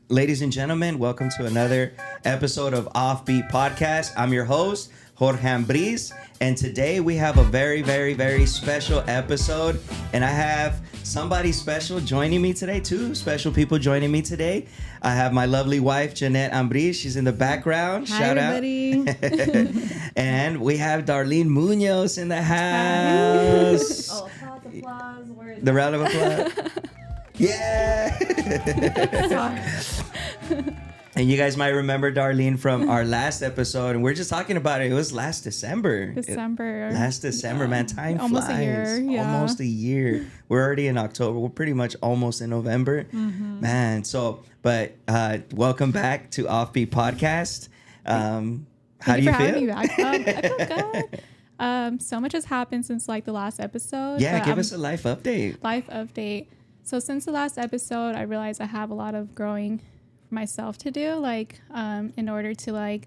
Ladies and gentlemen, welcome to another episode of Offbeat Podcast. I'm your host, Jorge Ambriz, and today we have a very, very, very special episode, and I have somebody special joining me today, two special people joining me today. I have my lovely wife, Jeanette Ambriz. She's in the background. Hi, Shout everybody. out. And we have Darlene Muñoz in the house. Oh, applause. The round of applause. Yeah. And you guys might remember Darlene from our last episode, and we're just talking about it. It was last December. Last December, yeah. Man, time almost flies. A year, yeah. Almost a year. We're already in October. We're pretty much almost in November. Mm-hmm. Man, welcome back to Offbeat Podcast. How do you feel? Having me back. I feel good. So much has happened since the last episode. Yeah, give us a life update. So since the last episode, I realized I have a lot of growing for myself to do, in order to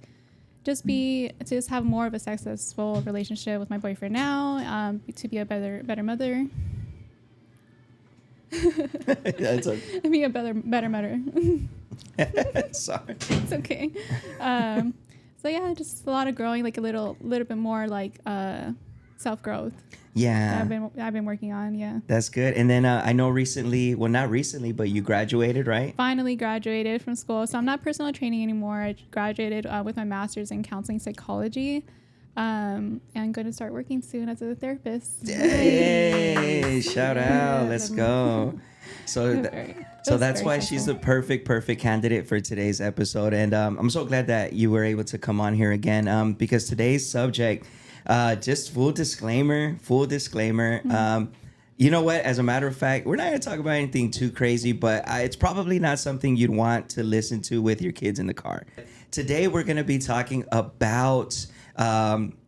just have more of a successful relationship with my boyfriend now, to be a better mother. Yeah, it's okay. Be a better mother. Sorry. It's okay. So yeah, just a lot of growing, a little bit more self growth. Yeah, I've been working on. Yeah, that's good. And then I know not recently, but you graduated, right? Finally graduated from school, so I'm not personal training anymore. I graduated with my master's in counseling psychology, and I'm going to start working soon as a therapist. Yay! Shout out! Let's go. So that's why she's the perfect candidate for today's episode, and I'm so glad that you were able to come on here again, because today's subject. Just full disclaimer. Mm-hmm. You know what? As a matter of fact, we're not going to talk about anything too crazy, but it's probably not something you'd want to listen to with your kids in the car. Today, we're going to be talking about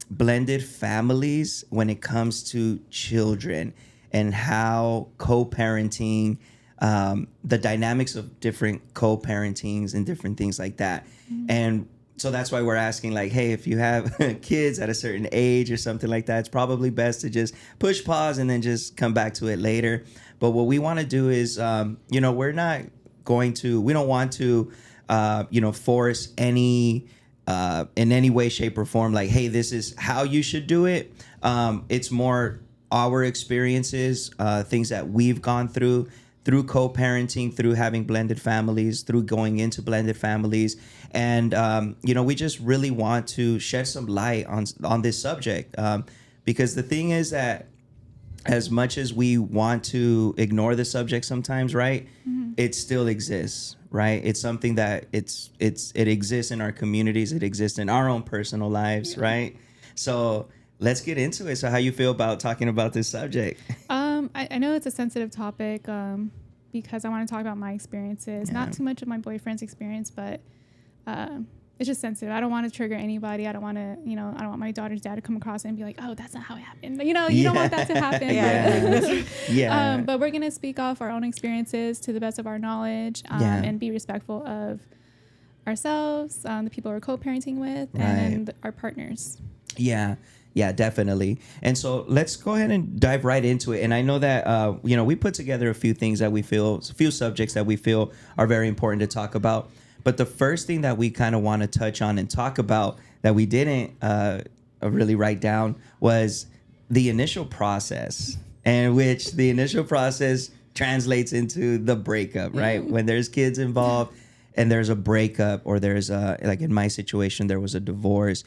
blended families when it comes to children and how co-parenting, the dynamics of different co-parentings and different things like that. Mm-hmm. And so that's why we're asking, hey, if you have kids at a certain age or something like that, it's probably best to just push pause and then just come back to it later. But what we want to do is, we don't want to, force any, in any way, shape, or form, hey, this is how you should do it. It's more our experiences, things that we've gone through co-parenting, through having blended families, through going into blended families. And, we just really want to shed some light on this subject. Because the thing is that as much as we want to ignore the subject sometimes, right, mm-hmm. It still exists, right? It's something that it exists in our communities. It exists in our own personal lives, yeah. Right? So let's get into it. So how you feel about talking about this subject? I know it's a sensitive topic because I want to talk about my experiences, yeah. Not too much of my boyfriend's experience, but it's just sensitive. I don't want to trigger anybody. I don't want to, I don't want my daughter's dad to come across and be like, oh, that's not how it happened. You don't want that to happen. Yeah. Yeah. But we're going to speak off our own experiences to the best of our knowledge, and be respectful of ourselves, the people we're co-parenting with, right. And our partners. Yeah. Yeah, definitely. And so let's go ahead and dive right into it. And I know that, we put together a few subjects that we feel are very important to talk about. But the first thing that we kind of want to touch on and talk about that we didn't really write down was the initial process, and which the initial process translates into the breakup, right? When there's kids involved and there's a breakup, or there's in my situation, there was a divorce.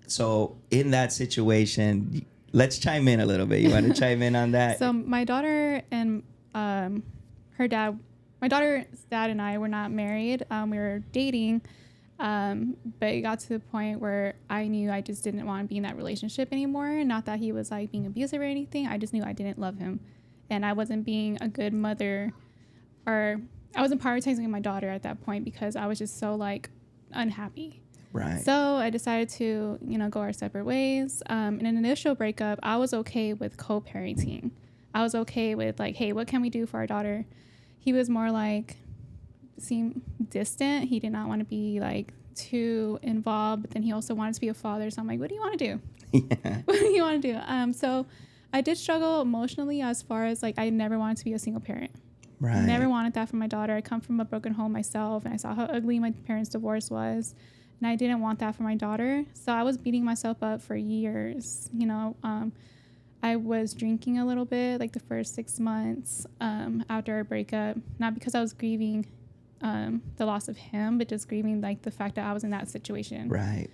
So in that situation, let's chime in a little bit. You want to chime in on that? So my daughter and her dad, my daughter's dad and I were not married. We were dating, but it got to the point where I knew I just didn't want to be in that relationship anymore. Not that he was being abusive or anything. I just knew I didn't love him, and I wasn't being a good mother, or I wasn't prioritizing my daughter at that point because I was just so unhappy. Right. So I decided to, go our separate ways. In an initial breakup, I was okay with co-parenting. I was okay with like, hey, what can we do for our daughter? He was more like, seemed distant. He did not want to be like too involved, but then he also wanted to be a father. So I'm like, what do you want to do? Yeah. What do you want to do? So I did struggle emotionally as far as like, I never wanted to be a single parent. Right. I never wanted that for my daughter. I come from a broken home myself, and I saw how ugly my parents' divorce was, and I didn't want that for my daughter. So I was beating myself up for years. I was drinking a little bit, like the first 6 months after our breakup, not because I was grieving the loss of him, but just grieving like the fact that I was in that situation. Right.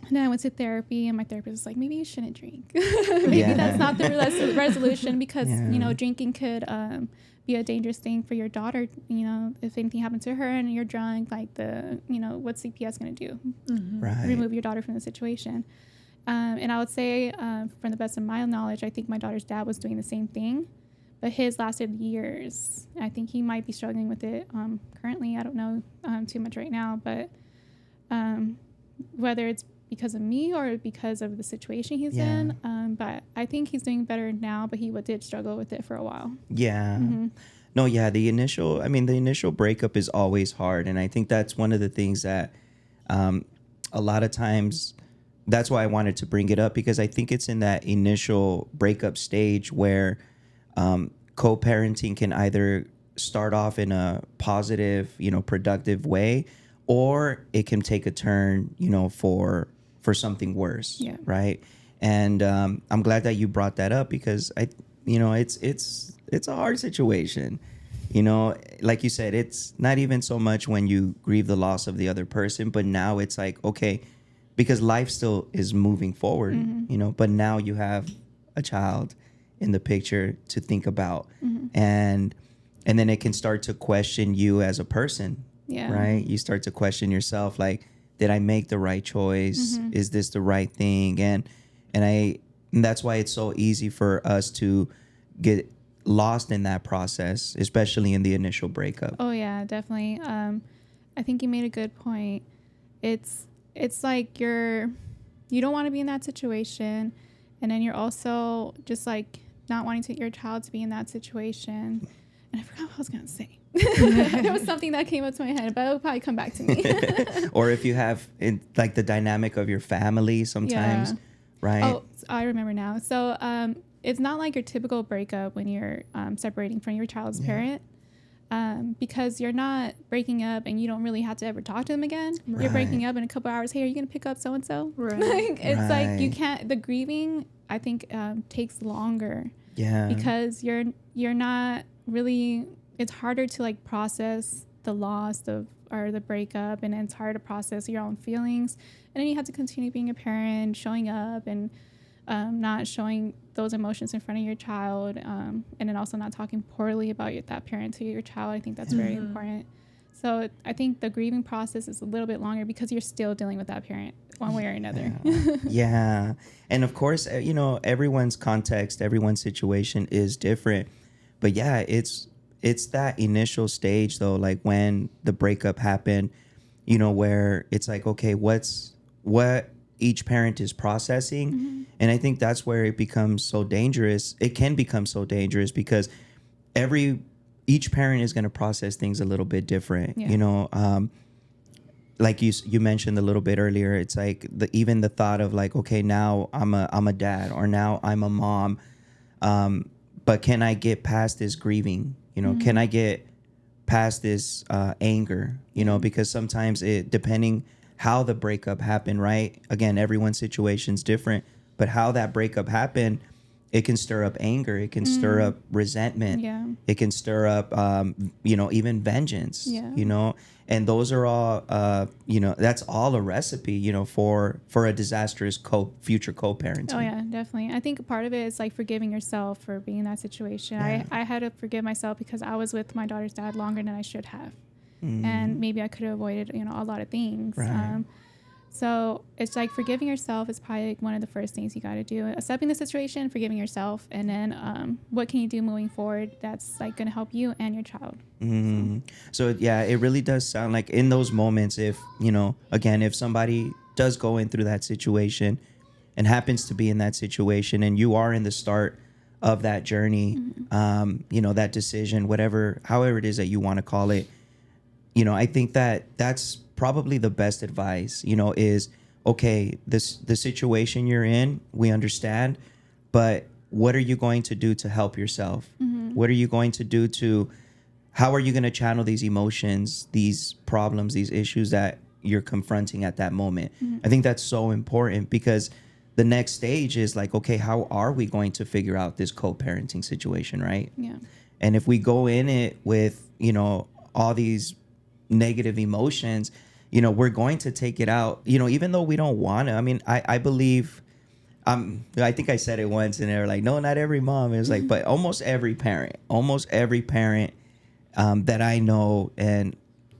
And then I went to therapy, and my therapist was like, maybe you shouldn't drink. Maybe that's not the resolution, because, drinking could be a dangerous thing for your daughter. If anything happened to her and you're drunk, like what's CPS going to do? Mm-hmm. Right. Remove your daughter from the situation. And I would say, from the best of my knowledge, I think my daughter's dad was doing the same thing, but his lasted years. I think he might be struggling with it currently. I don't know too much right now, but whether it's because of me or because of the situation he's in. But I think he's doing better now, but he did struggle with it for a while. Yeah. Mm-hmm. No, yeah. The initial breakup is always hard. And I think that's one of the things that a lot of times, that's why I wanted to bring it up, because I think it's in that initial breakup stage where co-parenting can either start off in a positive, productive way, or it can take a turn, for something worse. Yeah. Right. And I'm glad that you brought that up, because it's a hard situation. Like you said, it's not even so much when you grieve the loss of the other person, but now it's like, okay, because life still is moving forward, mm-hmm. But now you have a child in the picture to think about, mm-hmm. and then it can start to question you as a person. Yeah. Right. You start to question yourself, like, did I make the right choice? Mm-hmm. Is this the right thing? And that's why it's so easy for us to get lost in that process, especially in the initial breakup. Oh yeah, definitely. I think you made a good point. It's like you don't want to be in that situation, and then you're also just like not wanting your child to be in that situation. And I forgot what I was gonna say. There was something that came up to my head, but it'll probably come back to me. Or if you have like the dynamic of your family sometimes, right? Oh, I remember now. So it's not like your typical breakup when you're separating from your child's parent, because you're not breaking up and you don't really have to ever talk to them again. Right. You're breaking up in a couple hours. Hey, are you going to pick up so-and-so? Right. It's like you can't, the grieving, I think, takes longer. Yeah. Because you're not really, it's harder to like process the loss or the breakup, and it's hard to process your own feelings. And then you have to continue being a parent, showing up, and not showing those emotions in front of your child, and then also not talking poorly about that parent to your child. I think that's very important. So I think the grieving process is a little bit longer because you're still dealing with that parent one way or another. Yeah. And of course, everyone's context, everyone's situation is different. But yeah, it's that initial stage though, like when the breakup happened, where it's like, okay, what each parent is processing. Mm-hmm. And I think that's where it becomes so dangerous. It can become so dangerous because each parent is going to process things a little bit different. Yeah. Like you mentioned a little bit earlier, it's like even the thought of like, okay, now I'm a dad, or now I'm a mom. But can I get past this grieving? Can I get past this anger? Because sometimes depending how the breakup happened, right? Again, everyone's situation's different, but how that breakup happened, it can stir up anger. It can stir up resentment. Yeah. It can stir up, even vengeance. Yeah. And those are all, that's all a recipe, for a disastrous future co-parenting. Oh yeah, definitely. I think part of it is like forgiving yourself for being in that situation. Yeah. I had to forgive myself because I was with my daughter's dad longer than I should have. And maybe I could have avoided, a lot of things. Right. So it's like forgiving yourself is probably like one of the first things you got to do. Accepting the situation, forgiving yourself, and then what can you do moving forward that's like going to help you and your child. So yeah, it really does sound like in those moments, if, you know, again, if somebody does go in through that situation and happens to be in that situation and you are in the start of that journey, you know, that decision, whatever, however it is that you want to call it, you know, I think that that's probably the best advice, you know, is, okay, the situation you're in, we understand, but what are you going to do to help yourself? What are you going to do to, how are you going to channel these emotions, these problems, these issues that you're confronting at that moment? I think that's so important, because the next stage is like, okay, how are we going to figure out this co-parenting situation, right? Yeah. And if we go in it with, you know, all these negative emotions, you know, we're going to take it out, you know, even though we don't want to. I mean, I believe, I think I said it once and they were like, no, not every mom. It was like, but almost every parent that I know and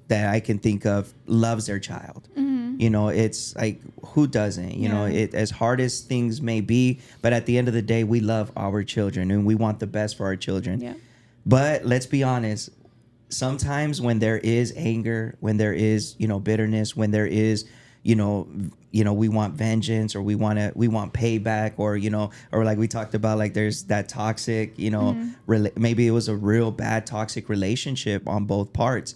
that I can think of loves their child. You know, it's like, who doesn't? You know, it, as hard as things may be, but at the end of the day, we love our children and we want the best for our children. Yeah. But let's be honest, sometimes when there is anger, when there is, you know, bitterness, when there is, you know, we want vengeance, or we want payback, or, you know, or like we talked about, like there's that toxic, you know, maybe it was a real bad toxic relationship on both parts.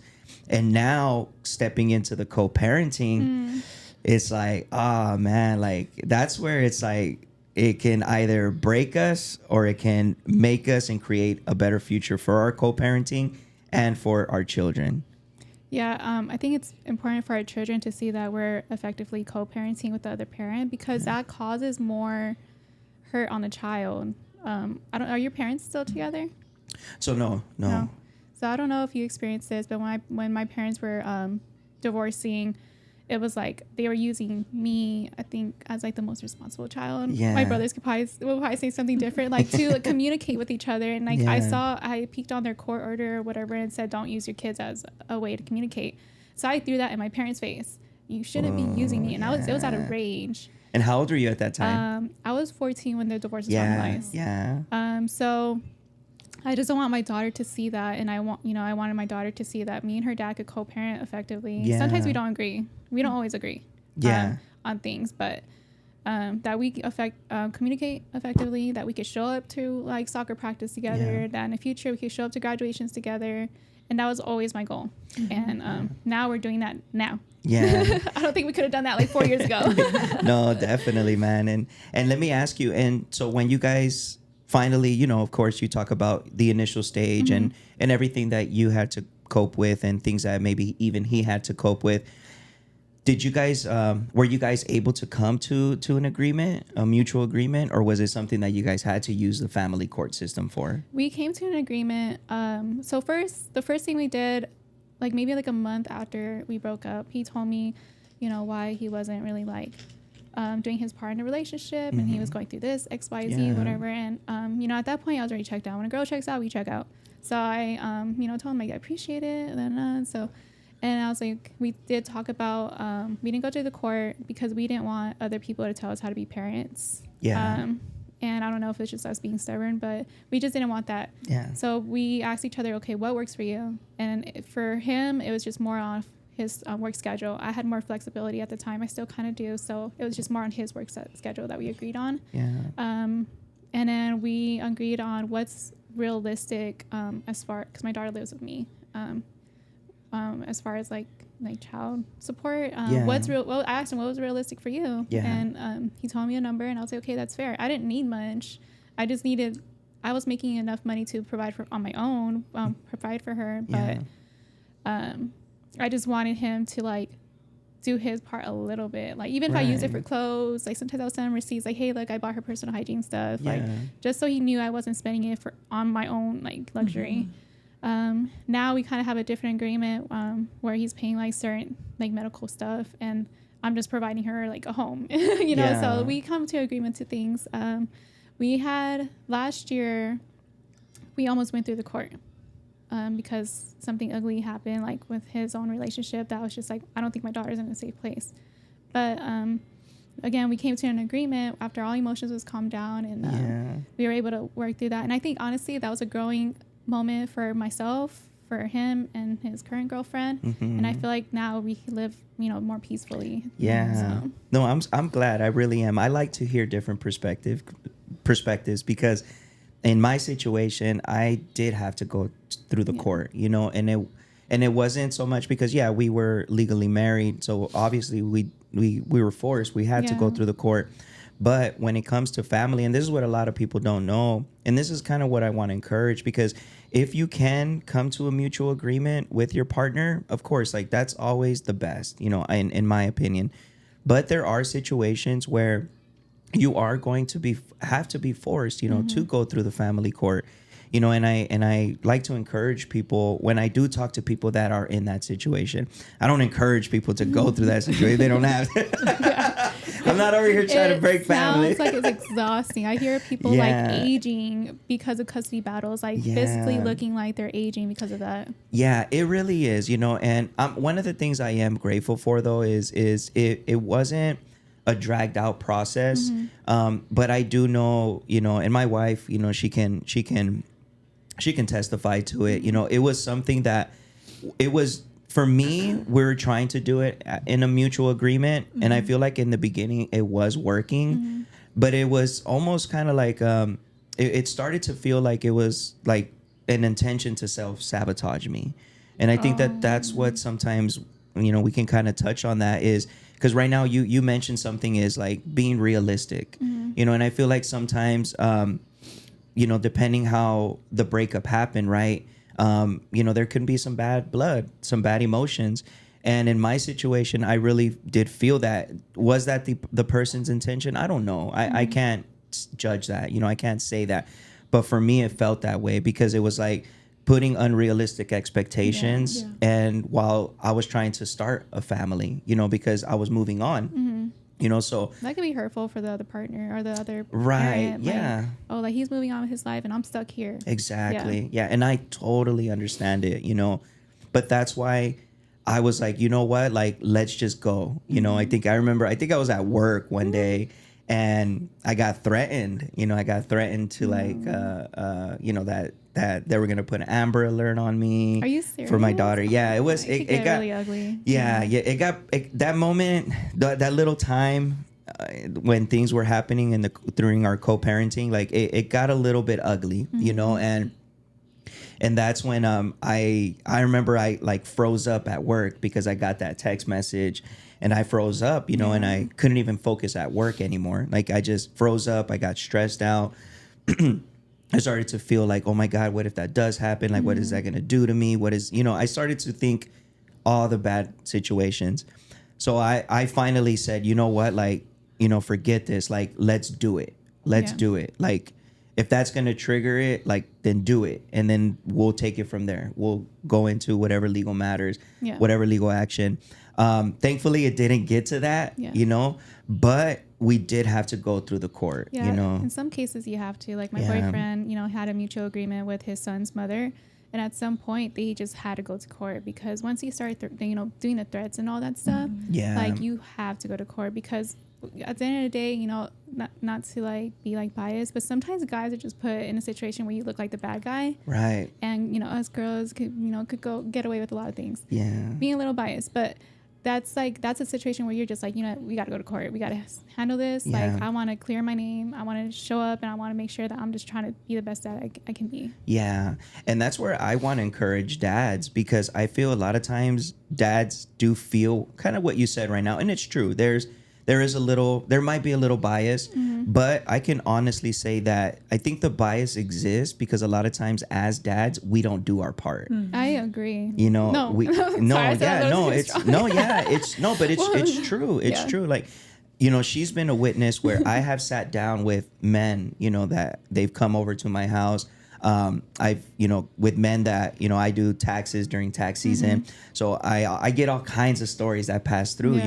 And now stepping into the co-parenting, it's like, oh man, like that's where it's like, it can either break us or it can make us and create a better future for our co-parenting and for our children. Yeah, I think it's important for our children to see that we're effectively co-parenting with the other parent, because that causes more hurt on the child. Are your parents still together? So no. So I don't know if you experienced this, but when my parents were divorcing, it was like they were using me, I think, as like the most responsible child. Yeah. My brothers will probably say something different, like to communicate with each other. And like I peeked on their court order or whatever and said, don't use your kids as a way to communicate. So I threw that in my parents' face. You shouldn't be using me. And it was out of rage. And how old were you at that time? I was 14 when their divorce was finalized. Yeah. So I just don't want my daughter to see that, and I wanted my daughter to see that me and her dad could co-parent effectively. Yeah. Sometimes we don't agree. We don't always agree. On things, but that we communicate effectively. That we could show up to like soccer practice together. Yeah. That in the future we could show up to graduations together, and that was always my goal. And now we're doing that now. Yeah. I don't think we could have done that like 4 years ago. No, definitely, man. And let me ask you. And so when you guys finally, you know, of course, you talk about the initial stage and everything that you had to cope with and things that maybe even he had to cope with. Did you guys, were you guys able to come to an agreement, a mutual agreement, or was it something that you guys had to use the family court system for? We came to an agreement. So the first thing we did, like maybe like a month after we broke up, he told me, you know, why he wasn't really like doing his part in the relationship, and he was going through this XYZ whatever, and you know, at that point I was already checked out. When a girl checks out, we check out. So I you know, told him like, I appreciate it, and I was like, we did talk about we didn't go to the court because we didn't want other people to tell us how to be parents. And I don't know if it's just us being stubborn, but we just didn't want that. So we asked each other, okay, what works for you? And for him, it was just more on his work schedule. I had more flexibility at the time. I still kind of do. So it was just more on his work schedule that we agreed on. And then we agreed on what's realistic because my daughter lives with me. As far as like child support, what's real? Well, I asked him what was realistic for you, and he told me a number, and I was like, okay, that's fair. I didn't need much. I was making enough money to provide on my own, provide for her, but I just wanted him to like do his part a little bit. Like even if I use it for clothes, like sometimes I'll send him receipts like, hey, like I bought her personal hygiene stuff, like just so he knew I wasn't spending it on my own like luxury. Now we kind of have a different agreement where he's paying like certain like medical stuff, and I'm just providing her like a home, you know. So we come to agreement to things. We had last year, we almost went through the court. Because something ugly happened, like with his own relationship, that was just like, I don't think my daughter's in a safe place. But again, we came to an agreement after all emotions was calmed down, and we were able to work through that. And I think honestly that was a growing moment for myself, for him and his current girlfriend. And I feel like now we live, more peacefully. So. No, I'm glad. I really am. I like to hear different perspectives because in my situation, I did have to go through the court, and it wasn't so much because we were legally married, so obviously we were forced. We had to go through the court. But when it comes to family, and this is what a lot of people don't know, and this is kind of what I want to encourage, because if you can come to a mutual agreement with your partner, of course, like that's always the best, in my opinion. But there are situations where you are going to have to be forced, to go through the family court, and I like to encourage people when I do talk to people that are in that situation. I don't encourage people to go through that situation. They don't have to. I'm not over here trying to break family. It sounds like it's exhausting. I hear people like aging because of custody battles, like physically looking like they're aging because of that. Yeah, it really is, and one of the things I am grateful for though is it wasn't a dragged out process. But I do know, and my wife, she can testify to it. It was something that it was for me. We were trying to do it in a mutual agreement, and I feel like in the beginning it was working, but it was almost kind of like it started to feel like it was like an intention to self-sabotage me. And I think that's what sometimes we can kind of touch on that is because right now you mentioned something is like being realistic, and I feel like sometimes depending how the breakup happened, right? There can be some bad blood, some bad emotions. And in my situation, I really did feel that. Was that the person's intention? I don't know. I can't judge that. I can't say that. But for me, it felt that way because it was like putting unrealistic expectations. And while I was trying to start a family, because I was moving on. So that could be hurtful for the other partner or the other right parent. Like he's moving on with his life and I'm stuck here. Exactly. And I totally understand it, but that's why I was like, you know what, like let's just go. I think I was at work one day and I got threatened. I got threatened to like that they were gonna put an Amber Alert on me. Are you serious? For my daughter. Yeah, it was. It got really ugly. Yeah. It got that moment, that little time when things were happening during our co-parenting. Like it got a little bit ugly, and that's when I remember I like froze up at work because I got that text message. And I froze up, and I couldn't even focus at work anymore. Like I just froze up. I got stressed out. I started to feel like, oh my God, what if that does happen? Like, what is that going to do to me? I started to think all the bad situations. So I finally said, you know what? Like, forget this. Like, let's do it. Let's do it. Like, if that's going to trigger it, like, then do it. And then we'll take it from there. We'll go into whatever legal matters, whatever legal action. Thankfully, it didn't get to that, but we did have to go through the court, In some cases, you have to. Like my boyfriend, had a mutual agreement with his son's mother. And at some point, they just had to go to court because once he started, doing the threats and all that stuff, like you have to go to court because at the end of the day, not to like be like biased, but sometimes guys are just put in a situation where you look like the bad guy. Right. And, us girls could go get away with a lot of things. Yeah. Being a little biased, but that's a situation where you're just like, we got to go to court. We got to handle this. Yeah. Like, I want to clear my name. I want to show up and I want to make sure that I'm just trying to be the best dad I can be. Yeah. And that's where I want to encourage dads because I feel a lot of times dads do feel kind of what you said right now. And it's true. There might be a little bias, but I can honestly say that I think the bias exists because a lot of times as dads, we don't do our part. I agree. It's true. It's true. Like, she's been a witness where I have sat down with men, that they've come over to my house. I've, with men that, I do taxes during tax season. So I get all kinds of stories that pass through,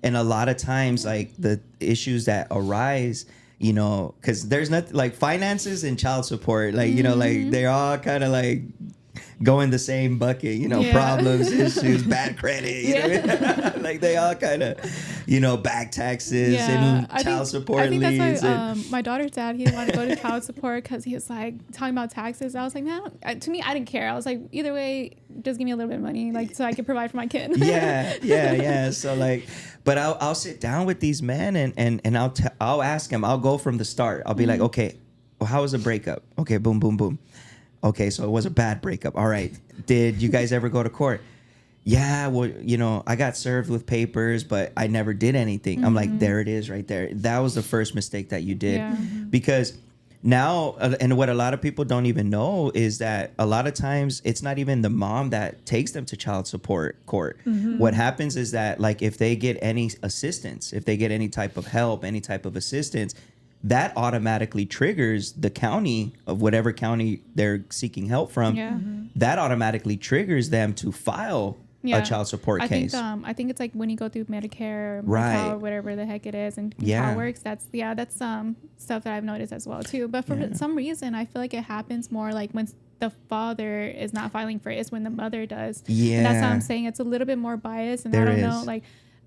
and a lot of times, like, the issues that arise, because there's nothing like finances and child support, like, like they're all kind of like go in the same bucket, problems, issues, bad credit, you know what I mean? Like they all kind of, back taxes and child support I think leads. That's why my daughter's dad, he didn't want to go to child support because he was like talking about taxes. I was like, man, to me, I didn't care. I was like, either way, just give me a little bit of money, like so I can provide for my kid. Yeah. So like, but I'll sit down with these men and I'll ask them. I'll go from the start. I'll be like, okay, well, how was the breakup? Okay, boom, boom, boom. Okay, so it was a bad breakup. All right. Did you guys ever go to court? Yeah, well, I got served with papers, but I never did anything. I'm like, there it is right there. That was the first mistake that you did. Yeah. Because now, and what a lot of people don't even know is that a lot of times it's not even the mom that takes them to child support court. What happens is that, like, if they get any assistance, if they get any type of help, any type of assistance, that automatically triggers the county of whatever county they're seeking help from. Yeah. That automatically triggers them to file a child support case. I think it's like when you go through Medicare or Right. Medicaid or whatever the heck it is and how it works. That's stuff that I've noticed as well too. But for some reason, I feel like it happens more like when the father is not filing for it, it's when the mother does. Yeah. And that's how I'm saying it's a little bit more biased. And There I don't is. know, like,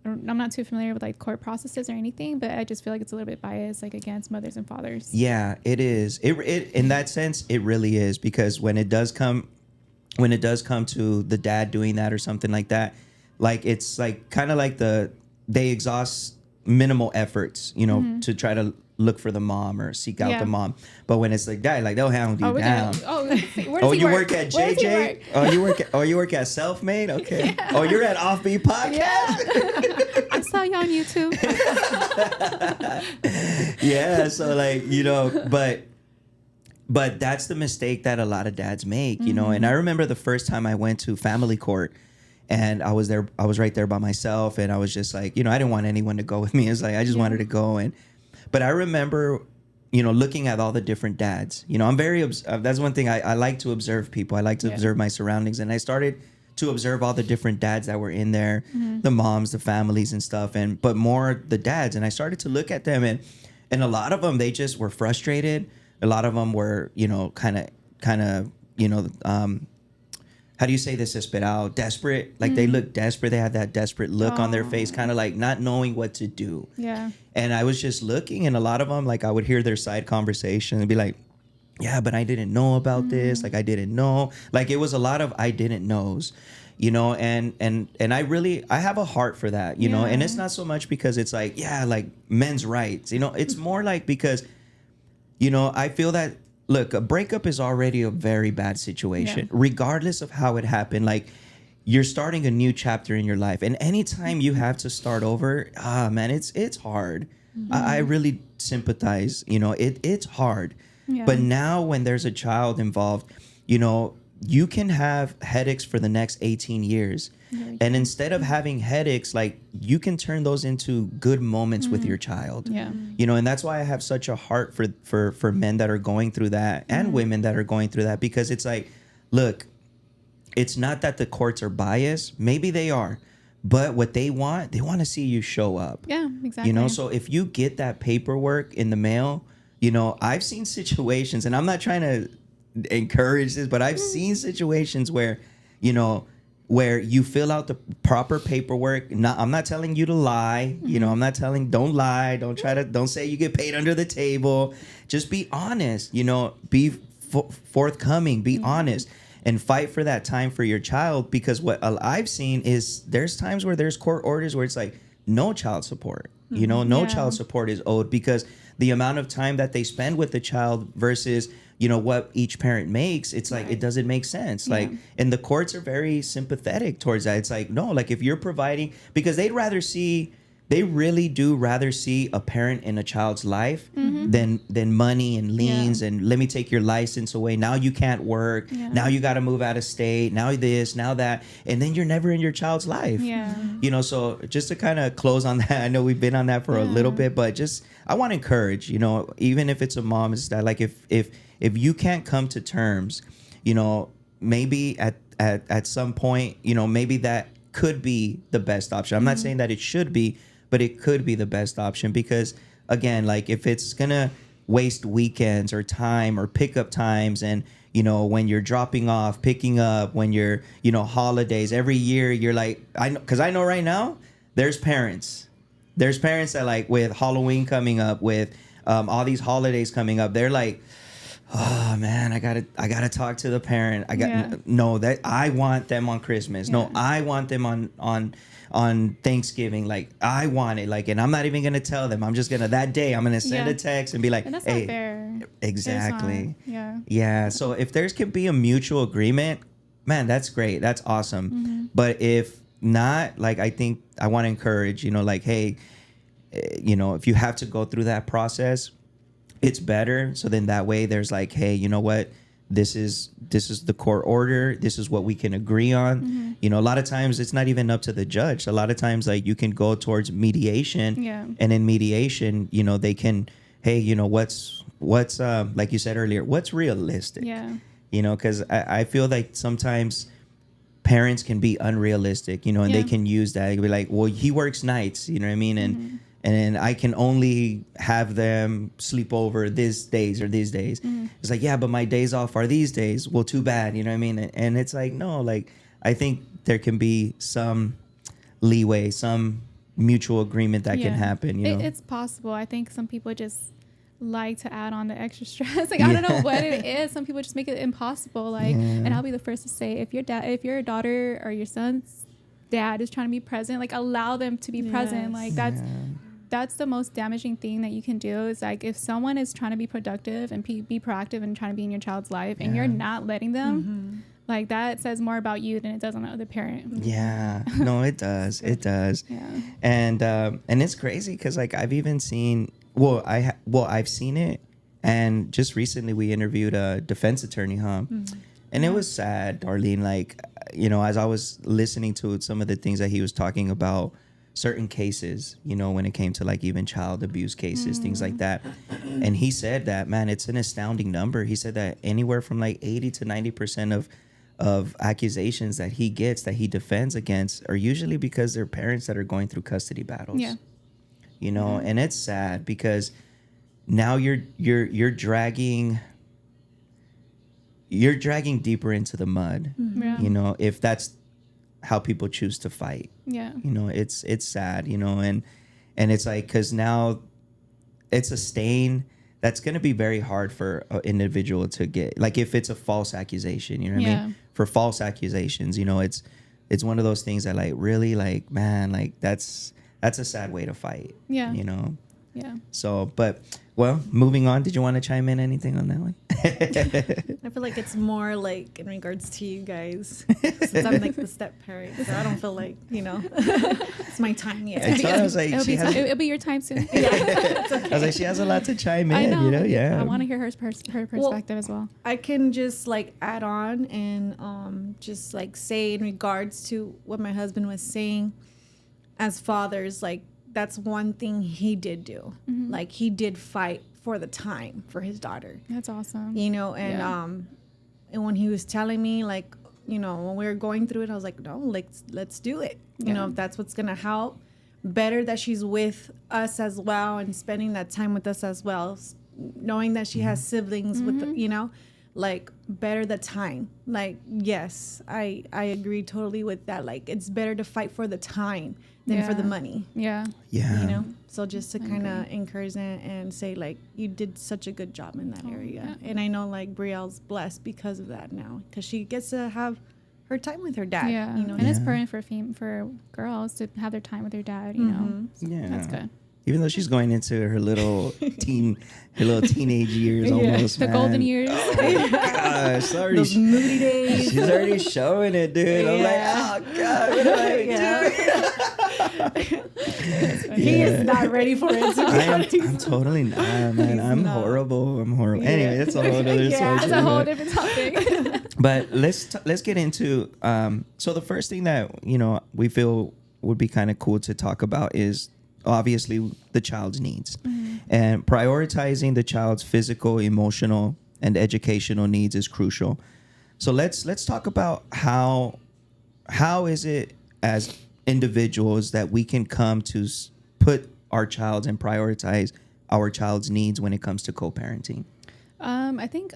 I'm not too familiar with like court processes or anything, but I just feel like it's a little bit biased, like against mothers and fathers. Yeah, it is. It in that sense, it really is, because when it does come to the dad doing that or something like that, like it's like kind of like they exhaust minimal efforts, to try to look for the mom or seek out the mom. But when it's like that, like they'll hound you down. You work at JJ? You work at Selfmade? Okay. Yeah. Oh, you're at Offbeat Podcast? Yeah. I saw you on YouTube. Yeah, so like, but that's the mistake that a lot of dads make, and I remember the first time I went to family court, and I was right there by myself, and I was just like, I didn't want anyone to go with me. It's like I just wanted to go. But I remember, looking at all the different dads. I'm very that's one thing I like to observe people. I like to observe my surroundings, and I started to observe all the different dads that were in there, the moms, the families and stuff, but more the dads. And I started to look at them, and a lot of them, they just were frustrated. A lot of them were, kind of, how do you say this, Esperal? Desperate. Like they looked desperate. They had that desperate look on their face, kind of like not knowing what to do. Yeah. And I was just looking, and a lot of them, like I would hear their side conversation and be like, yeah, but I didn't know about this. Like I didn't know. Like it was a lot of I didn't knows, and I have a heart for that, and it's not so much because it's like, like men's rights, it's more like because, I feel that, look, a breakup is already a very bad situation, regardless of how it happened. Like you're starting a new chapter in your life, and anytime you have to start over, man, it's hard. I really sympathize. It's hard. Yeah. But now when there's a child involved, you can have headaches for the next 18 years. And instead of having headaches, like you can turn those into good moments with your child. Yeah. And that's why I have such a heart for men that are going through that and women that are going through that, because it's like, look, it's not that the courts are biased. Maybe they are. But what they want to see you show up. Yeah, exactly. So if you get that paperwork in the mail, I've seen situations, and I'm not trying to encourage this, but I've seen situations where, where you fill out the proper paperwork. I'm not telling you to lie. I'm not telling, don't lie. Don't say you get paid under the table. Just be honest, be forthcoming, be honest, and fight for that time for your child. Because what I've seen is there's times where there's court orders where it's like no child support, child support is owed, because the amount of time that they spend with the child versus, what each parent makes, it's like, it doesn't make sense. Like, and the courts are very sympathetic towards that. It's like, no, like if you're providing, because they really do rather see a parent in a child's life than money and liens and let me take your license away. Now you can't work. Yeah. Now you got to move out of state. Now this, now that. And then you're never in your child's life. Yeah. So just to kind of close on that, I know we've been on that for a little bit, but just, I want to encourage, even if it's a mom, is that like, if you can't come to terms, maybe at some point, maybe that could be the best option. I'm not saying that it should be, but it could be the best option, because again, like if it's gonna waste weekends or time or pickup times, and when you're dropping off, picking up, when you're holidays every year, you're like, I know, because I know right now there's parents that, like, with Halloween coming up, with all these holidays coming up, they're like, oh man, I gotta talk to the parent. No, that I want them on Christmas. No, I want them on Thanksgiving. Like, I want it. Like, and I'm not even gonna tell them. I'm just gonna, that day I'm gonna send a text and be like, and that's hey, not fair. exactly. Yeah. So if there's can be a mutual agreement, man, that's great. That's awesome. Mm-hmm. But if not, like, I think I want to encourage, like, hey, if you have to go through that process, it's better. So then that way there's like, hey, you know what? This is the court order. This is what we can agree on. Mm-hmm. A lot of times it's not even up to the judge. A lot of times, like, you can go towards mediation. Yeah. And in mediation, they can, hey, what's like you said earlier, what's realistic? Yeah. Because I feel like sometimes parents can be unrealistic, and they can use that. They can be like, well, he works nights, you know what I mean? And mm-hmm. and I can only have them sleep over these days or these days. Mm-hmm. It's like, yeah, but my days off are these days. Well, too bad, you know what I mean? And it's like, no, like, I think there can be some leeway, some mutual agreement that can happen, It's possible. I think some people just like to add on the extra stress. Like, I don't know what it is. Some people just make it impossible. Like, and I'll be the first to say, if your daughter or your son's dad is trying to be present, like, allow them to be present. Like, that's the most damaging thing that you can do, is like, if someone is trying to be productive and be proactive and trying to be in your child's life and you're not letting them, Mm-hmm. like, that says more about you than it does on the other parent. Yeah, no, it does. It does. Yeah. And it's crazy because, like, I've even seen, I've seen it. And just recently we interviewed a defense attorney, and it was sad, Darlene, like, as I was listening to some of the things that he was talking about, certain cases, when it came to, like, even child abuse cases, things like that. And he said that, man, it's an astounding number. He said that anywhere from like 80 to 90% of accusations that he gets, that he defends against, are usually because they're parents that are going through custody battles. Yeah. And it's sad because now you're dragging deeper into the mud. Yeah. If that's how people choose to fight. Yeah. It's sad, and it's like, because now it's a stain that's going to be very hard for an individual to get. Like, if it's a false accusation, you know what I mean? For false accusations, it's one of those things that, like, really, like, man, like, that's a sad way to fight. Yeah. Yeah. So, but, well, moving on. Did you want to chime in anything on that one? I feel like it's more like in regards to you guys, since I'm like the step parent, so I don't feel like, it's my time yet. I was like, It'll be your time soon. It's okay. I was like, she has a lot to chime in, I know. Yeah. I want to hear her perspective as well. I can just like add on and just like say in regards to what my husband was saying, as fathers, like, that's one thing he did do. Mm-hmm. Like, he did fight for the time for his daughter. That's awesome. And when he was telling me, like, when we were going through it, I was like, no, let's do it. If that's what's gonna help. Better that she's with us as well and spending that time with us as well, knowing that she has siblings with like, better the time. Like, yes, I agree totally with that. Like, it's better to fight for the time than for the money. Yeah. So just to kind of encourage and say, like, you did such a good job in that area. Yeah. And I know, like, Brielle's blessed because of that now, because she gets to have her time with her dad. Yeah. And it's important for girls to have their time with their dad, So Yeah. that's good. Even though she's going into her little teenage years almost, The man. golden years. Oh my gosh, Those moody days. she's already showing it, dude. I'm like, oh god, what am I doing? He is not ready for it. I'm totally not, man. I'm horrible. Anyway, that's a whole other subject. That's a whole different topic. But let's get into so the first thing that we feel would be kind of cool to talk about is obviously the child's needs, and prioritizing the child's physical, emotional, and educational needs is crucial. So let's talk about how is it as individuals that we can come to put our child and prioritize our child's needs when it comes to co-parenting? I think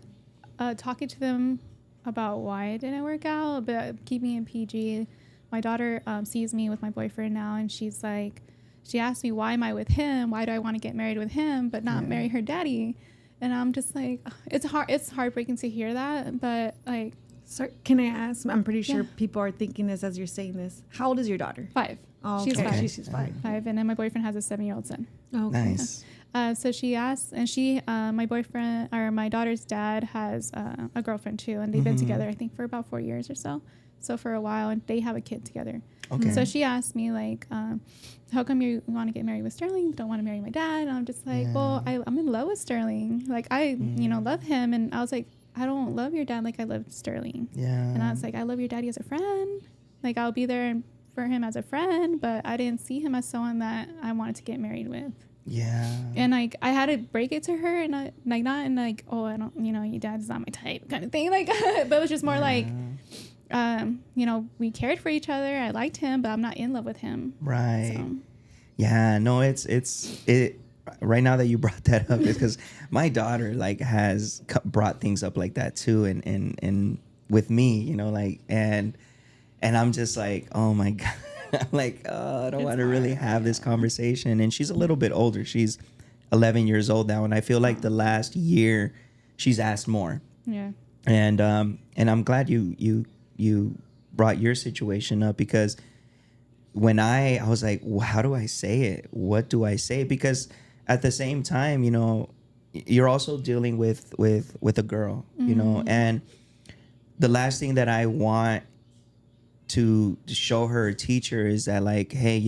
talking to them about why it didn't work out, but keeping it PG. My daughter sees me with my boyfriend now, and she's like, she asked me, why am I with him? Why do I want to get married with him but not marry her daddy? And I'm just like, it's heartbreaking to hear that, but like. So can I ask? I'm pretty sure people are thinking this as you're saying this. How old is your daughter? 5. Oh, she's okay. 5. She's 5. 5, and then my boyfriend has a 7-year-old son. Okay. Nice. So she asked, and my boyfriend or my daughter's dad has a girlfriend too, and they've been together I think for about 4 years or so. So for a while, and they have a kid together. Okay. So she asked me like, how come you want to get married with Sterling? Don't want to marry my dad? And I'm just like, well, I'm in love with Sterling. Like I, love him, and I was like, I don't love your dad like I love Sterling. Yeah. And I was like, I love your daddy as a friend. Like I'll be there for him as a friend, but I didn't see him as someone that I wanted to get married with. Yeah. And like I had to break it to her, and I, like not in like, oh, I don't, your dad's not my type kind of thing. Like, but it was just more like, we cared for each other. I liked him, but I'm not in love with him. Right. So. Yeah. No, it's right now that you brought that up, because my daughter like has brought things up like that too, and with me, and I'm just like, oh my God. I'm like, oh, I don't want to really have this conversation. And she's a little bit older. She's 11 years old now. And I feel like the last year she's asked more. Yeah. And I'm glad you brought your situation up, because when I was like, well, how do I say it? What do I say? Because at the same time, you're also dealing with a girl, and the last thing that I want to show her or teach her is that like, hey,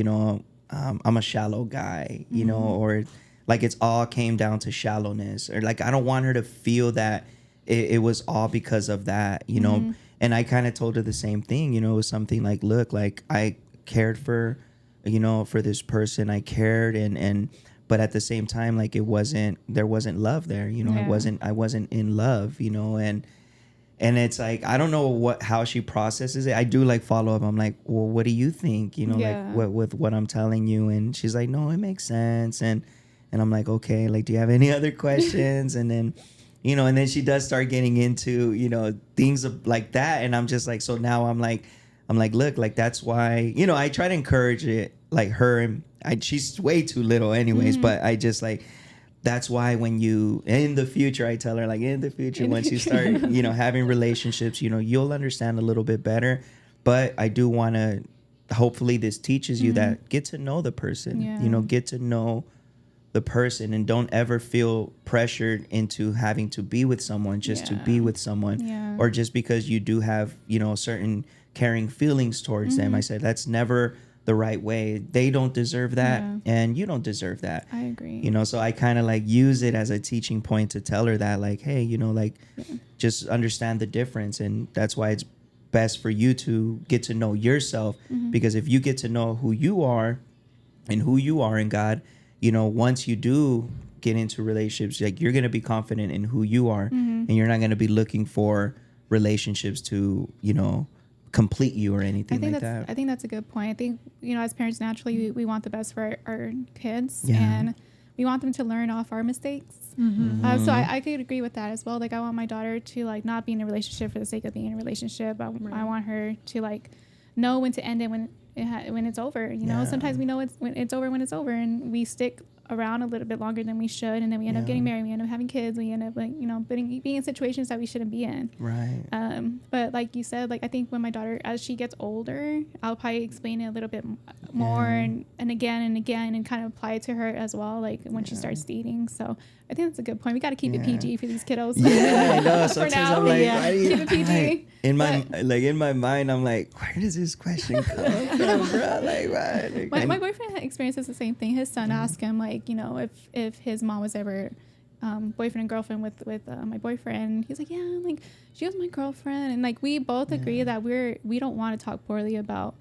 I'm a shallow guy, or like it's all came down to shallowness, or like I don't want her to feel that it was all because of that, And I kind of told her the same thing, it was something like, look, like I cared for this person, I cared, and but at the same time, like there wasn't love there, I wasn't in love, and it's like, I don't know how she processes it. I do like follow up. I'm like, well, what do you think? Like with what I'm telling you? And she's like, no, it makes sense. And I'm like, okay, like, do you have any other questions? And then, and then she does start getting into, things like that. And I'm just like, so now I'm like, look, like, that's why, I try to encourage it, like her, and she's way too little anyways, but I just like, that's why when in the future, I tell her, like, in the future, once you start, having relationships, you'll understand a little bit better. But I do want to, hopefully this teaches you that get to know the person, get to know the person, and don't ever feel pressured into having to be with someone just to be with someone, or just because you do have, certain caring feelings towards them. I said, that's never the right way. They don't deserve that, and you don't deserve that. I agree. So I kind of like use it as a teaching point to tell her that, like, hey, just understand the difference. And that's why it's best for you to get to know yourself, because if you get to know who you are and who you are in God, once you do get into relationships, like, you're going to be confident in who you are, and you're not going to be looking for relationships to, complete you or anything like that. I think that's a good point. I think, as parents, naturally we want the best for our kids, Yeah. and we want them to learn off our mistakes. So I could agree with that as well. Like, I want my daughter to like not be in a relationship for the sake of being in a relationship. I want her to like know when to end it when it's over. Sometimes we know when it's over, and we stick around a little bit longer than we should, and then we end up getting married, we end up having kids, we end up like being in situations that we shouldn't be in. Right. But like you said, like, I think when my daughter, as she gets older, I'll probably explain it a little bit more and again and kind of apply it to her as well, like when she starts dating. So I think that's a good point. We got to keep it PG for these kiddos. Yeah, I know. For Sometimes now, I'm like, keep it PG. Like, in my mind, I'm like, where does this question come from, bro? Like, what? My boyfriend experiences the same thing. His son asked him, like, if his mom was ever boyfriend and girlfriend with my boyfriend. He's like, yeah, like, she was my girlfriend, and like we both agree that we don't want to talk poorly about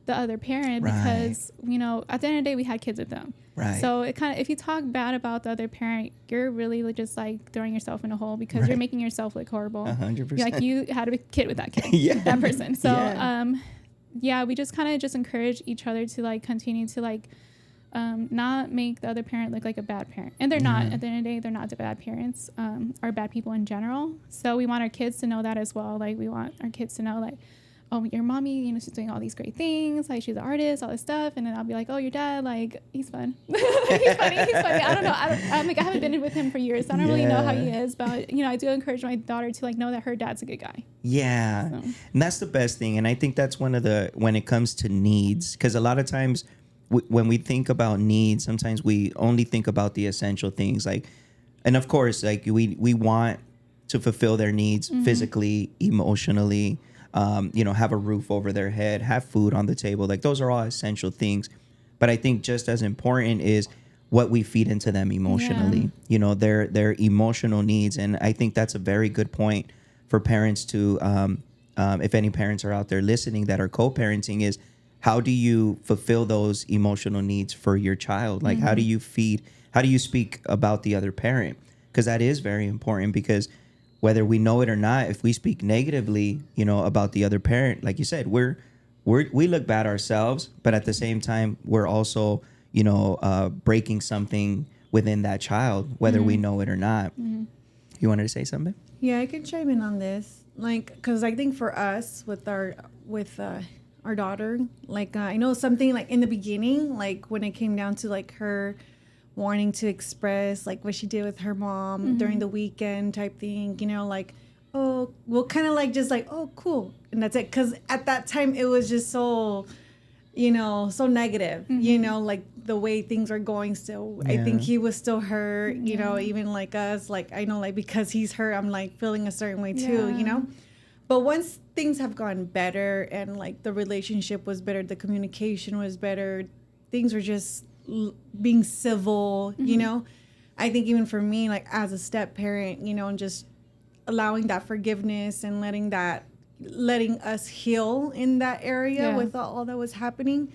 the other parent, because at the end of the day, we had kids with them. Right. So it kind of, if you talk bad about the other parent, you're really just like throwing yourself in a hole, because you're making yourself look horrible. 100%. Like, you had a kid with that kid, that person. So we just kind of just encourage each other to like continue to like not make the other parent look like a bad parent. And they're not. At the end of the day, they're not the bad parents, or bad people in general. So we want our kids to know that as well. Like, we want our kids to know, like, oh, your mommy, you know, she's doing all these great things. Like, she's an artist, all this stuff. And then I'll be like, oh, your dad, like, he's fun. He's funny. I don't know. I haven't been with him for years. So I don't really know how he is. But, you know, I do encourage my daughter to, like, know that her dad's a good guy. Yeah. So. And that's the best thing. And I think that's one of the, when it comes to needs, because a lot of times when we think about needs, sometimes we only think about the essential things. Like, and of course, like, we want to fulfill their needs physically, emotionally, you know, have a roof over their head, have food on the table. Like, those are all essential things. But I think just as important is what we feed into them emotionally, you know, their emotional needs. And I think that's a very good point for parents to, if any parents are out there listening that are co-parenting, is how do you fulfill those emotional needs for your child? Like, how do you speak about the other parent? Because that is very important, because whether we know it or not, if we speak negatively, you know, about the other parent, like you said, we look bad ourselves, but at the same time, we're also, you know, breaking something within that child, whether we know it or not. You wanted to say something? Yeah, I can chime in on this, like, because I think for us with our daughter, like, I know something, like, in the beginning, like, when it came down to, like, her wanting to express, like, what she did with her mom during the weekend type thing, you know, like, oh, well, kind of like just like, oh, cool, and that's it. Because at that time it was just so, you know, so negative, you know, like the way things are going still. I think he was still hurt, you know, even like us, like, I know, like, because he's hurt, I'm like feeling a certain way too, you know. But once things have gotten better and, like, the relationship was better, the communication was better, things were just being civil, you know. I think even for me, like, as a step parent, you know, and just allowing that forgiveness and letting us heal in that area with all that was happening.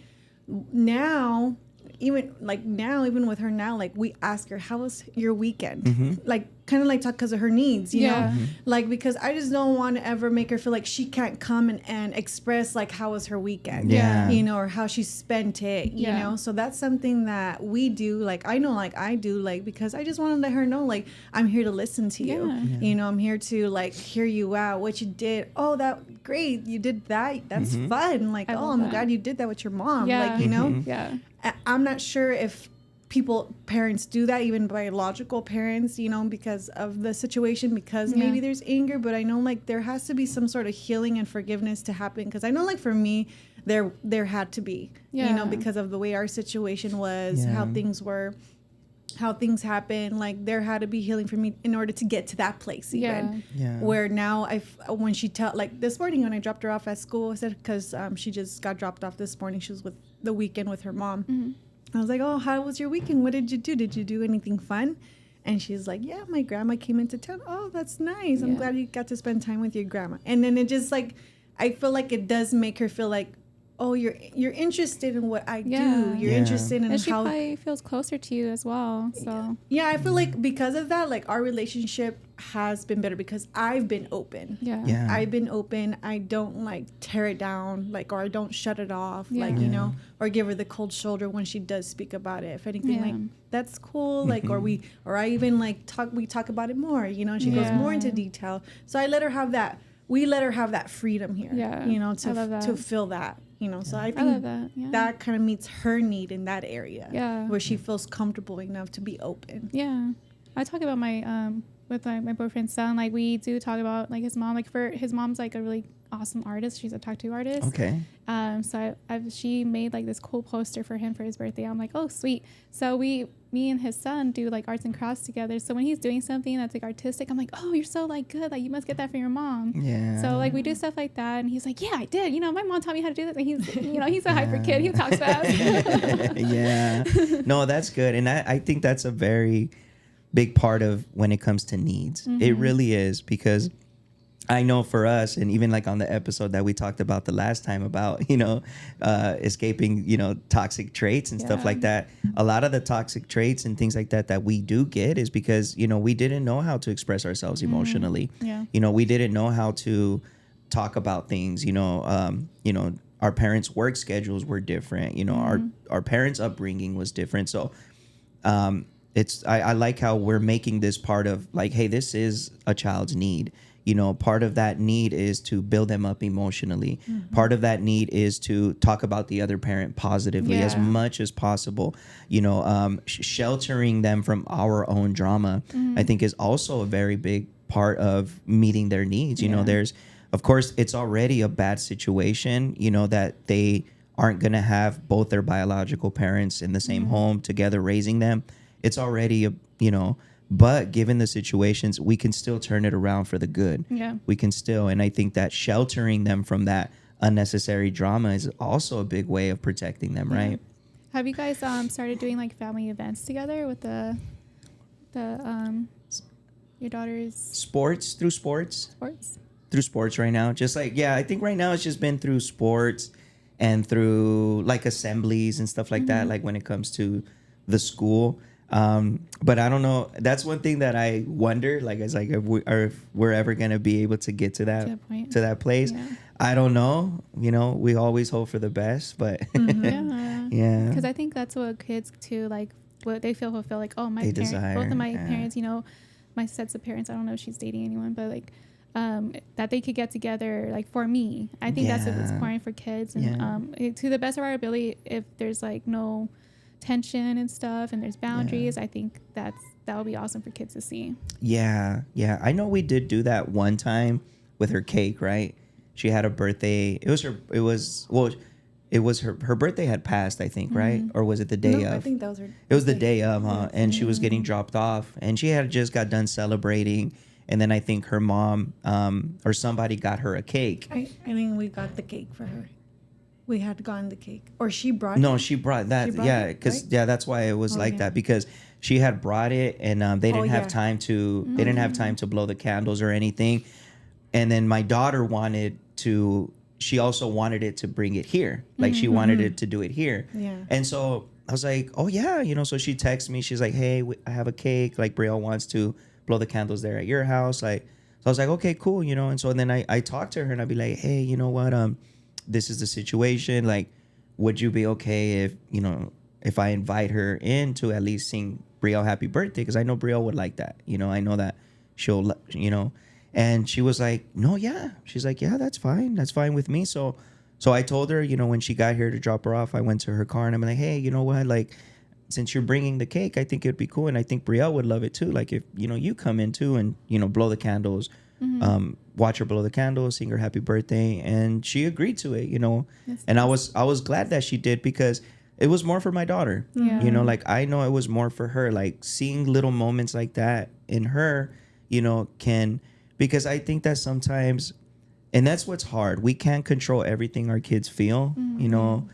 Now, even with her now, like, we ask her, how was your weekend? Like, kind of like talk, because of her needs, you know, like, because I just don't want to ever make her feel like she can't come and express, like, how was her weekend, you know, or how she spent it, you know. So that's something that we do, like, I know, like, I do, like, because I just want to let her know, like, I'm here to listen to you, you know, I'm here to, like, hear you out, what you did. Oh, that great, you did that, that's fun, like, oh, I'm glad you did that with your mom, like, you know. I'm not sure if parents do that, even biological parents, you know, because of the situation, because maybe there's anger, but I know, like, there has to be some sort of healing and forgiveness to happen, because I know, like, for me, there had to be, you know, because of the way our situation was, how things were, how things happened, like, there had to be healing for me in order to get to that place, even where now when she like, this morning when I dropped her off at school, I said, because she just got dropped off this morning, she was with the weekend with her mom. I was like, oh, how was your weekend? What did you do? Did you do anything fun? And she's like, yeah, my grandma came into town. Oh, that's nice. I'm glad you got to spend time with your grandma. And then it just, like, I feel like it does make her feel like, oh, you're interested in what I do. You're interested in and she how probably feels closer to you as well. So I feel like because of that, like, our relationship has been better because I've been open. I've been open. I don't, like, tear it down, like, or I don't shut it off, like, you know, or give her the cold shoulder when she does speak about it. If anything, like, that's cool, like, or I even, like, we talk about it more, you know, and she goes more into detail. So I let her have that. We let her have that freedom here, you know, to feel that, you know. So I think that kind of meets her need in that area, where she feels comfortable enough to be open. I talk about my with my boyfriend's son, like, we do talk about, like, his mom, like, his mom's, like, a really awesome artist. She's a tattoo artist. So she made, like, this cool poster for him for his birthday. I'm like, oh, sweet. So me and his son do, like, arts and crafts together. So when he's doing something that's, like, artistic, I'm like, oh, you're so, like, good, like, you must get that for your mom. So, like, we do stuff like that, and he's like, yeah, I did, you know, my mom taught me how to do this. And he's, you know, he's a hyper kid, he talks fast. No, that's good. And I think that's a very big part of when it comes to needs. It really is, because I know for us, and even, like, on the episode that we talked about the last time about, you know, escaping, you know, toxic traits and stuff like that. A lot of the toxic traits and things like that we do get is because, you know, we didn't know how to express ourselves emotionally. You know, we didn't know how to talk about things, you know, our parents' work schedules were different. You know, our parents' upbringing was different. So it's I like how we're making this part of like, hey, this is a child's need. You know, part of that need is to build them up emotionally. Part of that need is to talk about the other parent positively as much as possible. You know, sheltering them from our own drama, I think, is also a very big part of meeting their needs. You know, there's, of course, it's already a bad situation, you know, that they aren't going to have both their biological parents in the same home together raising them. It's already a, you know, but given the situations, we can still turn it around for the good. Yeah. We can still. And I think that sheltering them from that unnecessary drama is also a big way of protecting them, right? Have you guys started doing like family events together with the your daughter's Sports, through sports. sports? Through sports right now. Just like, yeah, I think right now it's just been through sports and through like assemblies and stuff like that, like when it comes to the school. But I don't know. That's one thing that I wonder, like, it's like if we're ever going to be able to get to that place. Yeah. I don't know. You know, we always hope for the best, but Yeah. Because I think that's what kids too, like, what they feel fulfilled. Like, oh, my parents, both of my parents, you know, my sets of parents, I don't know if she's dating anyone, but like, that they could get together, like, for me. I think that's what's important for kids. And to the best of our ability, if there's like no tension and stuff and there's boundaries, I think that would be awesome for kids to see. Yeah. I know we did do that one time with her cake, right? She had a birthday. It was her birthday had passed, I think, right? Or was it the day of? I think that was her. It was the day of, huh? And she was getting dropped off, and she had just got done celebrating. And then I think her mom or somebody got her a cake. I think we got the cake for her. We had gotten the cake, or she brought. No, she brought that. Because that's why it was that, because she had brought it, and they didn't have time to. They didn't have time to blow the candles or anything. And then my daughter wanted to. She also wanted it to bring it here, like she wanted it to do it here. Yeah. And so I was like, oh yeah, you know. So she texted me. She's like, hey, I have a cake. Like Brielle wants to blow the candles there at your house. Like, so I was like, okay, cool, you know. And so then I talked to her, and I'd be like, hey, you know what, this is the situation. Like, would you be okay if, you know, if I invite her in to at least sing Brielle happy birthday? Because I know Brielle would like that. You know, I know that she'll, you know. And she was like, no, yeah. She's like, yeah, that's fine. That's fine with me. So I told her, you know, when she got here to drop her off, I went to her car and I'm like, hey, you know what? Like, since you're bringing the cake, I think it'd be cool. And I think Brielle would love it too. Like, if, you know, you come in too and, you know, blow the candles, watch her blow the candles, sing her happy birthday. And she agreed to it, you know. And I was glad that she did, because it was more for my daughter. Yeah. You know, like, I know it was more for her. Like, seeing little moments like that in her, you know, because I think that sometimes, and that's what's hard. We can't control everything our kids feel, you know.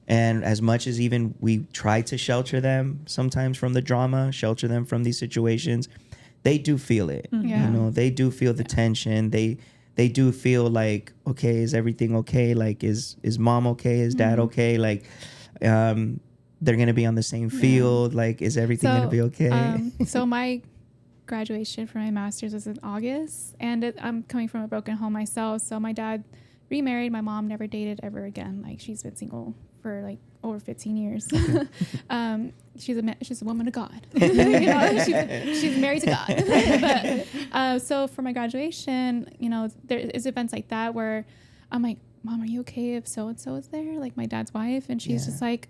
And as much as even we try to shelter them sometimes from the drama, shelter them from these situations, they do feel it. Yeah. You know, they do feel the tension. They do feel like, okay, is everything okay? Like, is mom okay? Is dad okay? Like, they're gonna be on the same field. Like, is everything gonna be okay? So my graduation for my master's was in August, and I'm coming from a broken home myself. So my dad remarried. My mom never dated ever again. Like, she's been single for like over 15 years. Okay. She's a woman of God. You know, she's married to God. But so for my graduation, you know, there is events like that where I'm like, Mom, are you okay if so and so is there? Like, my dad's wife, and she's just like,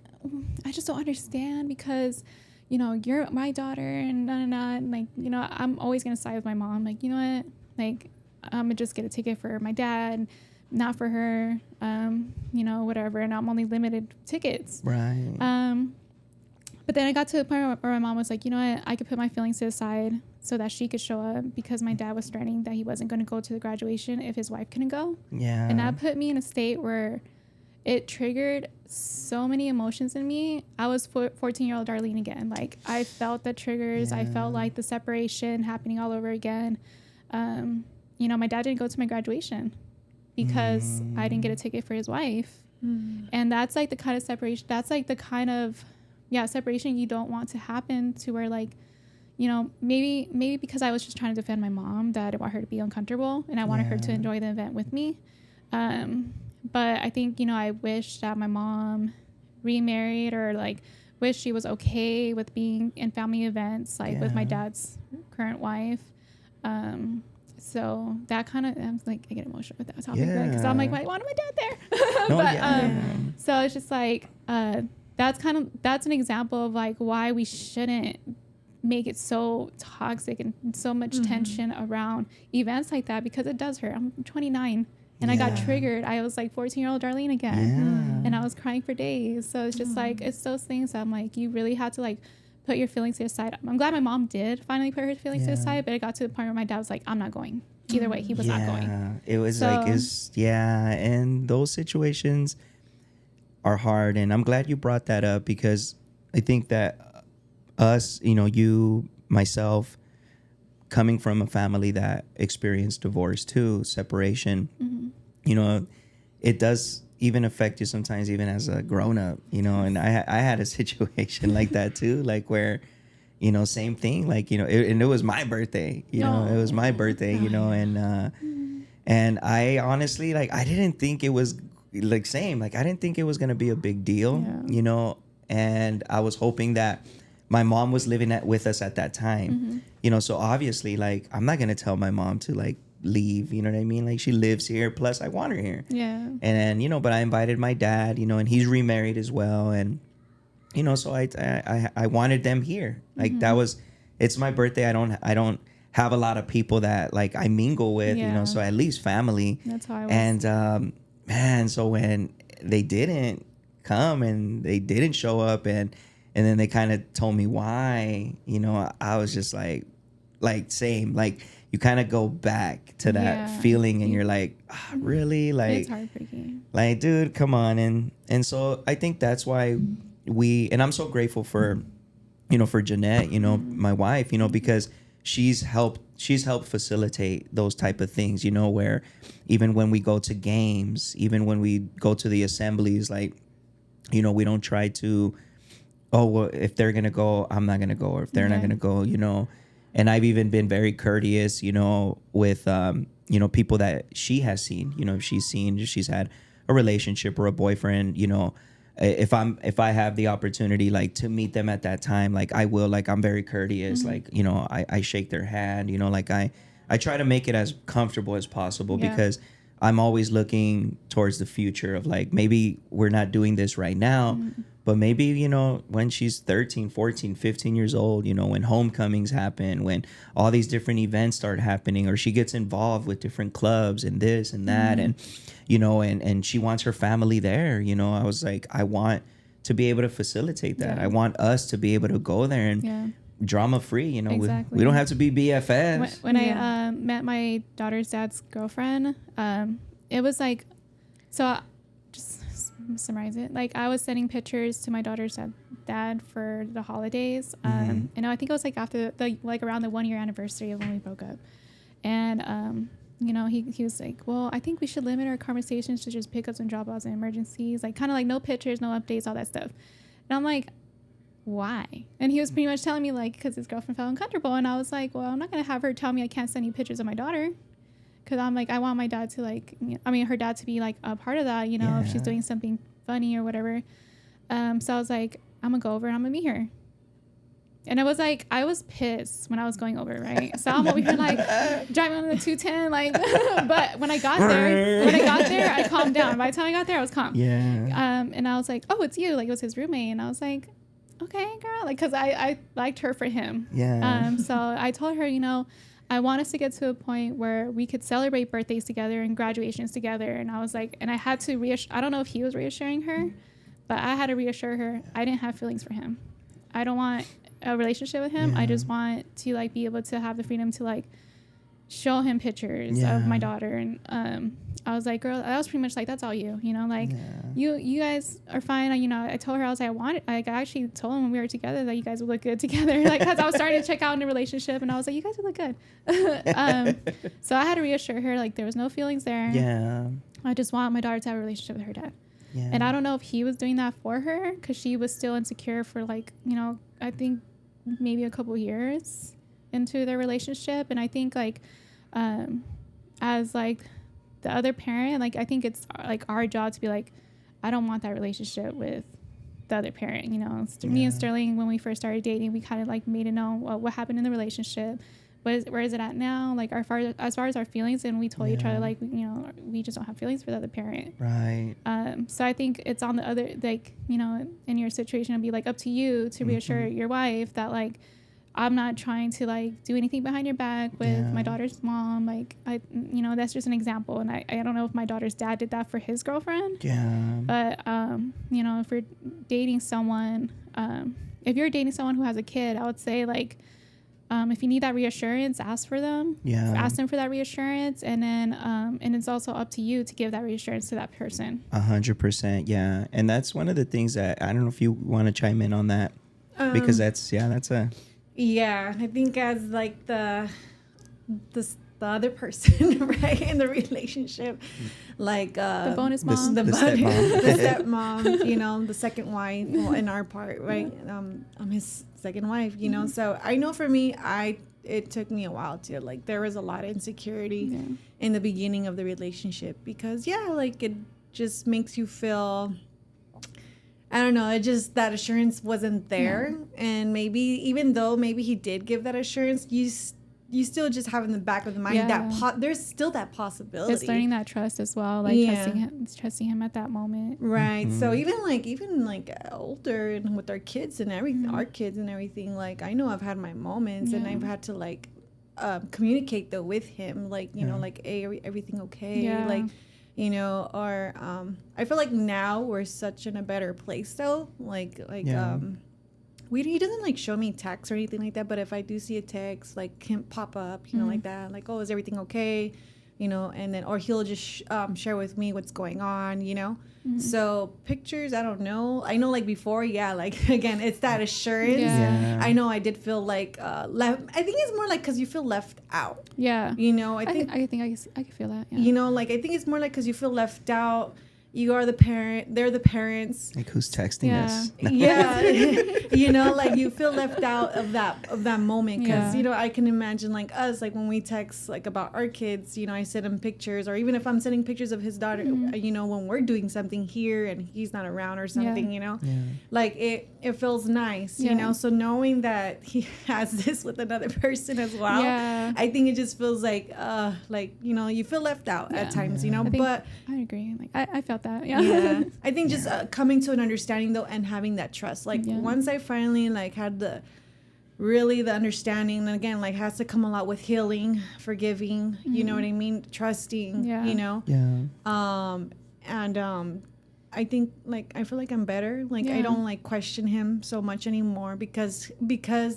I just don't understand, because, you know, you're my daughter and and like, you know, I'm always gonna side with my mom. Like, you know what? Like, I'm gonna just get a ticket for my dad, not for her, you know, whatever. And I'm only limited tickets. Right. But then I got to the point where my mom was like, you know what, I could put my feelings to the side so that she could show up, because my dad was threatening that he wasn't going to go to the graduation if his wife couldn't go. Yeah. And that put me in a state where it triggered so many emotions in me. I was 14-year-old Darlene again. Like, I felt the triggers. I felt like the separation happening all over again. You know, my dad didn't go to my graduation because I didn't get a ticket for his wife. And that's like the kind of separation, that's like the kind of, separation you don't want to happen, to where, like, you know, maybe because I was just trying to defend my mom, that I didn't want her to be uncomfortable and I wanted her to enjoy the event with me. But I think, I wish that my mom remarried, or like wish she was okay with being in family events, like with my dad's current wife. So that kind of, I'm like, I get emotional with that topic because I'm like, I wanted my dad there. No, but so it's just like that's an example of like why we shouldn't make it so toxic and so much tension around events like that, because it does hurt. I'm 29 and I got triggered. I was like 14-year-old Darlene again, and I was crying for days. So it's just like, it's those things that I'm like, you really had to like put your feelings to the side. I'm glad my mom did finally put her feelings to the side, but it got to the point where my dad was like, I'm not going. Either way, he was not going. It was and those situations are hard. And I'm glad you brought that up, because I think that us, you, myself, coming from a family that experienced divorce too, separation, it does even affect you sometimes, even as a grown up, and I had a situation like that too, like where, same thing, like, and it was my birthday, it was my birthday, and I honestly, like, I didn't think it was like I didn't think it was going to be a big deal, and I was hoping that my mom was living with us at that time, so obviously, like, I'm not going to tell my mom to like leave, you know what I mean? Like, she lives here, plus I want her here. And but I invited my dad, and he's remarried as well, and so I wanted them here. Like, it's my birthday. I don't have a lot of people that like I mingle with, so at least family. That's how I was. And man, so when they didn't come and they didn't show up, and then they kind of told me why, I was just like same, like, you kind of go back to that feeling, and you're like, really? Like, it's heartbreaking. Like, dude, come on. And so I think that's why and I'm so grateful for, for Jeanette, my wife, because she's helped facilitate those type of things, where even when we go to games, even when we go to the assemblies, like, we don't try to, oh, well, if they're going to go, I'm not going to go. Or if they're not going to go, and I've even been very courteous, with, people that she has seen, if she's had a relationship or a boyfriend, if I have the opportunity, like, to meet them at that time, like, I will, like, I'm very courteous, like, I shake their hand, like, I try to make it as comfortable as possible, because I'm always looking towards the future of, like, maybe we're not doing this right now, but maybe, when she's 13, 14, 15 years old, when homecomings happen, when all these different events start happening, or she gets involved with different clubs and this and that, and, and she wants her family there, I was like, I want to be able to facilitate that. I want us to be able to go there and drama free, exactly. we don't have to be BFFs. When I met my daughter's dad's girlfriend, it was like, so just summarize it, like, I was sending pictures to my daughter's dad for the holidays, and I think it was like after around the 1 year anniversary of when we broke up, and he was like, well, I think we should limit our conversations to just pickups and drop-offs and emergencies, like, kind of like no pictures, no updates, all that stuff. And I'm like, why? And he was pretty much telling me, like, because his girlfriend felt uncomfortable, and I was like, well, I'm not gonna have her tell me I can't send you pictures of my daughter, because I'm like, I want my dad to, like, her dad to be like a part of that, if she's doing something funny or whatever. So I was like, I'm gonna go over and I'm gonna meet her. And it was like, I was pissed when I was going over, right? So I'm over here like driving on the 210, like, but when I got there, I calmed down. By the time I got there, I was calm. And I was like, oh, it's you. Like, it was his roommate. And I was like, okay, girl. Like, cause I liked her for him. So I told her, I want us to get to a point where we could celebrate birthdays together and graduations together. And I was like, and I had to I don't know if he was reassuring her, but I had to reassure her I didn't have feelings for him. I don't want a relationship with him. I just want to, like, be able to have the freedom to, like, show him pictures of my daughter. And I was like, girl, I was pretty much like, that's all you, like, you guys are fine. I told her, I was like, I actually told him when we were together that you guys would look good together. Like, because I was starting to check out in a relationship, and I was like, you guys would look good. So I had to reassure her, like, there was no feelings there. I just want my daughter to have a relationship with her dad. And I don't know if he was doing that for her, because she was still insecure for, like, I think maybe a couple years into their relationship. And I think, like, as, like, the other parent, like, I think it's like our job to be like, I don't want that relationship with the other parent. You know, me and Sterling, when we first started dating, we kind of like made it known, well, what happened in the relationship. Where is it at now? Like, as far as our feelings, and we told each other, like, you know, we just don't have feelings for the other parent. Right. So I think it's on the other, like, you know, in your situation, it'd be like up to you to reassure your wife that, like, I'm not trying to like do anything behind your back with my daughter's mom. Like, you know, that's just an example. And I don't know if my daughter's dad did that for his girlfriend. Yeah. But, you know, if you're dating someone, if you're dating someone who has a kid, I would say, like, if you need that reassurance, ask for them. Yeah. Ask them for that reassurance. And then, and it's also up to you to give that reassurance to that person. 100%. Yeah. And that's one of the things that, I don't know if you want to chime in on that, because that's a... Yeah, I think as like the other person, right, in the relationship, like the bonus mom, the stepmom, the stepmom, you know, the second wife, well, in our part, right? I'm his second wife, you know. So I know for me, it took me a while to, like, there was a lot of insecurity in the beginning of the relationship because like it just makes you feel, I don't know, it just, that assurance wasn't there. And maybe, even though maybe he did give that assurance, you still just have in the back of the mind that there's still that possibility. It's learning that trust as well, like trusting him at that moment. Right. So even like older and with our kids and everything, our kids and everything, like, I know I've had my moments and I've had to, like, communicate though with him, like, you know, like, hey, everything okay? Like, you know, or I feel like now we're such in a better place though. Like he doesn't like show me texts or anything like that, but if I do see a text, like, him pop up, you know, like that, like, oh, is everything okay? You know, and then, or he'll just share with me what's going on, you know. So pictures, I don't know. I know, like, before, like, again, it's that assurance. I know I did feel like left. I think it's more like because you feel left out. You know, I think I can feel that. You know, like, I think it's more like because you feel left out. You are the parent, they're the parents. Like, who's texting us? You know, like, you feel left out of that moment because, you know, I can imagine, like, us, like, when we text, like, about our kids, you know, I send him pictures, or even if I'm sending pictures of his daughter, you know, when we're doing something here and he's not around or something, you know, like, it feels nice, you know, so knowing that he has this with another person as well, I think it just feels like, you know, you feel left out at times, you know, but I agree. Like, I felt that. I think just coming to an understanding though, and having that trust, like, once I finally, like, had the understanding, and again, like, has to come a lot with healing, forgiving, you know what I mean, trusting, you know, and I think, like, I feel like I'm better, like, I don't, like, question him so much anymore because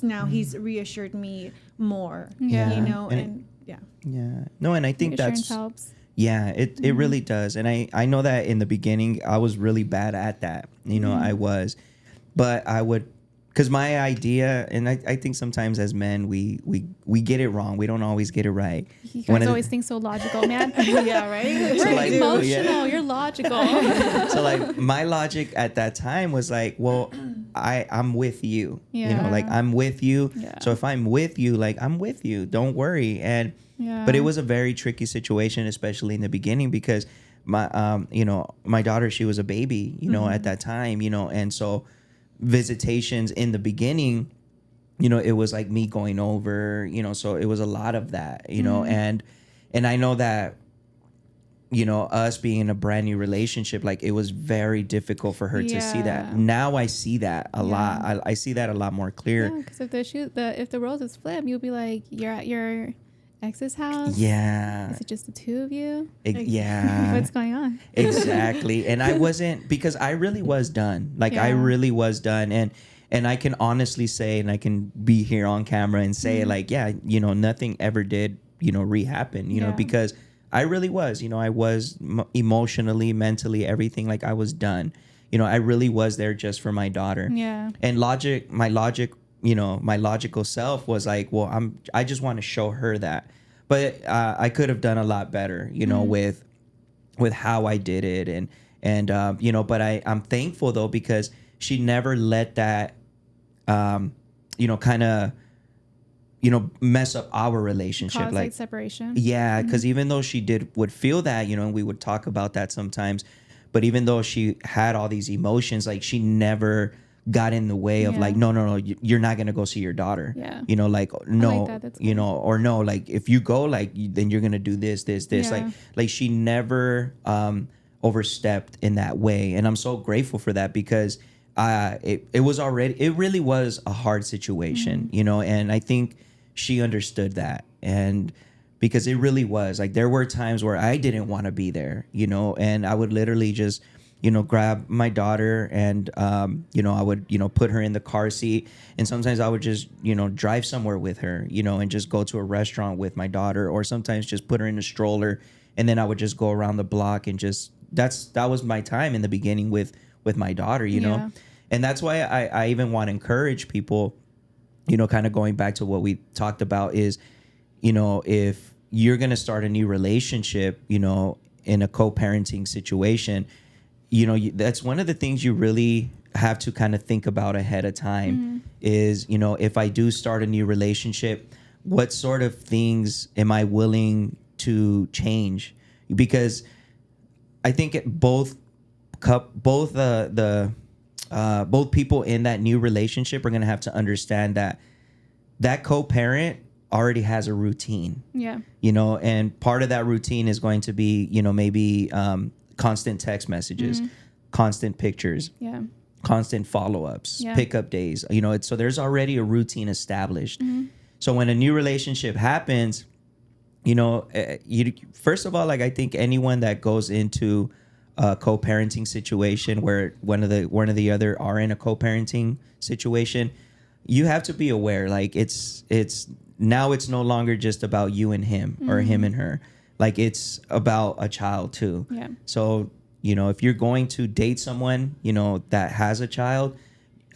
now he's reassured me more, you know, and no, and I think that's helps. Yeah, it really does. And I know that in the beginning, I was really bad at that. You know, I was. But I would, because my idea, and I think sometimes as men, we get it wrong. We don't always get it right. You guys always think so logical, man. Right? We're like, emotional. You're logical. So, like, my logic at that time was like, well, I'm with you. You know, like, I'm with you. So if I'm with you, like, I'm with you. Don't worry. But it was a very tricky situation, especially in the beginning, because my, you know, my daughter, she was a baby, you know, at that time, you know, and so visitations in the beginning, you know, it was like me going over, you know, so it was a lot of that, you know, and I know that, you know, us being in a brand new relationship, like, it was very difficult for her to see that. Now I see that a lot. I see that a lot more clear. Because if the roles is flipped, you'll be like, you're at your ex's house. Is it just the two of you? What's going on? Exactly. And I wasn't, because I really was done. Like, I really was done. And I can honestly say, and I can be here on camera and say, like, you know, nothing ever did, you know, re-happen, you know, because I really was, you know, I was emotionally, mentally, everything, like, I was done. You know, I really was there just for my daughter. And my logical self was like, well, I just want to show her that. But I could have done a lot better, you know, with how I did it. And you know, but I'm thankful, though, because she never let that, you know, kind of, mess up our relationship. Cause like separation. Yeah, because even though she would feel that, and we would talk about that sometimes, but even though she had all these emotions, like she never got in the way of like, no, you're not gonna go see your daughter. Yeah. Like no, I like that. That's cool. or no, like if you go, like then you're gonna do this. Yeah. Like she never overstepped in that way, and I'm so grateful for that because it really was a hard situation, and I think she understood that. And because it really was like, there were times where I didn't want to be there, and I would literally just, grab my daughter and, I would, put her in the car seat. And sometimes I would just, drive somewhere with her, and just go to a restaurant with my daughter, or sometimes just put her in a stroller. And then I would just go around the block and just, that was my time in the beginning with my daughter, know? And that's why I even want to encourage people, kind of going back to what we talked about is, if you're going to start a new relationship, in a co-parenting situation, that's one of the things you really have to kind of think about ahead of time is, if I do start a new relationship, what sort of things am I willing to change? Because I think both people in that new relationship are going to have to understand that co-parent already has a routine. Yeah. And part of that routine is going to be, maybe constant text messages, constant pictures, constant follow-ups, pickup days. So there's already a routine established. So when a new relationship happens, first of all, like I think anyone that goes into a co-parenting situation where one of the other are in a co-parenting situation, you have to be aware, like it's now it's no longer just about you and him or him and her. Like it's about a child too. Yeah. So, if you're going to date someone, that has a child,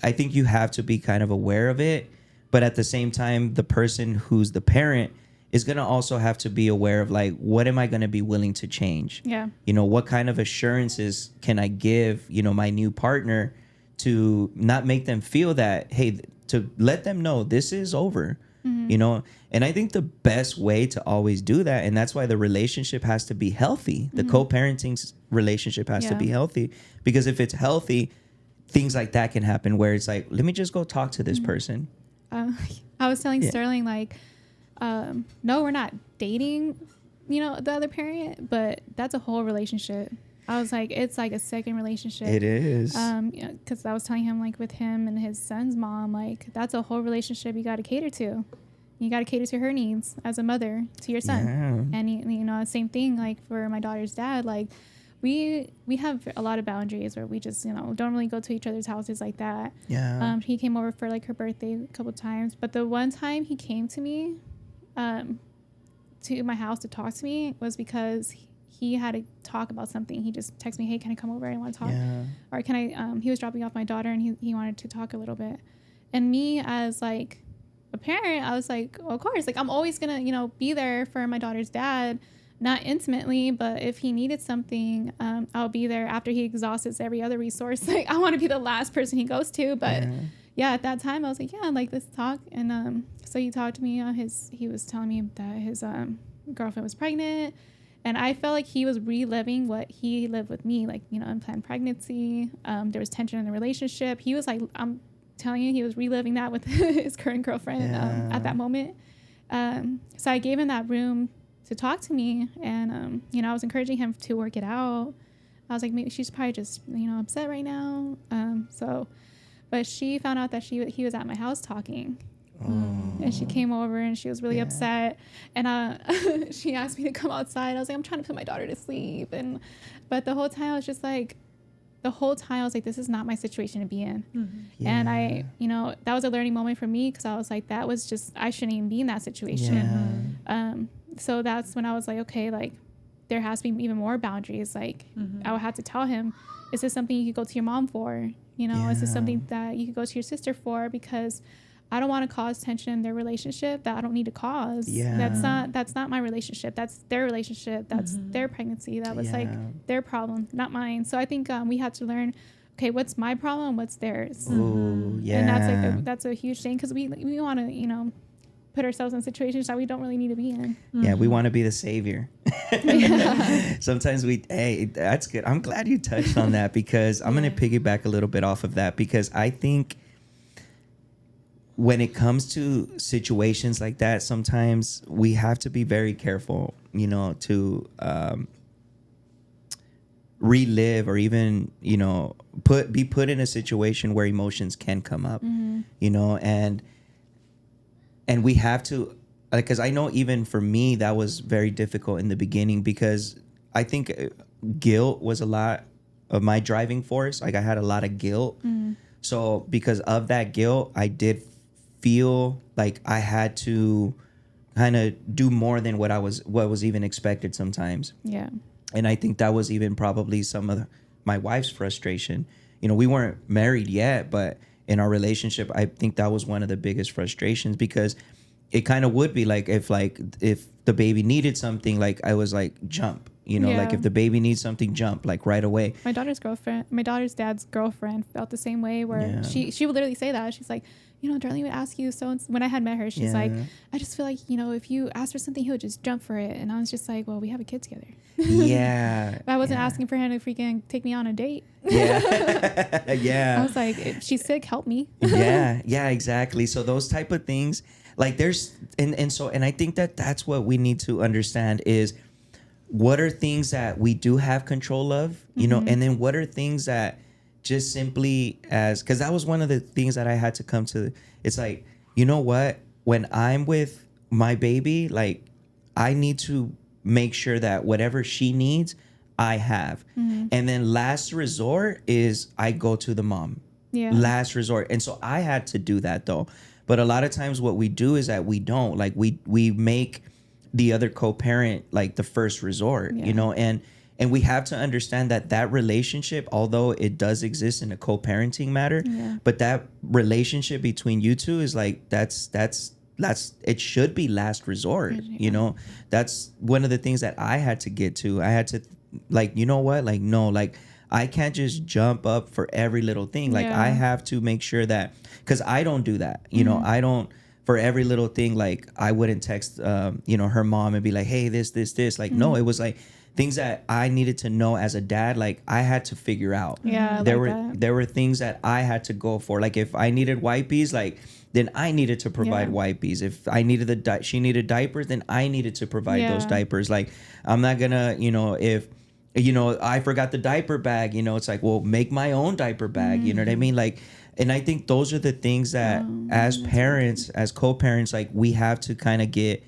I think you have to be kind of aware of it. But at the same time, the person who's the parent is going to also have to be aware of like, what am I going to be willing to change? Yeah. What kind of assurances can I give, my new partner to not make them feel that, hey, to let them know this is over, and I think the best way to always do that, and that's why the relationship has to be healthy. The co-parenting relationship has to be healthy, because if it's healthy, things like that can happen where it's like, let me just go talk to this person. I was telling Sterling, like, no, we're not dating, the other parent, but that's a whole relationship. I was like, it's like a second relationship. It is. Because I was telling him, like, with him and his son's mom, like, that's a whole relationship you got to cater to. You got to cater to her needs as a mother to your son. Yeah. And, same thing, like, for my daughter's dad, like, we have a lot of boundaries where we just, don't really go to each other's houses like that. Yeah. He came over for, like, her birthday a couple times. But the one time he came to me, to my house to talk to me was because he had to talk about something. He just texted me, hey, can I come over? I want to talk. Yeah. Or can I, he was dropping off my daughter and he wanted to talk a little bit. And me as like a parent, I was like, well, of course, like I'm always going to, be there for my daughter's dad, not intimately, but if he needed something, I'll be there after he exhausts every other resource. Like I want to be the last person he goes to. But yeah, at that time I was like, yeah, like let's talk. And so he talked to me, he was telling me that his girlfriend was pregnant. And I felt like he was reliving what he lived with me, like, unplanned pregnancy. There was tension in the relationship. He was like, I'm telling you, he was reliving that with his current girlfriend at that moment. So I gave him that room to talk to me. And, I was encouraging him to work it out. I was like, maybe she's probably just, upset right now. But she found out that he was at my house talking. And she came over and she was really upset, and she asked me to come outside. I was like, I'm trying to put my daughter to sleep, but the whole time I was just like, this is not my situation to be in. And I, that was a learning moment for me, because I was like, I shouldn't even be in that situation. So that's when I was like, okay, like there has to be even more boundaries. Like I would have to tell him, is this something you could go to your mom for? Is this something that you could go to your sister for? Because I don't want to cause tension in their relationship that I don't need to cause. Yeah. That's not my relationship. That's their relationship. That's their pregnancy. That was like their problem, not mine. So I think we had to learn, okay, what's my problem? What's theirs? Ooh, yeah. And that's a huge thing, because we want to, put ourselves in situations that we don't really need to be in. Yeah, we want to be the savior. Sometimes that's good. I'm glad you touched on that, because I'm going to piggyback a little bit off of that, because I think when it comes to situations like that, sometimes we have to be very careful, to relive, or even, be put in a situation where emotions can come up, and we have to, because I know even for me, that was very difficult in the beginning, because I think guilt was a lot of my driving force. Like, I had a lot of guilt. So because of that guilt, I did feel like I had to kind of do more than what was even expected sometimes. Yeah. And I think that was even probably some of my wife's frustration. We weren't married yet, but in our relationship, I think that was one of the biggest frustrations, because it kind of would be like if the baby needed something, like I was like, jump, like if the baby needs something, jump, like right away. My daughter's dad's girlfriend felt the same way, where she would literally say that. She's like, Darlene would ask you. So when I had met her, she's like, I just feel like, if you asked for something, he would just jump for it. And I was just like, well, we have a kid together. Yeah. I wasn't asking for him to freaking take me on a date. Yeah. Yeah. I was like, if she's sick, help me. Yeah. Yeah, exactly. So those type of things, like there's, and I think that's what we need to understand is, what are things that we do have control of, and then what are things that just simply because that was one of the things that I had to come to. It's like, what, when I'm with my baby, like I need to make sure that whatever she needs, I have. And then last resort is I go to the mom. Yeah. Last resort. And so I had to do that though. But a lot of times what we do is that we don't, like we make the other co-parent like the first resort, and we have to understand that relationship, although it does exist in a co-parenting matter, but that relationship between you two is like, that's it should be last resort. That's one of the things that I had to get to. I had to like, what, like, no, like I can't just jump up for every little thing. Like I have to make sure that, because I don't do that, I don't, for every little thing, like I wouldn't text, her mom and be like, hey, this. Like, no, it was like things that I needed to know as a dad. Like I had to figure out. Yeah, there were things that I had to go for. Like if I needed wipes, like then I needed to provide wipes. If I needed she needed diapers, then I needed to provide those diapers. Like I'm not gonna, if I forgot the diaper bag, it's like, well, make my own diaper bag. You know what I mean? Like. And I think those are the things that as parents, as co-parents, like we have to kind of get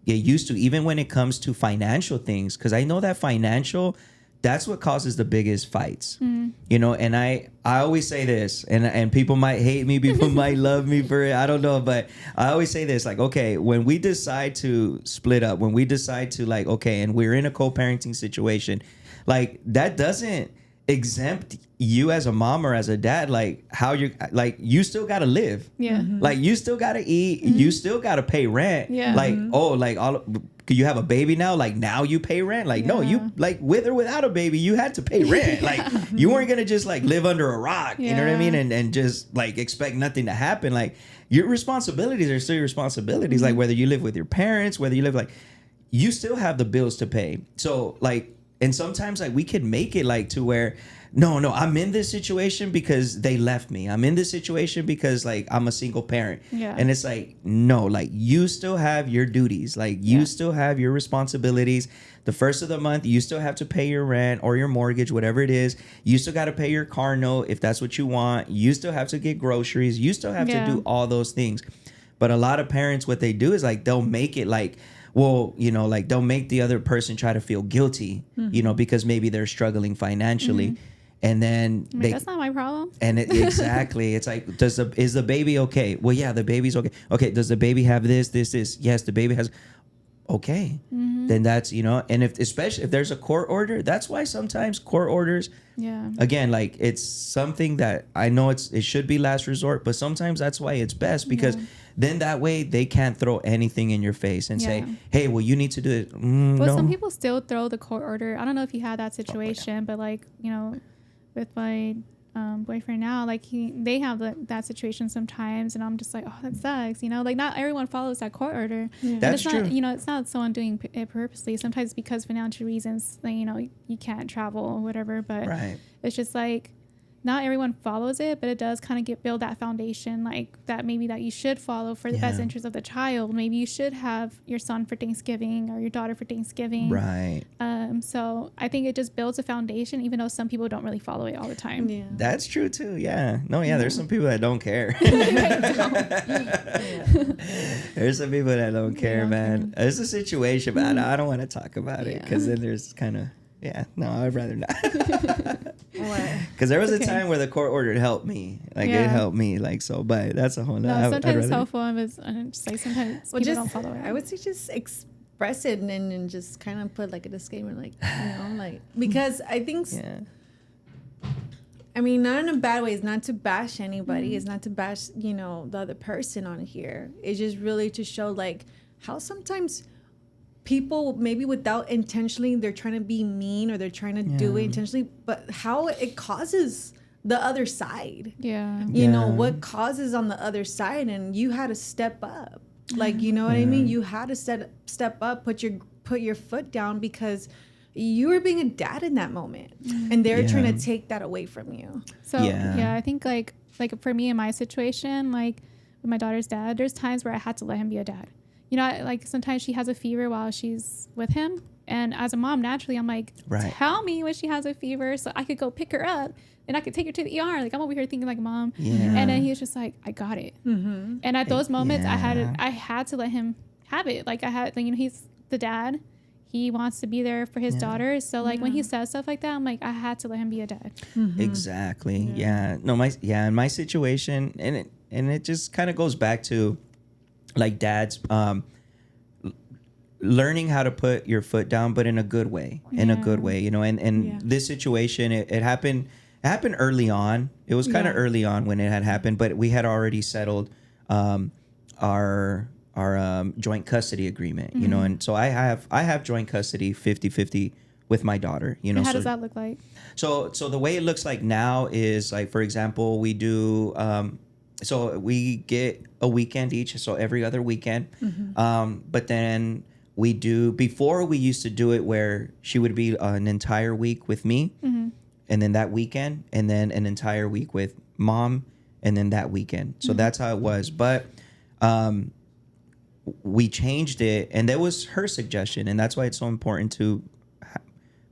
used to, even when it comes to financial things. Because I know that financial, that's what causes the biggest fights, and I always say this, and people might hate me, people might love me for it. I don't know. But I always say this, like, okay, when we decide to split up, when we decide to like, okay, and we're in a co-parenting situation, like that doesn't exempt you as a mom or as a dad, like how you're like, you still got to live. Like you still got to eat, you still got to pay rent. Like, oh, like you have a baby now, like now you pay rent. Like no, you like with or without a baby, you had to pay rent. Like you weren't gonna just like live under a rock, you know what I mean, and just like expect nothing to happen. Like your responsibilities are still your responsibilities. Like whether you live with your parents, whether you live, like you still have the bills to pay. So like, and sometimes like we can make it like to where no, I'm in this situation because they left me. I'm in this situation because like I'm a single parent. And it's like, no, like you still have your duties. Like you still have your responsibilities. The first of the month, you still have to pay your rent or your mortgage, whatever it is. You still got to pay your car note if that's what you want. You still have to get groceries. You still have to do all those things. But a lot of parents, what they do is like they'll make it like, well, like they'll make the other person try to feel guilty, because maybe they're struggling financially. And then that's not my problem. And exactly. It's like, is the baby okay? Well, yeah, the baby's okay. Okay. Does the baby have this? Yes, the baby has. Okay. Then that's, and especially if there's a court order, that's why sometimes court orders, again, like it's something that I know it should be last resort, but sometimes that's why it's best, because then that way they can't throw anything in your face and say, hey, well, you need to do it. Well, some people still throw the court order. I don't know if you had that situation, but like, with my boyfriend now, like they have that situation sometimes, and I'm just like, oh, that sucks, you know, like not everyone follows that court order. Yeah. That's it's not, true. you know, it's not someone doing it purposely. Sometimes it's because financial reasons, like, you know, you can't travel or whatever, but Right. it's just like not everyone follows it, but it does kind of build that foundation, like that maybe that you should follow for the best Yeah. interest of the child. Maybe you should have your son for Thanksgiving or your daughter for Thanksgiving. Right. So I think it just builds a foundation, even though some people don't really follow it all the time. Yeah. That's true too. Yeah. No, yeah, there's some people that don't care. There's some people that don't care, man. It's a situation, but I don't want to talk about it because then there's kind of, no, I'd rather not. Because there was a time where the court order helped me. Like, it helped me. Like, so, but that's a whole nother. No, sometimes it's helpful, and it's just like sometimes people don't follow it. I would say just express it and just kind of put like a disclaimer, like, you know, like, because I think, I mean, not in a bad way. It's not to bash anybody. It's not to bash, you know, the other person on here. It's just really to show like how sometimes people maybe without intentionally, they're trying to be mean or they're trying to do it intentionally, but how it causes the other side. You know, what causes on the other side, and you had to step up. Like, you know what I mean? You had to step up, put your foot down, because you were being a dad in that moment, and they're trying to take that away from you. So I think like for me in my situation, like with my daughter's dad, there's times where I had to let him be a dad. You know, like sometimes she has a fever while she's with him. And as a mom, naturally, I'm like, tell me when she has a fever so I could go pick her up and I could take her to the ER. Like, I'm over here thinking like a mom. And then he was just like, I got it. And at those moments, I had to let him have it. Like, you know, he's the dad. He wants to be there for his daughter. So, like, when he says stuff like that, I'm like, I had to let him be a dad. Exactly. No, in my situation, and it just kind of goes back to, like, dads learning how to put your foot down, but in a good way, you know, and this situation, it happened early on. It was kind of early on when it had happened, but we had already settled our joint custody agreement, you know, and so I have joint custody 50-50 with my daughter, you know. And how does that look like? So the way it looks like now is, like, for example, we do so we get a weekend each, so every other weekend. But then we do, before we used to do it where she would be an entire week with me, and then that weekend, and then an entire week with mom, and then that weekend. So that's how it was. But we changed it, and that was her suggestion, and that's why it's so important to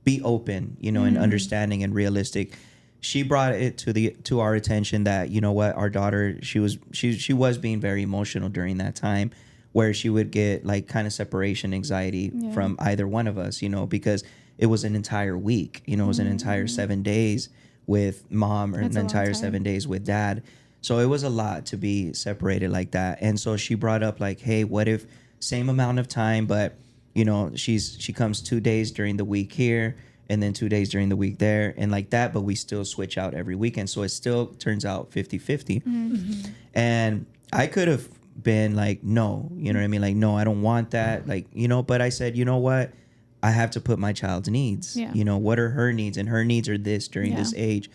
be open, you know, and understanding and realistic. She brought it to our attention that, you know what, our daughter, she was being very emotional during that time, where she would get like kind of separation anxiety from either one of us, you know, because it was an entire week, you know, it was an entire 7 days with mom, or an entire 7 days with dad. So it was a lot to be separated like that. And so she brought up like, hey, what if same amount of time, but, you know, she comes 2 days during the week here, and then 2 days during the week there, and like that, but we still switch out every weekend. So it still turns out 50-50. And I could have been like, no, you know what I mean? Like, no, I don't want that. Like, you know, but I said, you know what? I have to put my child's needs. You know, what are her needs? And her needs are this during this age.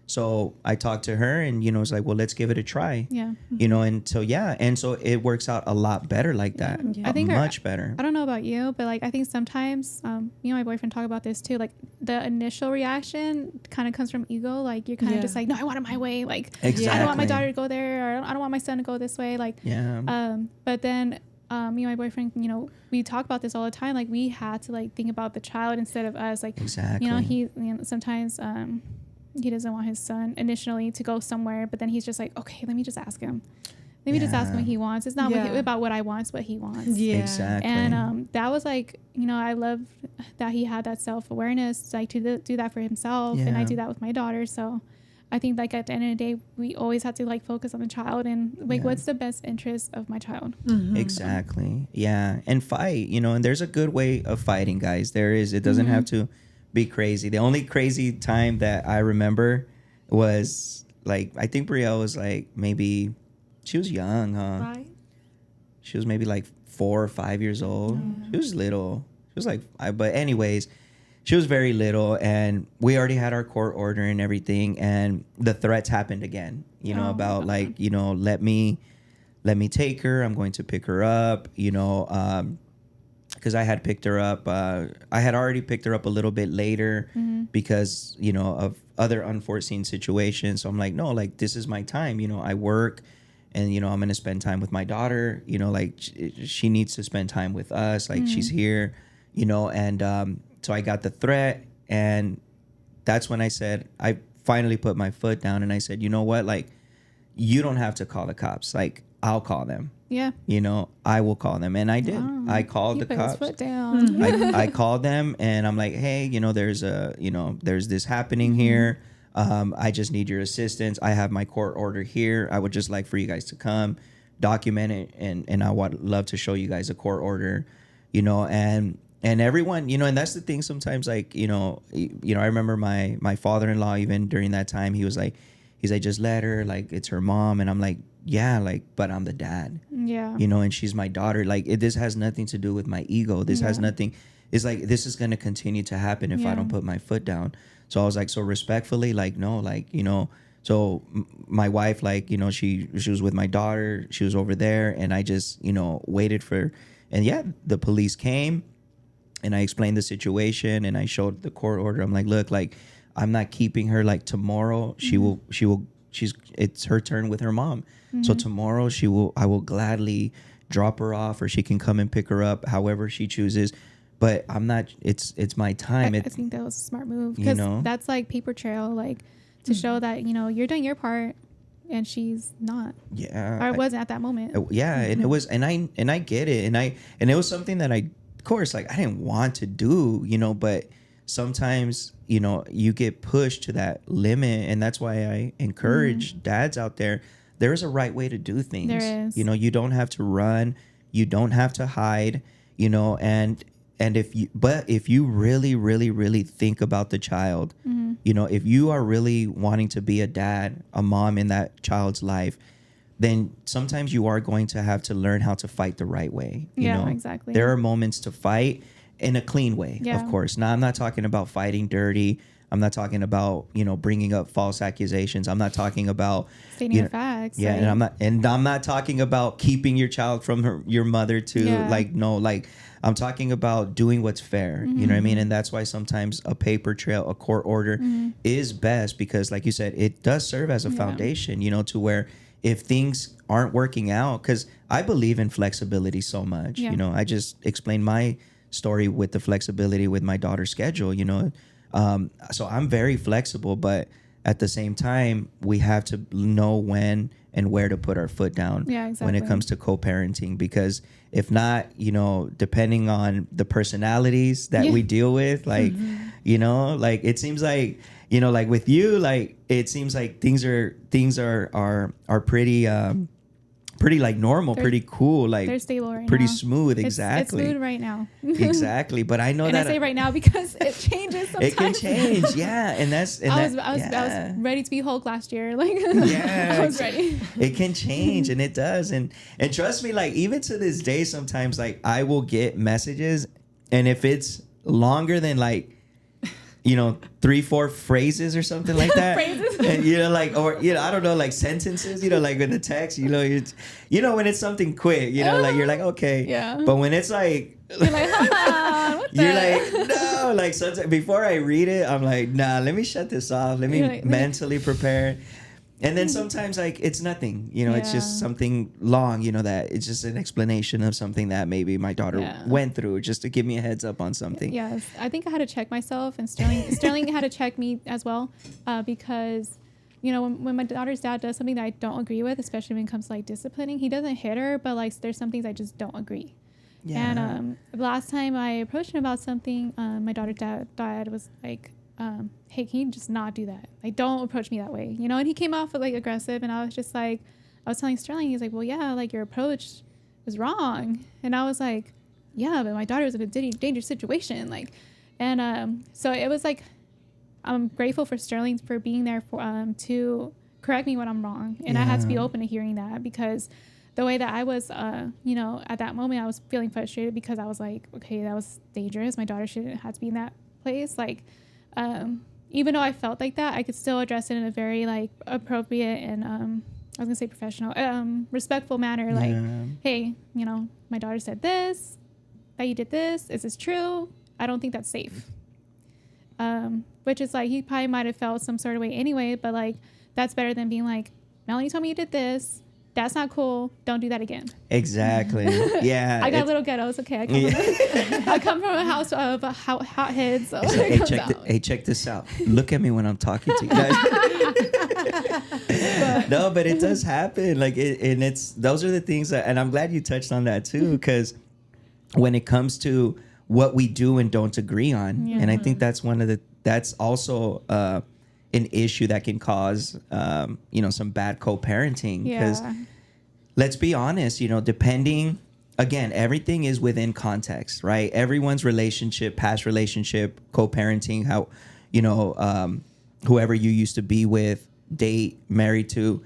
So I talked to her, and, you know, it's like, well, let's give it a try. You know, and so, and so it works out a lot better like that. I think much better. I don't know about you, but like, I think sometimes, me and my boyfriend talk about this too. Like, the initial reaction kind of comes from ego. Like, you're kind of just like, no, I want it my way. Like, I don't want my daughter to go there, or I don't want my son to go this way. Like, but then, me and my boyfriend, you know, we talk about this all the time. Like, we had to like think about the child instead of us. Like, you know, sometimes, he doesn't want his son initially to go somewhere, but then he's just like, okay, let me just ask him. Let me just ask him what he wants. It's not about what I want, it's what he wants. Exactly. And that was like, you know, I love that he had that self-awareness, like to do that for himself. And I do that with my daughter. So I think like at the end of the day, we always have to like focus on the child and like what's the best interest of my child. Exactly. Yeah. And fight, you know, and there's a good way of fighting, guys. There is. It doesn't have to be crazy. The only crazy time that I remember was like, I think Brielle was like, maybe she was young, huh? 5? She was maybe like 4 or 5 years old. She was little. She was like, but anyways, she was very little, and we already had our court order and everything, and the threats happened again, about like, let me take her, I'm going to pick her up, because I had picked her up. I had already picked her up a little bit later because, of other unforeseen situations. So I'm like, no, like, this is my time. I work, and, I'm going to spend time with my daughter. Like, she needs to spend time with us. Like, she's here, and so I got the threat. And that's when I finally put my foot down, and I said, you know what? Like, you don't have to call the cops. Like, I'll call them. Yeah. I will call them. And I did. Wow. I called He the put cops. his foot down. I called them, and I'm like, hey, there's there's this happening here. I just need your assistance. I have my court order here. I would just like for you guys to come document it. And I would love to show you guys a court order, and everyone, and that's the thing sometimes, like, I remember my father-in-law, even during that time, he's like, just let her, like, it's her mom. And I'm like, yeah, like, but I'm the dad, and she's my daughter. Like, this has nothing to do with my ego. This has nothing. It's like, this is going to continue to happen if I don't put my foot down. So I was like, so respectfully, like, no, like, so my wife, like, she was with my daughter. She was over there, and I just, waited for, and the police came, and I explained the situation, and I showed the court order. I'm like, look, like, I'm not keeping her. Like, tomorrow it's her turn with her mom. So tomorrow I will gladly drop her off, or she can come and pick her up however she chooses. But I'm not, it's my time. I think that was a smart move, because that's like paper trail, like, to show that, you're doing your part and she's not. Yeah. Or I wasn't at that moment. Yeah. And it was, and I get it. And it was something that of course, like, I didn't want to do, but sometimes, you get pushed to that limit. And that's why I encourage dads out there. There is a right way to do things. There is. You don't have to run. You don't have to hide, and if you really, really, really think about the child, if you are really wanting to be a dad, a mom in that child's life, then sometimes you are going to have to learn how to fight the right way. You know? Exactly. There are moments to fight in a clean way, of course. Now, I'm not talking about fighting dirty. I'm not talking about, bringing up false accusations. I'm not talking about stating facts. Yeah, right? and I'm not talking about keeping your child from your mother to I'm talking about doing what's fair. You know what I mean? And that's why sometimes a paper trail, a court order is best, because, like you said, it does serve as a foundation, to where if things aren't working out, because I believe in flexibility so much. I just explained my story with the flexibility with my daughter's schedule, so I'm very flexible, but at the same time, we have to know when and where to put our foot down when it comes to co-parenting, because if not, depending on the personalities that we deal with, like, like, it seems like, like with you, like, it seems like things are pretty, pretty like normal, pretty cool, like they're stable right pretty now. smooth. Exactly. It's smooth right now. Exactly. But I know and that I say right now because it changes sometimes. It can change. Yeah. And I was ready to be Hulk last year. Like, yeah, I was ready. It can change, and it does. And trust me, like, even to this day, sometimes, like, I will get messages, and if it's longer than, like, 3-4 phrases or something like that. Phrases. And, like, or, I don't know, like, sentences, like in the text, it's, when it's something quick, like, you're like, okay. Yeah. But when it's like, you're like, what you're like, no, like, sometimes before I read it, I'm like, nah, let me shut this off. Let me mentally prepare. And then sometimes, like, it's nothing, it's just something long, that it's just an explanation of something that maybe my daughter went through, just to give me a heads up on something. Yes. I think I had to check myself, and Sterling had to check me as well, because, when my daughter's dad does something that I don't agree with, especially when it comes to, like, disciplining, he doesn't hit her, but, like, there's some things I just don't agree. Yeah. And last time I approached him about something, my daughter's dad was like, hey, can you just not do that? Like, don't approach me that way, and he came off like aggressive, and I was just like, I was telling Sterling, he's like, well, yeah, like, your approach was wrong. And I was like, yeah, but my daughter was in a dangerous situation, like, and so it was like, I'm grateful for Sterling for being there for to correct me when I'm wrong, and I had to be open to hearing that, because the way that I was, at that moment, I was feeling frustrated, because I was like, okay, that was dangerous. My daughter shouldn't have to be in that place, like, even though I felt like that, I could still address it in a very like appropriate and I was gonna say professional, respectful manner. Like, hey, you know, my daughter said this, that you did this. Is this true? I don't think that's safe. Which is like, he probably might have felt some sort of way anyway, but like, that's better than being like, Melanie told me you did this. That's not cool. Don't do that again. Exactly. Yeah. I got little ghettos. Okay. I come from a house of hot heads. So check this out. Look at me when I'm talking to you guys. No, but it does happen. Like, those are the things that, and I'm glad you touched on that too, because when it comes to what we do and don't agree on, and I think that's that's also an issue that can cause, some bad co-parenting. Because let's be honest, depending, again, everything is within context, right? Everyone's relationship, past relationship, co-parenting, how, whoever you used to be with, date, married to,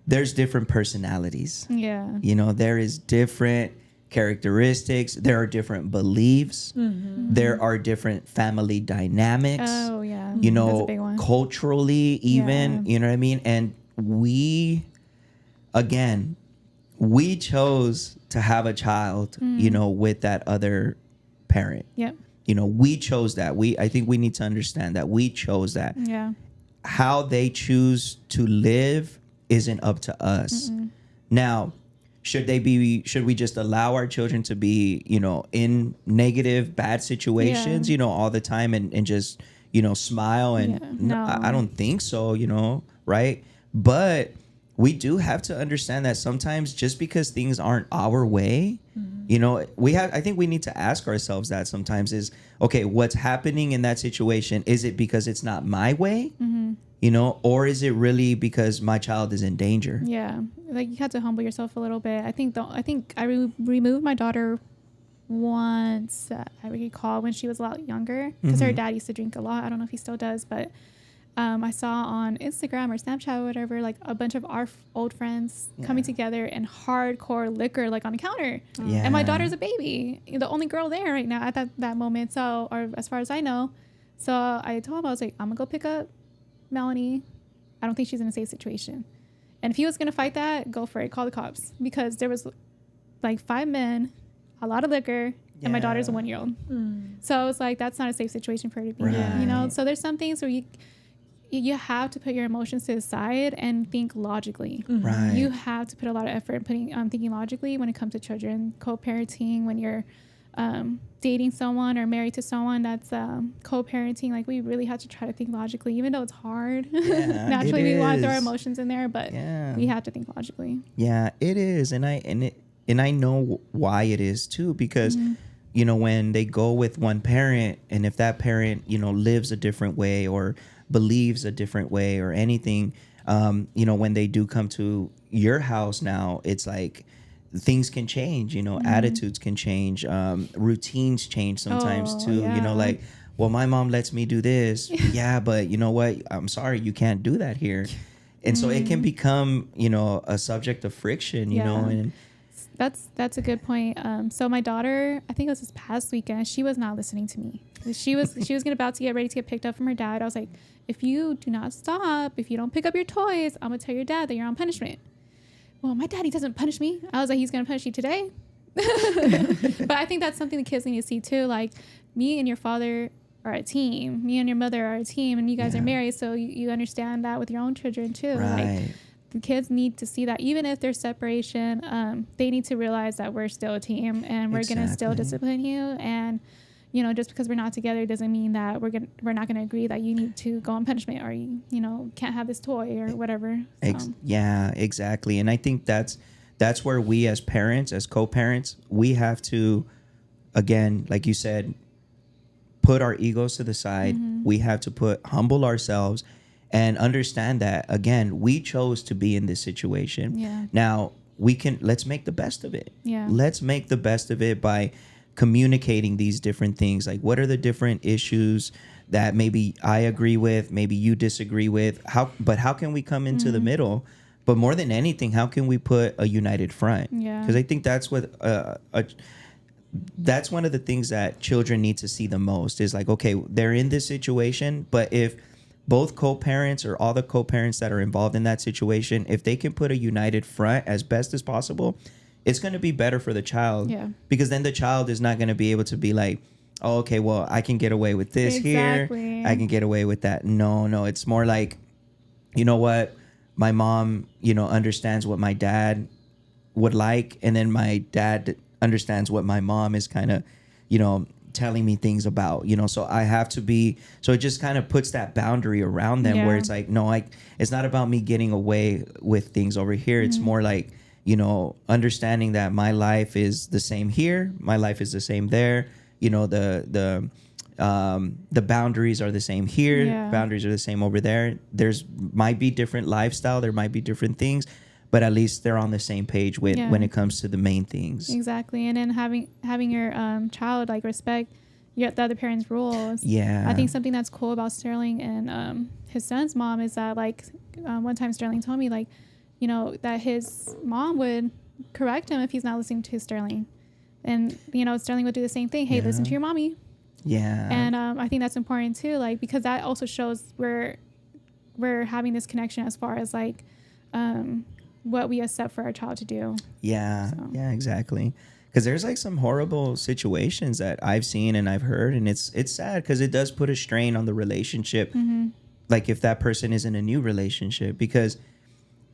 there's different personalities. Yeah. There is different characteristics. There are different beliefs. Mm-hmm. There are different family dynamics. Oh, yeah. That's a big one. Culturally, even, you know what I mean? And we chose to have a child, with that other parent. Yep. We chose that. I think we need to understand that we chose that. Yeah. How they choose to live isn't up to us. Mm-mm. Now, should we just allow our children to be, in negative, bad situations, all the time and just, smile? And no, I don't think so, right? But we do have to understand that sometimes just because things aren't our way, I think we need to ask ourselves that sometimes is, okay, what's happening in that situation? Is it because it's not my way? Mm-hmm. Or is it really because my child is in danger? Yeah. Like, you have to humble yourself a little bit. I think I removed my daughter once, I recall, when she was a lot younger, because her dad used to drink a lot. I don't know if he still does, but I saw on Instagram or Snapchat or whatever, like a bunch of our old friends coming together and hardcore liquor, like on the counter. Yeah. And my daughter's a baby, the only girl there right now at that moment. So, or as far as I know. So I told him, I was like, I'm gonna go pick up Melanie. I don't think she's in a safe situation. And if he was going to fight that, go for it. Call the cops. Because there was like 5 men, a lot of liquor, and my daughter's a 1-year-old. Mm. So it's like, that's not a safe situation for her to be in, So there's some things where you have to put your emotions to the side and think logically. Mm-hmm. Right. You have to put a lot of effort in thinking logically when it comes to children, co-parenting, when you're dating someone or married to someone that's co-parenting. Like, we really have to try to think logically, even though it's hard. Naturally, we want to throw our emotions in there, but we have to think logically. Yeah, it is. And I know why it is too, because when they go with one parent, and if that parent lives a different way or believes a different way or anything, when they do come to your house now, it's like things can change, attitudes can change, routines change sometimes too. Like, well, my mom lets me do this. Yeah, but you know what? I'm sorry, you can't do that here. And so it can become, a subject of friction, know, and that's a good point. So my daughter, I think it was this past weekend, she was not listening to me. She was about to get ready to get picked up from her dad. I was like, if you do not stop, if you don't pick up your toys, I'm gonna tell your dad that you're on punishment. Well, my daddy doesn't punish me. I was like, he's going to punish you today. But I think that's something the kids need to see too. Like, me and your father are a team. Me and your mother are a team, and you guys are married. So you understand that with your own children too. Right. Like, the kids need to see that even if there's separation, they need to realize that we're still a team, and we're going to still discipline you. And, just because we're not together doesn't mean that we're not going to agree that you need to go on punishment, or you can't have this toy or whatever. So. Yeah, exactly. And I think that's where we as parents, as co-parents, we have to, again, like you said, put our egos to the side. Mm-hmm. We have to humble ourselves and understand that, again, we chose to be in this situation. Yeah. Now let's make the best of it. Yeah. Let's make the best of it by communicating these different things. Like, what are the different issues that maybe I agree with, maybe you disagree with? How can we come into the middle? But more than anything, how can we put a united front? Yeah. Because I think that's what that's one of the things that children need to see the most is like, okay, they're in this situation, but if both co-parents or all the co-parents that are involved in that situation, if they can put a united front as best as possible, it's going to be better for the child. Yeah. Because then the child is not going to be able to be like, oh, okay, well, I can get away with this here. I can get away with that. No, it's more like, you know what? My mom, understands what my dad would like. And then my dad understands what my mom is kind of, telling me things about, so I have to be, so it just kind of puts that boundary around them where it's like, no, it's not about me getting away with things over here. It's more like, understanding that my life is the same here. My life is the same there. The boundaries are the same here. Yeah. Boundaries are the same over there. Might be different lifestyle. There might be different things, but at least they're on the same page with when it comes to the main things. Exactly. And then having your child like respect the other parent's rules. Yeah. I think something that's cool about Sterling and his son's mom is that like one time Sterling told me like, that his mom would correct him if he's not listening to Sterling. And, Sterling would do the same thing. Hey, listen to your mommy. Yeah. And I think that's important too, like, because that also shows we're having this connection as far as like what we accept for our child to do. Yeah. So. Yeah, exactly. Because there's like some horrible situations that I've seen and I've heard, and it's sad because it does put a strain on the relationship. Mm-hmm. Like if that person is in a new relationship, because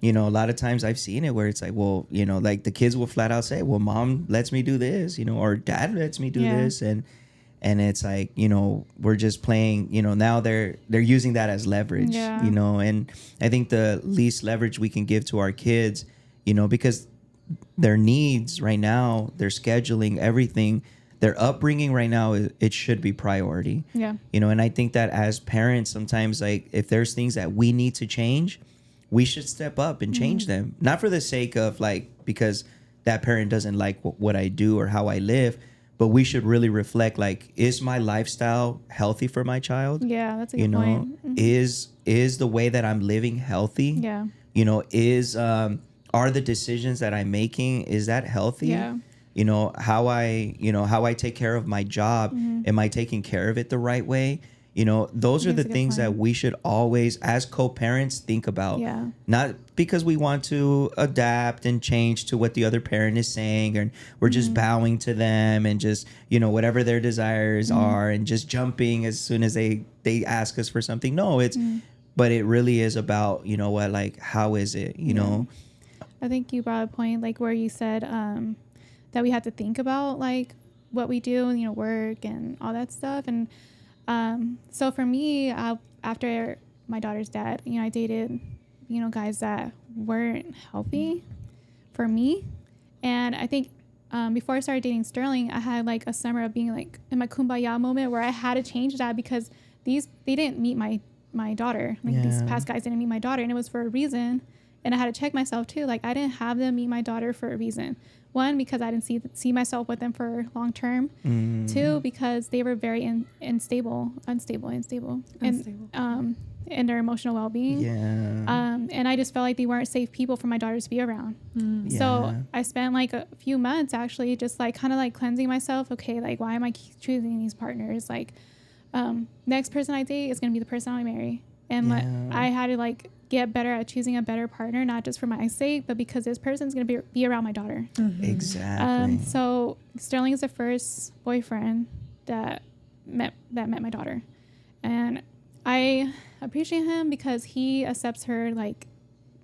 a lot of times I've seen it where it's like, well, like the kids will flat out say, well, mom lets me do this, or dad lets me do this. And it's like, we're just playing, now they're using that as leverage, and I think the least leverage we can give to our kids, because their needs right now, their scheduling, everything, their upbringing right now, it should be priority. Yeah. And I think that as parents, sometimes like if there's things that we need to change, we should step up and change them. Not for the sake of like, because that parent doesn't like what I do or how I live, but we should really reflect like, is my lifestyle healthy for my child? Yeah, that's a good point. Mm-hmm. Is the way that I'm living healthy? Yeah. Are the decisions that I'm making, is that healthy? Yeah. How I take care of my job, am I taking care of it the right way? Those are the things that we should always, as co-parents, think about. Yeah. Not because we want to adapt and change to what the other parent is saying, and we're just bowing to them and just, whatever their desires are and just jumping as soon as they ask us for something. No, but it really is about, like, how is it, know? I think you brought a point, like, where you said that we have to think about, like, what we do, work and all that stuff. And so for me, after my daughter's dad, I dated, guys that weren't healthy for me. And I think before I started dating Sterling, I had like a summer of being like in my kumbaya moment where I had to change that because they didn't meet my daughter. Like these past guys didn't meet my daughter, and it was for a reason. And I had to check myself too. Like I didn't have them meet my daughter for a reason. One, because I didn't see myself with them for long term. Two, because they were very unstable, and in their emotional well-being. Yeah. And I just felt like they weren't safe people for my daughter to be around. So I spent like a few months actually just like kind of like cleansing myself. Okay, like why am I choosing these partners? Like next person I date is going to be the person I marry. And I had to like get better at choosing a better partner, not just for my sake, but because this person's going to be around my daughter. Exactly. So Sterling is the first boyfriend that met my daughter. And I appreciate him because he accepts her like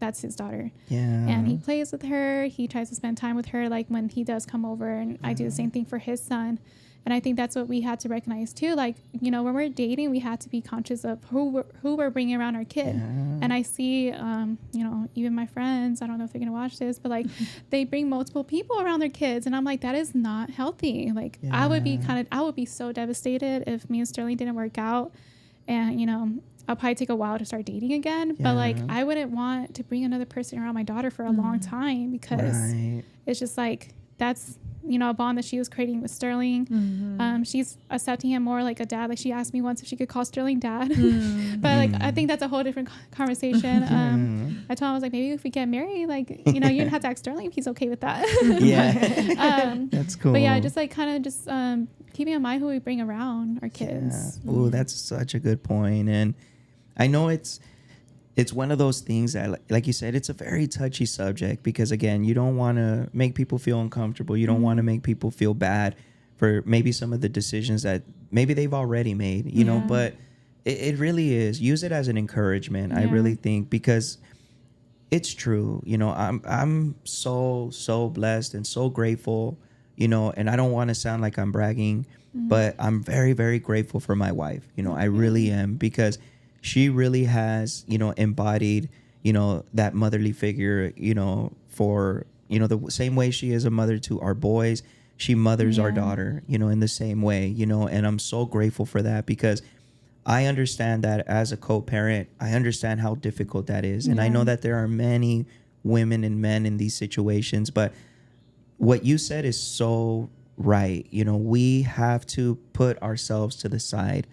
that's his daughter. Yeah. And he plays with her. He tries to spend time with her like when he does come over, and I do the same thing for his son. And I think that's what we had to recognize too. Like, when we're dating, we had to be conscious of who we're bringing around our kid. Yeah. And I see, even my friends, I don't know if they're going to watch this, but like they bring multiple people around their kids. And I'm like, that is not healthy. Like I would be so devastated if me and Sterling didn't work out. And, I'll probably take a while to start dating again. But like, I wouldn't want to bring another person around my daughter for a long time because it's just like, that's, a bond that she was creating with Sterling. She's accepting him more like a dad. Like she asked me once if she could call Sterling dad. But like, I think that's a whole different conversation. I told him, I was like, maybe if we get married, like, you know, you didn't have to ask Sterling if he's okay with that. Yeah. That's cool. But yeah, just like kind of just keeping in mind who we bring around our kids. Yeah. Oh, that's such a good point. And I know it's one of those things that, like you said, it's a very touchy subject because, again, you don't want to make people feel uncomfortable. You don't want to make people feel bad for maybe some of the decisions that maybe they've already made, you know, but it really is. Use it as an encouragement, I really think, because it's true. You know, I'm so blessed and so grateful, you know, and I don't want to sound like I'm bragging, but I'm very, very grateful for my wife. You know, I really am, because she really has, you know, embodied, you know, that motherly figure, you know, for, you know, the same way she is a mother to our boys, she mothers our daughter, you know, in the same way, you know, and I'm so grateful for that, because I understand that as a co-parent, I understand how difficult that is. And I know that there are many women and men in these situations, but what you said is so right. You know, we have to put ourselves to the side.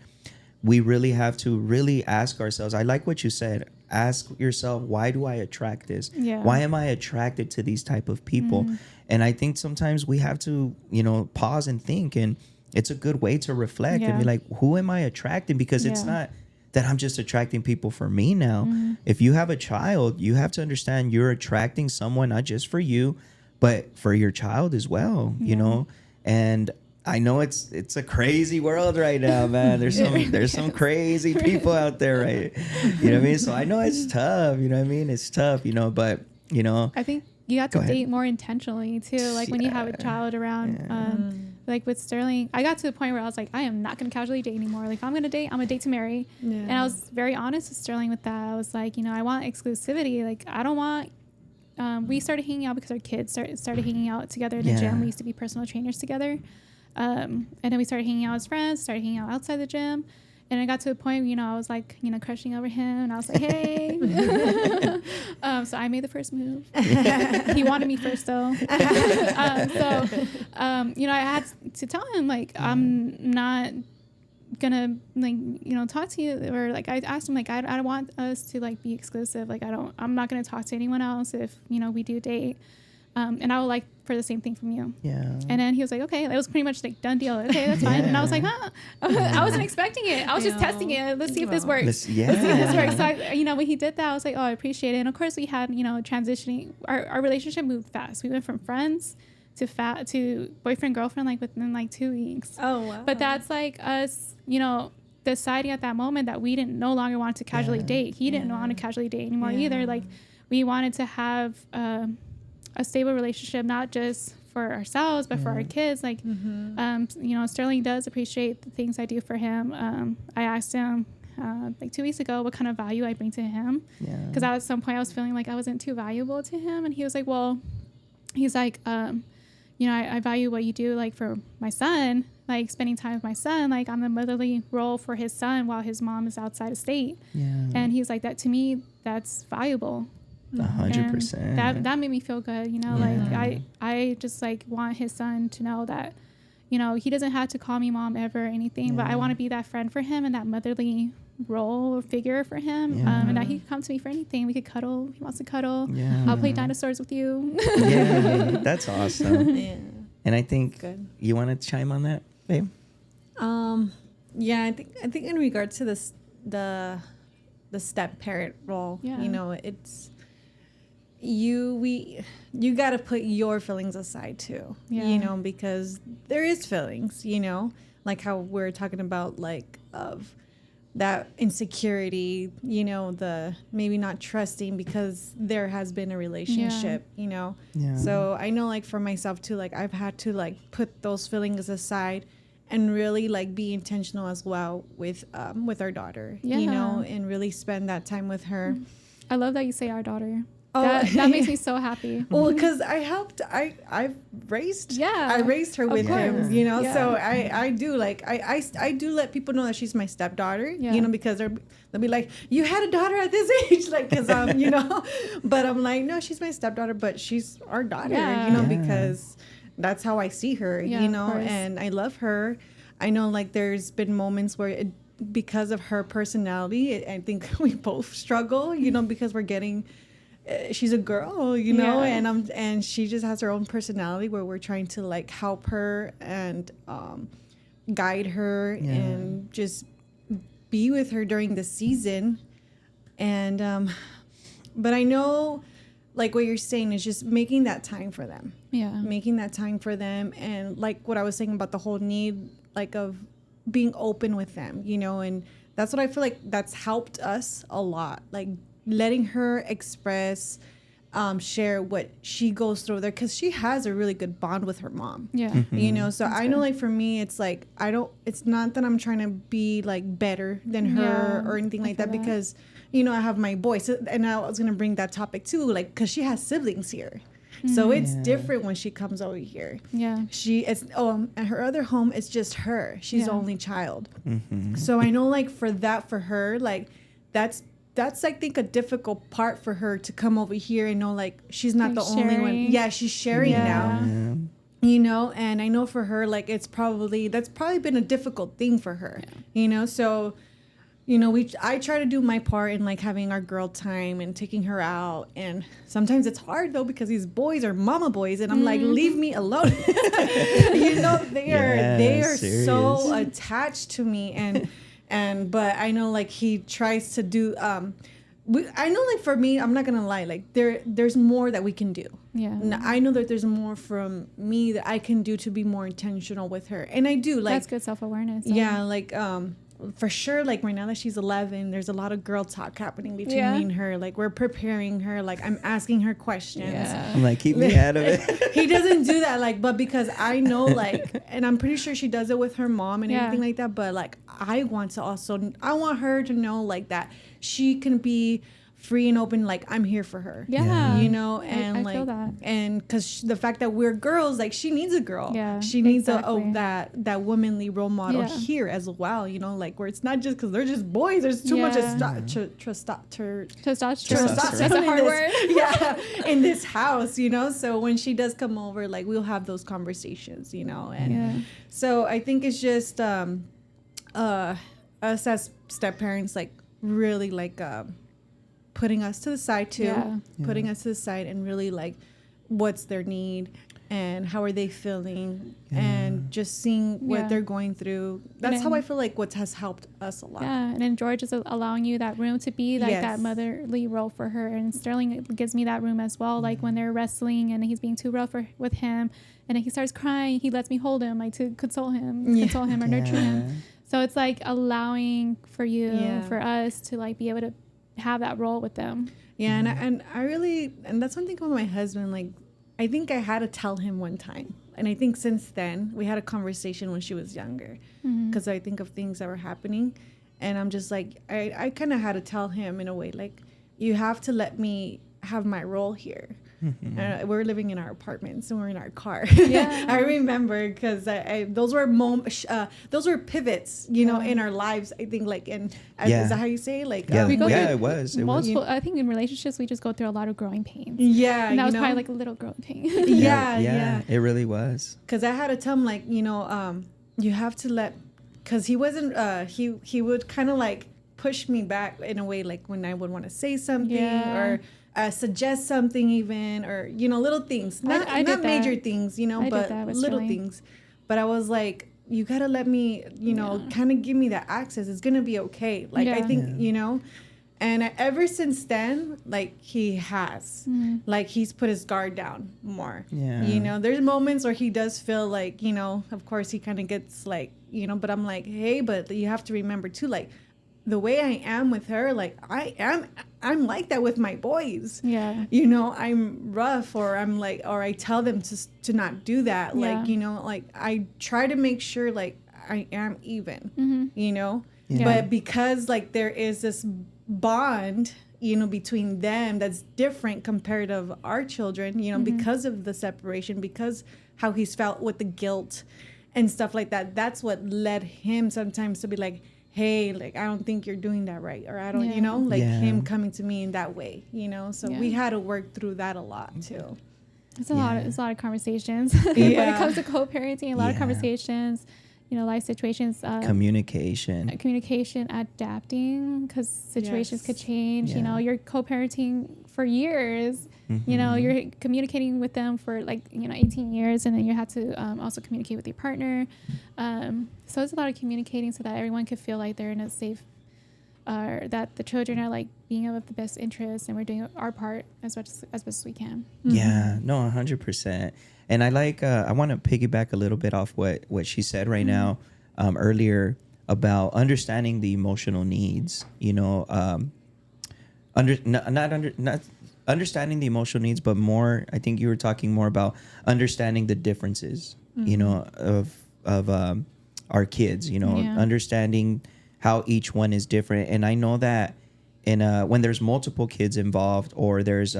We really have to really ask ourselves. I like what you said. Ask yourself, why do I attract this? Yeah. Why am I attracted to these type of people? And I think sometimes we have to, you know, pause and think, and it's a good way to reflect and be like, who am I attracting? Because it's not that I'm just attracting people for me now. If you have a child, you have to understand you're attracting someone not just for you, but for your child as well, you know? And I know it's a crazy world right now, man. There's some crazy people out there, right? You know what I mean? So I know it's tough, you know what I mean? It's tough, you know, but, you know. I think you have to date more intentionally too. Like when you have a child around, like with Sterling, I got to the point where I was like, I am not going to casually date anymore. Like if I'm going to date, I'm going to date to marry. Yeah. And I was very honest with Sterling with that. I was like, you know, I want exclusivity. Like I don't want, we started hanging out because our kids started hanging out together in the gym. We used to be personal trainers together. And then we started hanging out as friends, started hanging out outside the gym. And I got to a point, you know, I was like, you know, crushing over him. And I was like, hey. So I made the first move. He wanted me first, though. You know, I had to tell him, like, I'm not going to, like, you know, talk to you. Or, like, I asked him, like, I don't want us to, like, be exclusive. Like, I'm not going to talk to anyone else if, you know, we do date. And I would like for the same thing from you. Yeah. And then he was like, okay. It was pretty much like done deal. Okay, that's fine. And I was like, huh? I wasn't expecting it. I was just testing it. Let's see if this works. Let's see if this works. So, you know, when he did that, I was like, oh, I appreciate it. And of course we had, you know, transitioning. Our relationship moved fast. We went from friends to boyfriend, girlfriend, like within like 2 weeks. Oh, wow. But that's like us, you know, deciding at that moment that we didn't no longer want to casually date. He didn't want to casually date anymore either. Like we wanted to have, a stable relationship, not just for ourselves, but for our kids. Like, you know, Sterling does appreciate the things I do for him. I asked him like 2 weeks ago what kind of value I bring to him. Because at some point I was feeling like I wasn't too valuable to him. And he was like, well, he's like, you know, I value what you do, like for my son, like spending time with my son. Like I'm the motherly role for his son while his mom is outside of state. And he's like, that to me, that's valuable. 100%. That made me feel good, you know. Like I just like want his son to know that, you know, he doesn't have to call me mom ever or anything, but I want to be that friend for him and that motherly role or figure for him. And that he could come to me for anything. We could cuddle. He wants to cuddle. I'll play dinosaurs with you. That's awesome. And I think you want to chime on that, babe? I think in regards to this the step parent role, you know, it's you got to put your feelings aside too, you know, because there is feelings, you know, like how we're talking about, like of that insecurity, you know, the maybe not trusting because there has been a relationship, you know. So I know, like for myself too, like I've had to like put those feelings aside and really like be intentional as well with our daughter, you know, and really spend that time with her. I love that you say our daughter. Oh, that makes me so happy. Well, because I raised her with him, you know. So I do like I do let people know that she's my stepdaughter, you know, because they'll be like, you had a daughter at this age, like, because you know. But I'm like, no, she's my stepdaughter, but she's our daughter, you know, because that's how I see her, you know, and I love her. I know, like, there's been moments where because of her personality, I think we both struggle, you know, because we're getting she's a girl, you know, Yeah. and she just has her own personality where we're trying to like help her and guide her and just be with her during the season. And but I know, like what you're saying is just making that time for them. Yeah. Making that time for them, and like what I was saying about the whole need, like of being open with them, you know, and that's what I feel like that's helped us a lot. Like letting her express, share what she goes through there, because she has a really good bond with her mom. Yeah. You know, so That's I know, good. like for me, it's like it's not that I'm trying to be like better than her Yeah, or anything I like feel that, that. because you know I have my boys, and I was gonna bring that topic too, like because she has siblings here. So it's different when she comes over here. Yeah. At her other home, it's just her. She's the Yeah. only child. So I know, like for her, like that's I think a difficult part for her to come over here and know like she's not Like the only one. sharing. Yeah, she's sharing now. Yeah. You know, and I know for her, like that's probably been a difficult thing for her. You know, so you know, I try to do my part in like having our girl time and taking her out, and sometimes it's hard though because these boys are mama boys, and I'm like, leave me alone. You know, they are so attached to me, and but I know like he tries to do. I know, like for me, I'm not gonna lie, like there's more that we can do. Yeah. I know that there's more from me that I can do to be more intentional with her, and I do like That's good self-awareness. yeah, like for sure, like right now that she's 11, there's a lot of girl talk happening between me and her. Like we're preparing her, like I'm asking her questions. Yeah. I'm like, keep me out of it. He doesn't do that, like, but because I know, like, and I'm pretty sure she does it with her mom and everything like that, but like I want her to know like that she can be free and open, like I'm here for her. Yeah. You know, and I like feel that. and because the fact that we're girls, like she needs a girl. Yeah, She needs exactly. that womanly role model Yeah. here as well, you know, like where it's not just because they're just boys, there's too much Testosterone. Testosterone. That's a hard word. yeah, in this house, you know. So when she does come over, like we'll have those conversations, you know. And Yeah. so I think it's just us as step parents, like really like putting us to the side too. Yeah. Putting us to the side and really like what's their need and how are they feeling and just seeing what they're going through. That's how I feel like what has helped us a lot. Yeah, and then George is allowing you that room to be like that motherly role for her, and Sterling gives me that room as well. Like when they're wrestling and he's being too rough with him, and then he starts crying, he lets me hold him, like to console him or nurture him. So it's like allowing for you, for us to like be able to have that role with them. Yeah, and I really, and that's one thing with my husband, like I think I had to tell him one time, and I think since then we had a conversation when she was younger, because I think of things that were happening, and I'm just like I kind of had to tell him in a way, like you have to let me have my role here. We're living in our apartments and we're in our car. Yeah. I remember because those were pivots, you know, in our lives. I think like is that how you say it? Like We go through it was multiple. I think in relationships we just go through a lot of growing pains. Yeah, and that was probably like a little growing pain. yeah. It really was. Because I had to tell him, like, you know, you have to let, because he wasn't, he would kind of like push me back in a way, like when I would want to say something or suggest something even, or, you know, little things, not major things, you know, but little things. But I was like, you got to let me, you know, kind of give me that access. It's going to be okay. Like, I think, you know, and ever since then, like he has, like he's put his guard down more. Yeah. You know, there's moments where he does feel like, you know, of course he kind of gets like, you know, but I'm like, hey, but you have to remember too, like the way I am with her, like I'm like that with my boys. Yeah. You know, I'm rough, or I'm like, or I tell them to not do that. Yeah. Like, you know, like I try to make sure like I am even, you know, but because like there is this bond, you know, between them that's different compared to our children, you know, because of the separation, because how he's felt with the guilt and stuff like that. That's what led him sometimes to be like, hey, like, I don't think you're doing that right. Or I don't, you know, like him coming to me in that way, you know? So we had to work through that a lot too. It's a lot of conversations. When it comes to co-parenting, a lot of conversations. life situations. Communication, adapting, because situations could change. Yeah. You're co-parenting for years. Mm-hmm. You're communicating with them for 18 years, and then you have to also communicate with your partner. So it's a lot of communicating so that everyone could feel like they're in a safe, that the children are like being of the best interest, and we're doing our part as best as we can. Yeah, no, 100%. And I I want to piggyback a little bit off what she said right now, earlier about understanding the emotional needs, not understanding the emotional needs, but more, I think you were talking more about understanding the differences, of our kids, understanding how each one is different. And I know that when there's multiple kids involved, or there's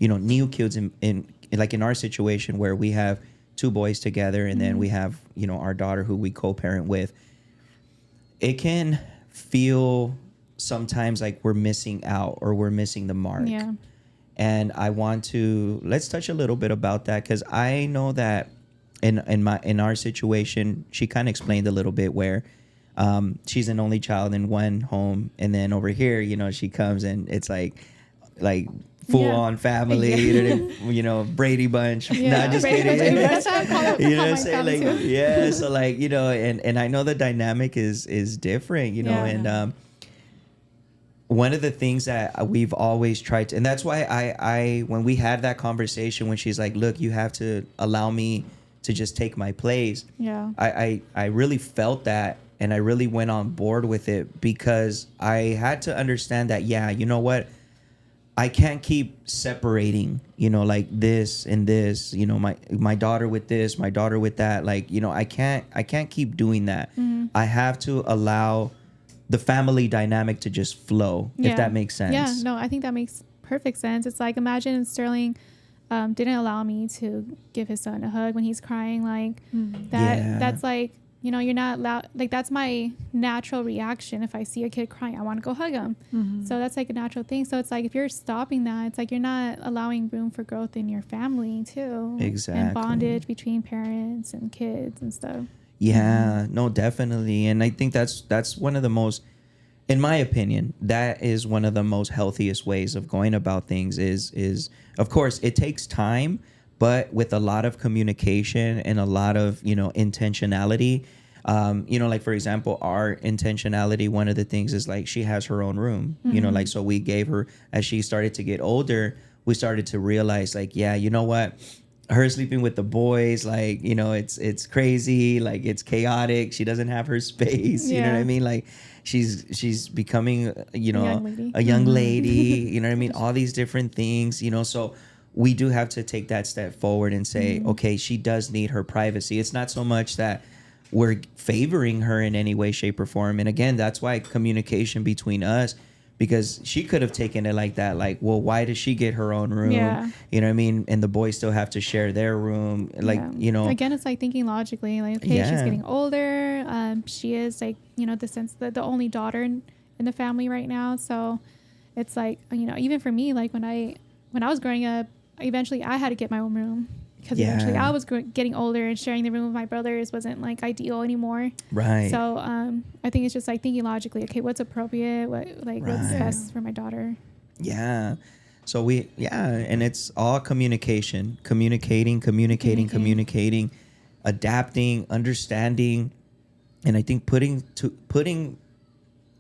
new kids in like in our situation where we have two boys together, and then we have our daughter who we co-parent with, it can feel sometimes like we're missing out or we're missing the mark. Yeah. And let's touch a little bit about that, because I know that in our situation, she kind of explained a little bit where she's an only child in one home, and then over here, she comes and it's like full on family, Brady Bunch. Yeah, Not just Brady kidding. Bunch. That's how I call it. You know what I'm my saying? family too. Yeah. So and I know the dynamic is different, Yeah. and one of the things that we've always tried to, and that's why I when we had that conversation, when she's like, look, you have to allow me to just take my place. Yeah. I really felt that, and I really went on board with it, because I had to understand that, you know what? I can't keep separating, like this and this, my daughter with this, my daughter with that. I can't keep doing that. I have to allow the family dynamic to just flow, if that makes sense. Yeah, no, I think that makes perfect sense. It's like, imagine Sterling didn't allow me to give his son a hug when he's crying, that's like, you're not allowed, that's my natural reaction. If I see a kid crying, I want to go hug him. So that's like a natural thing. So it's like, if you're stopping that, it's like you're not allowing room for growth in your family too. Exactly. And bondage between parents and kids and stuff. Yeah, no, definitely. And I think that's one of the most, in my opinion, that is one of the most healthiest ways of going about things is of course it takes time, but with a lot of communication and a lot of, intentionality. Like for example, our intentionality, one of the things is like she has her own room, so we gave her, as she started to get older, we started to realize you know what? Her sleeping with the boys, it's crazy, it's chaotic. She doesn't have her space. You know what I mean? She's becoming, a young lady, you know what I mean? All these different things, so we do have to take that step forward and say, okay, she does need her privacy. It's not so much that we're favoring her in any way, shape, or form. And again, that's why communication between us, because she could have taken it like that, well, why does she get her own room? Yeah. You know what I mean? And the boys still have to share their room. Again, it's like thinking logically, she's getting older. She is the sense that the only daughter in the family right now. So it's like, even for me, when I was growing up, eventually I had to get my own room, because eventually I was getting older, and sharing the room with my brothers wasn't ideal anymore. Right. So I think it's just thinking logically, okay, what's appropriate, what's best for my daughter. Yeah. So and it's all communicating, adapting, understanding, and I think putting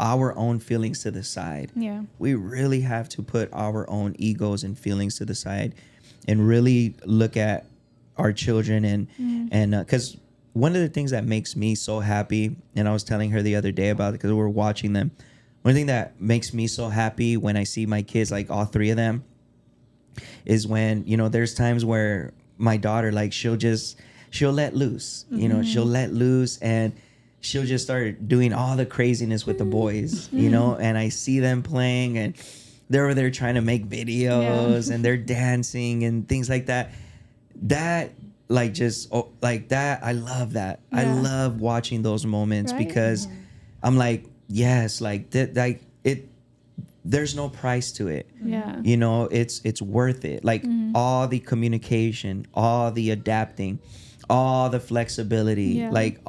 our own feelings to the side. Yeah. We really have to put our own egos and feelings to the side, and really look at our children and because one of the things that makes me so happy, and I was telling her the other day about it because we were watching them, one thing that makes me so happy when I see my kids, all three of them, is when, there's times where my daughter, she'll let loose, she'll let loose, and she'll just start doing all the craziness with the boys, and I see them playing, and they're over there trying to make videos and they're dancing and things like that. That that, I love that. I love watching those moments, because I'm like, yes, there's no price to it. Yeah. It's worth it. All the communication, all the adapting, all the flexibility, like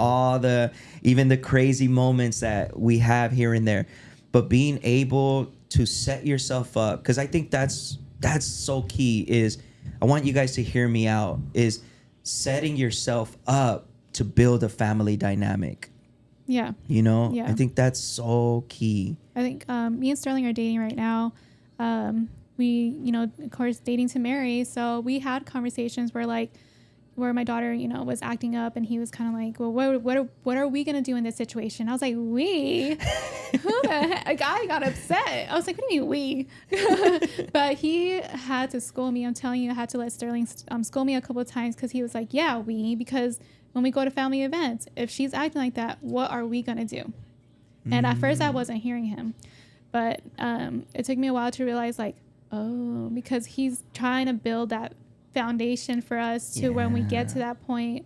even the crazy moments that we have here and there, but being able to set yourself up, because I think that's so key. Is I want you guys to hear me out, is setting yourself up to build a family dynamic. Yeah. You know, I think that's so key. I think me and Sterling are dating right now. We, you know, of course, dating to marry. So we had conversations where my daughter, you know, was acting up, and he was kind of like, well, what are we going to do in this situation? I was like, we? Who the heck? A guy got upset. I was like, what do you mean we? But he had to school me. I'm telling you, I had to let Sterling school me a couple of times, because he was like, yeah, we, because when we go to family events, if she's acting like that, what are we going to do? And at first I wasn't hearing him, but it took me a while to realize, like, oh, because he's trying to build that foundation for us to when we get to that point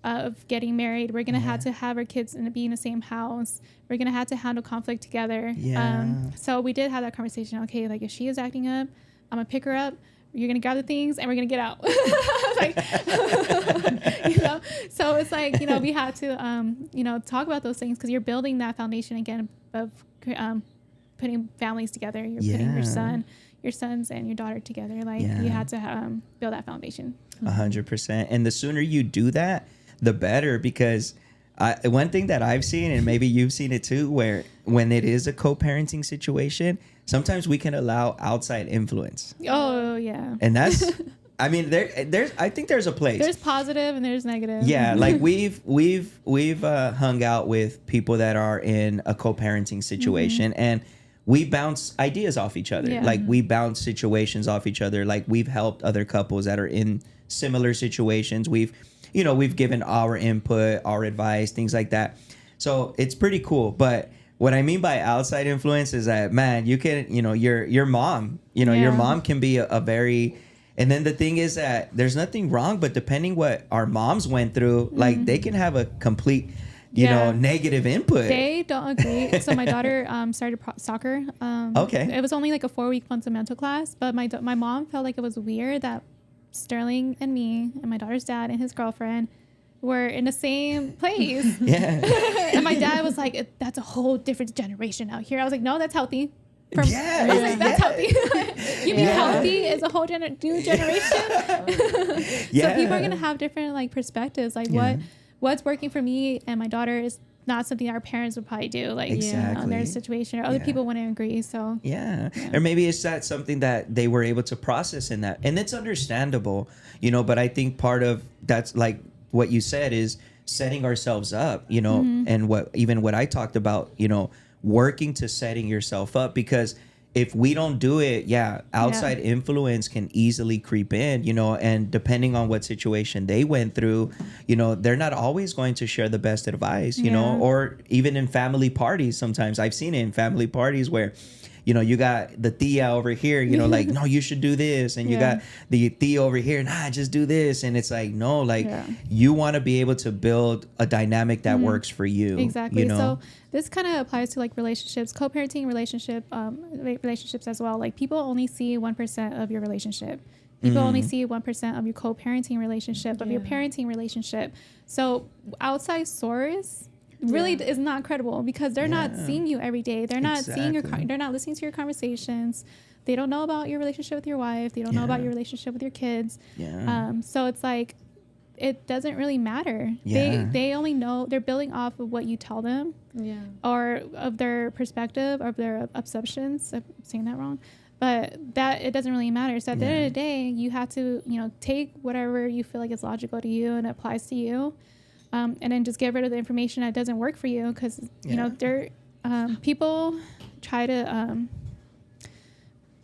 of getting married, we're going to have to have our kids be in the same house. We're going to have to handle conflict together. So we did have that conversation. Okay, like, if she is acting up, I'm going to pick her up. You're going to gather things and we're going to get out. Like, you know, so it's like, you know, we had to, you know, talk about those things, because you're building that foundation again of putting families together. You're putting your sons and your daughter together. Like, you had to build that foundation. 100%. And the sooner you do that, the better, because one thing that I've seen, and maybe you've seen it too, where when it is a co-parenting situation, sometimes we can allow outside influence. Oh yeah. And that's, I mean, there's, I think there's a place. There's positive and there's negative. Yeah, like we've hung out with people that are in a co-parenting situation, and we bounce ideas off each other. Yeah. Like, we bounce situations off each other. Like, we've helped other couples that are in similar situations. We've given our input, our advice, things like that. So it's pretty cool. But what I mean by outside influence is that, man, you can, you know, your mom, you know, your mom can be a very, and then the thing is that there's nothing wrong, but depending what our moms went through, like, they can have a complete, you know, negative input. They don't agree. So my daughter started soccer. Okay. It was only like a 4-week fundamental class, but my mom felt like it was weird that Sterling and me and my daughter's dad and his girlfriend were in the same place. Yeah. And my dad was like, that's a whole different generation out here. I was like, no, that's healthy. That's healthy. You mean healthy is a whole new generation? So people are going to have different like perspectives. Like what's working for me and my daughter is not something our parents would probably do, like on their situation, or other people wouldn't agree. So or maybe it's that something that they were able to process in that, and it's understandable, you know. But I think part of that's like what you said is setting ourselves up, you know, and what I talked about, you know, working to setting yourself up, because if we don't do it, outside influence can easily creep in, you know, and depending on what situation they went through, you know, they're not always going to share the best advice, you know, or even in family parties. Sometimes I've seen it in family parties where, you know, you got the tia over here, you know, like, no, you should do this. And you got the tia over here, nah, just do this. And it's like, no, like you want to be able to build a dynamic that works for you. Exactly. You know? So this kind of applies to like relationships, co-parenting relationships as well. Like people only see 1% of your relationship. People only see 1% of your co-parenting relationship, of your parenting relationship. So outside source really is not credible, because they're not seeing you every day. They're not seeing they're not listening to your conversations. They don't know about your relationship with your wife. They don't know about your relationship with your kids. So it's like, it doesn't really matter. They only know, they're building off of what you tell them, or of their perspective, or of their assumptions. I'm saying that wrong, but that it doesn't really matter. So at the end of the day, you have to, you know, take whatever you feel like is logical to you and applies to you. And then just get rid of the information that doesn't work for you, because you know people try to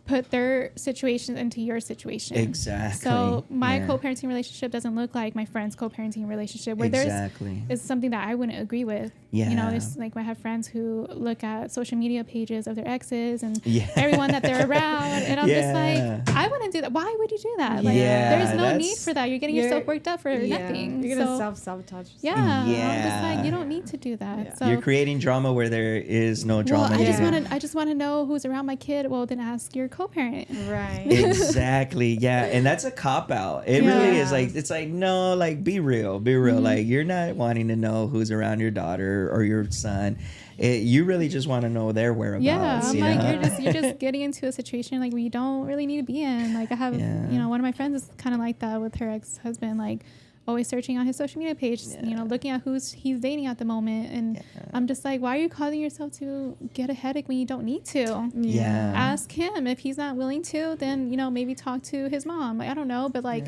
put their situations into your situation. Exactly. So my co-parenting relationship doesn't look like my friend's co-parenting relationship, where there's is something that I wouldn't agree with. You know, there's like I have friends who look at social media pages of their exes and everyone that they're around, and I'm just like, I wouldn't do that. Why would you do that? Like, there's no need for that. You're getting yourself worked up for nothing. You're gonna self-sabotage yourself. I'm just like, you don't need to do that. So you're creating drama where there is no drama. I just want to know who's around my kid. Well, then ask your co-parent. Right. Exactly. Yeah. And that's a cop out. It really is like, it's like, no, like be real. Like you're not wanting to know who's around your daughter or your son. You really just want to know their whereabouts. Yeah, I'm you like, know? you're just getting into a situation like where you don't really need to be in. Like I have, one of my friends is kind of like that with her ex-husband, like always searching on his social media page, looking at who's he's dating at the moment. And I'm just like, why are you causing yourself to get a headache when you don't need to? Yeah. Ask him. If he's not willing to, then, maybe talk to his mom. Like, I don't know, but like,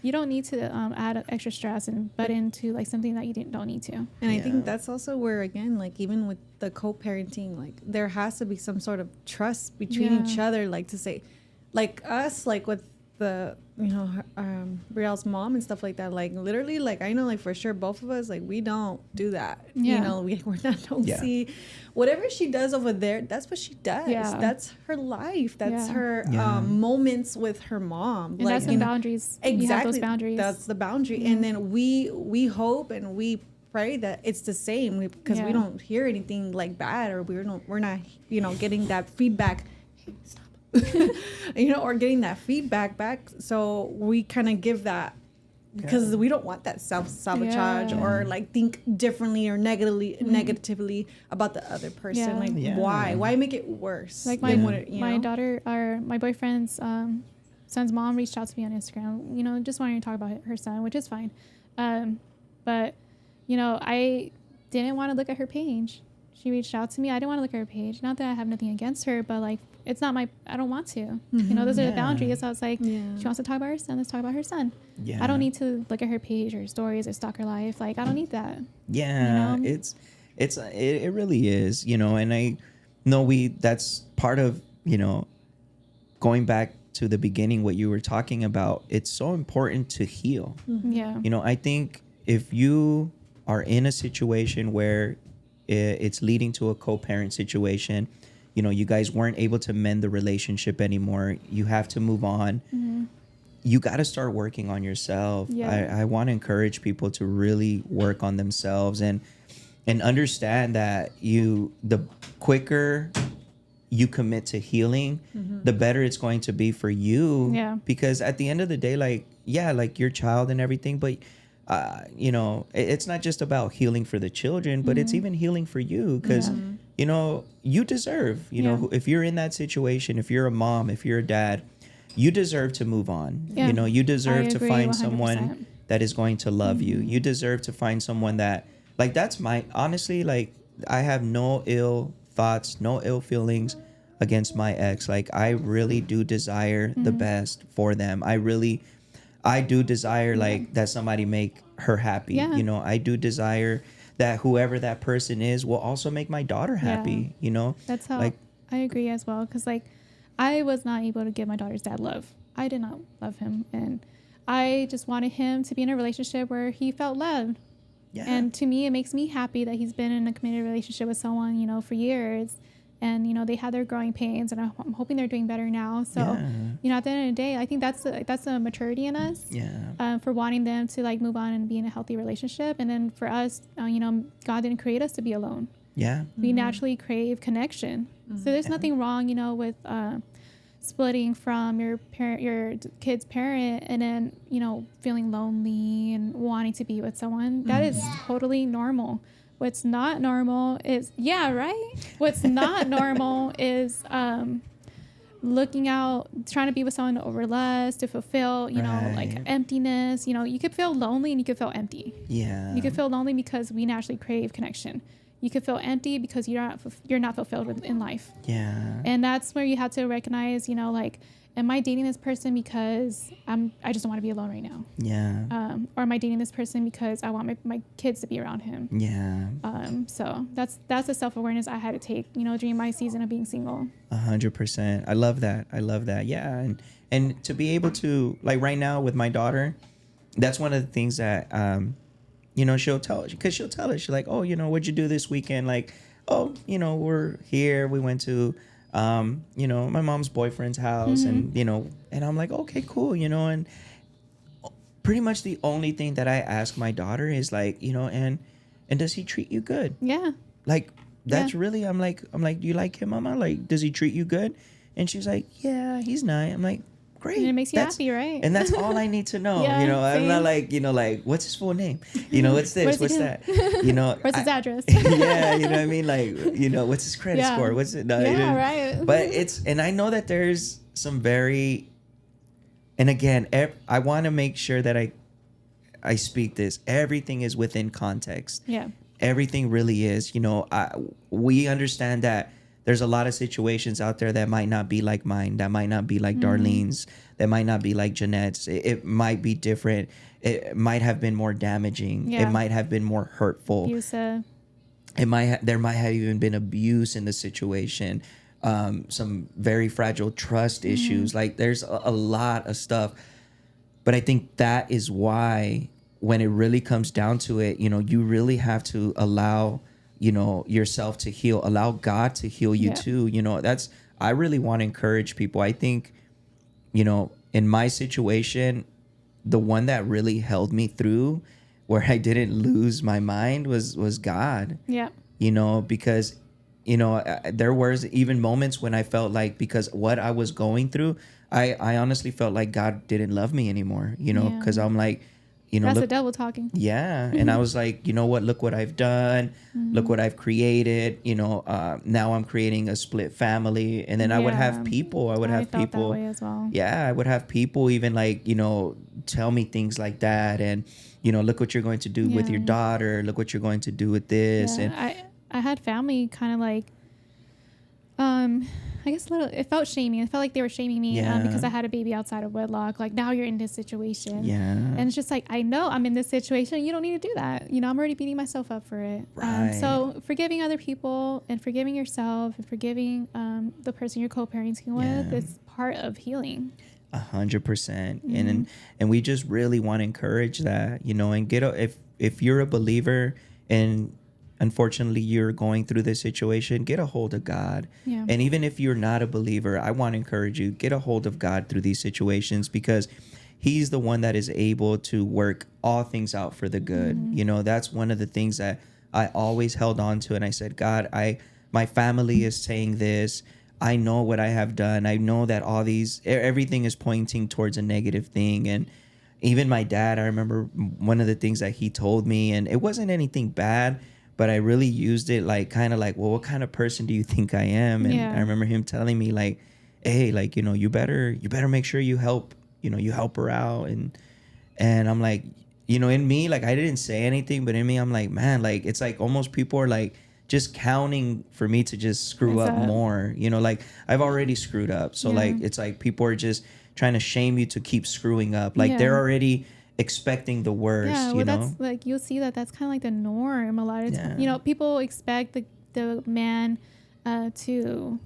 you don't need to add extra stress and butt into like something that you don't need to. And I think that's also where, again, like even with the co-parenting, like there has to be some sort of trust between each other, like to say, like us, like with the Brielle's mom and stuff like that, like literally, like I know, like for sure both of us, like we don't do that. We're not nosy. Whatever she does over there, that's what she does. That's her life. That's her moments with her mom. And like, that's the boundaries. Exactly. You have those boundaries. That's the boundary. And then we hope and we pray that it's the same, because we don't hear anything like bad, or we're not getting that feedback. Hey, stop. Or getting that feedback back. So we kind of give that, because we don't want that self-sabotage or like think differently or negatively about the other person. Like why make it worse? Like my daughter, or my boyfriend's son's mom reached out to me on Instagram, just wanting to talk about her son, which is fine. But I didn't want to look at her page. She reached out to me. I didn't want to look at her page. Not that I have nothing against her, but like, it's not I don't want to. Those are the boundaries. So I was like, she wants to talk about her son, let's talk about her son. I don't need to look at her page or stories or stalk her life. Like, I don't need that. It really is, and I know that's part of, going back to the beginning, what you were talking about. It's so important to heal. I think if you are in a situation where it's leading to a co-parent situation, you guys weren't able to mend the relationship anymore, you have to move on. You got to start working on yourself. I want to encourage people to really work on themselves and understand that the quicker you commit to healing, the better it's going to be for you. Because at the end of the day, like your child and everything, but it's not just about healing for the children, but it's even healing for you, because you deserve, if you're in that situation, if you're a mom, if you're a dad, you deserve to move on. You deserve to find 100%. Someone that is going to love you. You deserve to find someone that, like, that's honestly, like, I have no ill thoughts, no ill feelings against my ex. Like, I really do desire the best for them. I do desire like that somebody make her happy. I do desire that whoever that person is will also make my daughter happy. That's how, like, I agree as well. Because like, I was not able to give my daughter's dad love. I did not love him, and I just wanted him to be in a relationship where he felt loved. And to me, it makes me happy that he's been in a committed relationship with someone, for years. And, they had their growing pains, and I'm hoping they're doing better now. So, at the end of the day, I think that's a maturity in us for wanting them to like move on and be in a healthy relationship. And then for us, God didn't create us to be alone. We naturally crave connection. So there's nothing wrong, with splitting from your kid's parent, and then, feeling lonely and wanting to be with someone. That is totally normal. What's not normal is, what's not normal is looking out, trying to be with someone over lust, to fulfill, like emptiness. You could feel lonely and you could feel empty. You could feel lonely because we naturally crave connection. You could feel empty because you're not fulfilled in life. And that's where you have to recognize, like, am I dating this person because I just don't want to be alone right now? Or am I dating this person because I want my kids to be around him? So that's the self-awareness I had to take, during my season of being single. 100%. I love that. Yeah. And to be able to, like, right now with my daughter, that's one of the things that, she'll tell us, she's like, oh, what'd you do this weekend? Like, oh, we're here. We went to, my mom's boyfriend's house, and I'm like, okay, cool, and pretty much the only thing that I ask my daughter is like, and does he treat you good? Like, that's really, I'm like, do you like him, mama? Like, does he treat you good? And she's like, yeah, he's nice. I'm like, great. And it makes you happy, right? And that's all I need to know. Yeah, you know, I'm not same. like, you know, like, what's his full name? You know, what's this? What does he What's do? that? You know, Where's his address? yeah, you know what I mean? Like, you know, what's his credit Yeah. score? What's it? No, you Yeah, know, right. But and I know that there's some very, and again, I want to make sure that I speak this. Everything is within context. Yeah. Everything really is. You know, we understand that there's a lot of situations out there that might not be like mine, that might not be like Darlene's, that might not be like Jeanette's. It might be different. It might have been more damaging. Yeah. It might have been more hurtful. Abusive. There might have even been abuse in the situation. Some very fragile trust issues. Like there's a lot of stuff. But I think that is why when it really comes down to it, you know, you really have to allow, you know, yourself to heal, allow God to heal you too. You know, I really want to encourage people. I think, you know, in my situation, the one that really held me through where I didn't lose my mind was God. Yeah. You know, because, you know, there was even moments when I felt like, because what I was going through, I honestly felt like God didn't love me anymore, you know, because I'm like, you know, That's look, the devil talking. yeah. And I was like, you know what, look what I've done. Look what I've created. You know, now I'm creating a split family. And then I would have people, I felt that way as well. yeah, I would have people even like, you know, tell me things like that. And, you know, look what you're going to do with your daughter. Look what you're going to do with this. Yeah, And I had family kind of like, I guess it felt shaming. It felt like they were shaming me because I had a baby outside of wedlock. Like, now you're in this situation. Yeah. And it's just like, I know I'm in this situation. You don't need to do that. You know, I'm already beating myself up for it. Right. So forgiving other people and forgiving yourself and forgiving the person you're co-parenting with is part of healing. 100%. And we just really want to encourage that, you know, and if you're a believer and unfortunately you're going through this situation, get a hold of God. Yeah. And even if you're not a believer, I want to encourage you, get a hold of God through these situations, because he's the one that is able to work all things out for the good. You know, that's one of the things that I always held on to. And I said, God, my family is saying this. I know what I have done. I know that everything is pointing towards a negative thing. And even my dad, I remember one of the things that he told me, and it wasn't anything bad, but I really used it like kind of like, well, what kind of person do you think I am? And I remember him telling me like, hey, like, you know, you better make sure you help her out. And I'm like, you know, in me, like, I didn't say anything, but in me, I'm like, man, like, it's like almost people are like just counting for me to just screw up more, you know, like I've already screwed up. So like, it's like people are just trying to shame you to keep screwing up. Like they're already expecting the worst. Yeah, well, you know, that's like, you'll see that's kind of like the norm a lot of times. You know, people expect the man to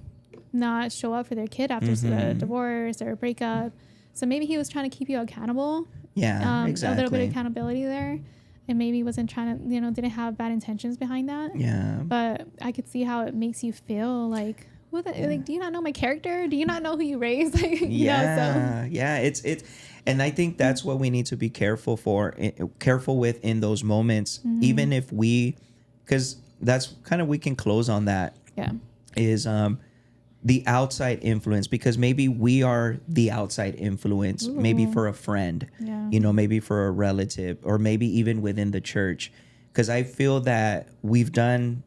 not show up for their kid after a divorce or a breakup. So maybe he was trying to keep you accountable. Yeah, exactly. A little bit of accountability there, and maybe wasn't trying to, you know, didn't have bad intentions behind that. Yeah. But I could see how it makes you feel like, like, do you not know my character? Do you not know who you raised? Like, you know, so. Yeah. It's, and I think that's what we need to be careful with in those moments, even if because that's kind of, we can close on that. Yeah. Is the outside influence, because maybe we are the outside influence, maybe for a friend, you know, maybe for a relative, or maybe even within the church. Because I feel that we've done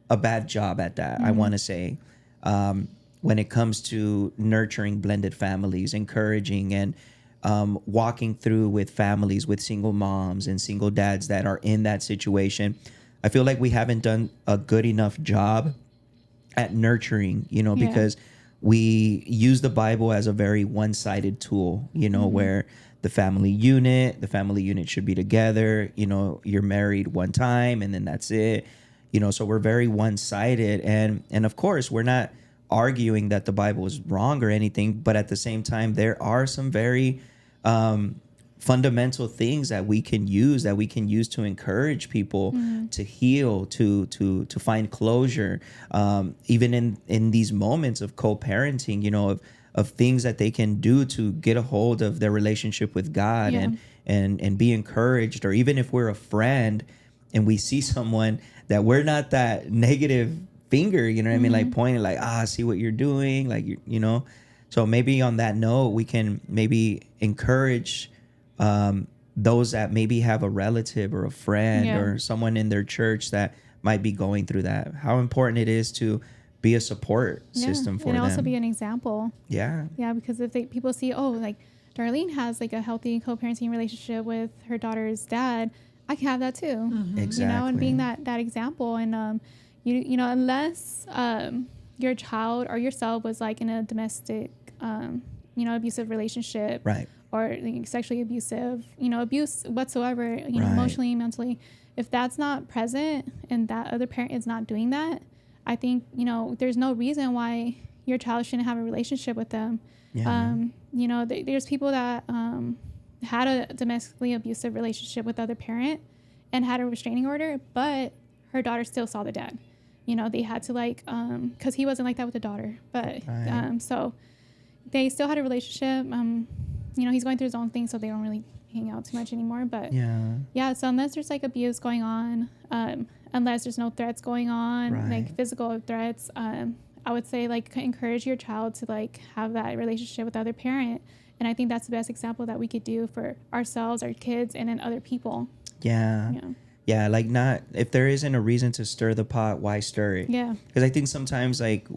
a bad job at that, I want to say, when it comes to nurturing blended families, encouraging and walking through with families, with single moms and single dads that are in that situation. I feel like we haven't done a good enough job at nurturing, you know, because we use the Bible as a very one-sided tool, you know, where the family unit should be together, you know, you're married one time and then that's it, you know, so we're very one-sided. And of course, we're not arguing that the Bible is wrong or anything, but at the same time, there are some very fundamental things that we can use to encourage people to heal, to find closure, even in these moments of co-parenting, you know, of things that they can do to get a hold of their relationship with God and be encouraged. Or even if we're a friend and we see someone that we're not that negative finger, you know what I mean? Like pointing like, see what you're doing. Like, you know, so maybe on that note, we can maybe encourage those that maybe have a relative or a friend or someone in their church that might be going through that, how important it is to be a support system for them. And also be an example. Yeah. Yeah, because if people see, oh, like Darlene has like a healthy co-parenting relationship with her daughter's dad, I can have that too. Exactly. You know, and being that example. And you know, unless your child or yourself was like in a domestic you know, abusive relationship, right, or like, sexually abusive, you know, abuse whatsoever, you know, emotionally, mentally, if that's not present and that other parent is not doing that, I think, you know, there's no reason why your child shouldn't have a relationship with them. You know, there's people that had a domestically abusive relationship with the other parent and had a restraining order, but her daughter still saw the dad. You know, they had to like, because he wasn't like that with the daughter, but so they still had a relationship. You know, he's going through his own thing, so they don't really hang out too much anymore. But yeah, so unless there's like abuse going on, unless there's no threats going on, like physical threats, I would say like encourage your child to like have that relationship with the other parent. And I think that's the best example that we could do for ourselves, our kids, and then other people. Yeah, like not, if there isn't a reason to stir the pot, why stir it? Yeah. Because I think sometimes like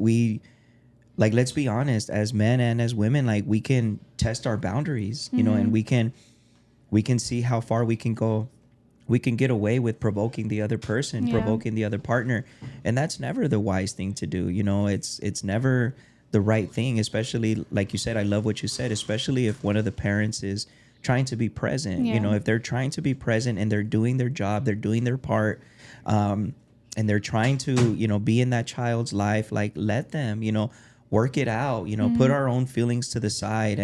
like, let's be honest, as men and as women, like we can test our boundaries, you know, and we can see how far we can go. We can get away with provoking the other person, provoking the other partner. And that's never the wise thing to do. You know, it's never the right thing, especially like you said, I love what you said, especially if one of the parents is trying to be present. You know, if they're trying to be present and they're doing their job, they're doing their part, and they're trying to, you know, be in that child's life, like let them, you know, work it out, you know, put our own feelings to the side.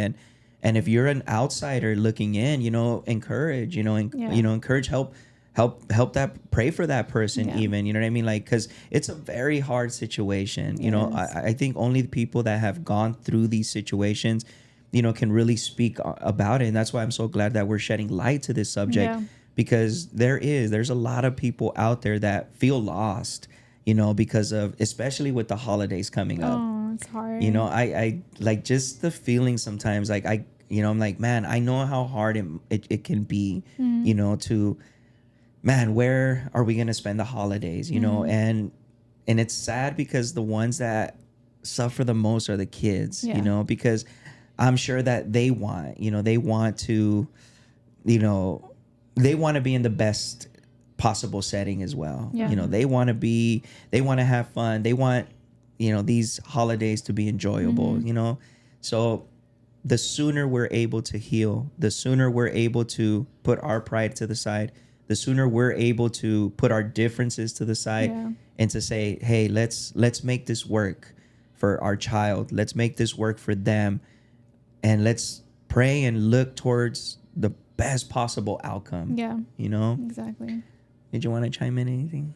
And if you're an outsider looking in, you know, encourage, you know, you know, encourage, help that, pray for that person even, you know what I mean? Like, cause it's a very hard situation. You know, I think only the people that have gone through these situations, you know, can really speak about it. And that's why I'm so glad that we're shedding light to this subject, because there's a lot of people out there that feel lost, you know, because of, especially with the holidays coming up. Oh, it's hard. You know, I like just the feeling sometimes, like you know, I'm like, man, I know how hard it can be, you know, to, man, where are we going to spend the holidays, you know? And it's sad because the ones that suffer the most are the kids, you know, because I'm sure that they want to, you know, they want to be in the best possible setting as well. You know, they want to have fun. They want, you know, these holidays to be enjoyable, you know? So the sooner we're able to heal, the sooner we're able to put our pride to the side, the sooner we're able to put our differences to the side and to say, hey, let's make this work for our child. Let's make this work for them. And let's pray and look towards the best possible outcome. Yeah. You know? Exactly. Did you want to chime in anything?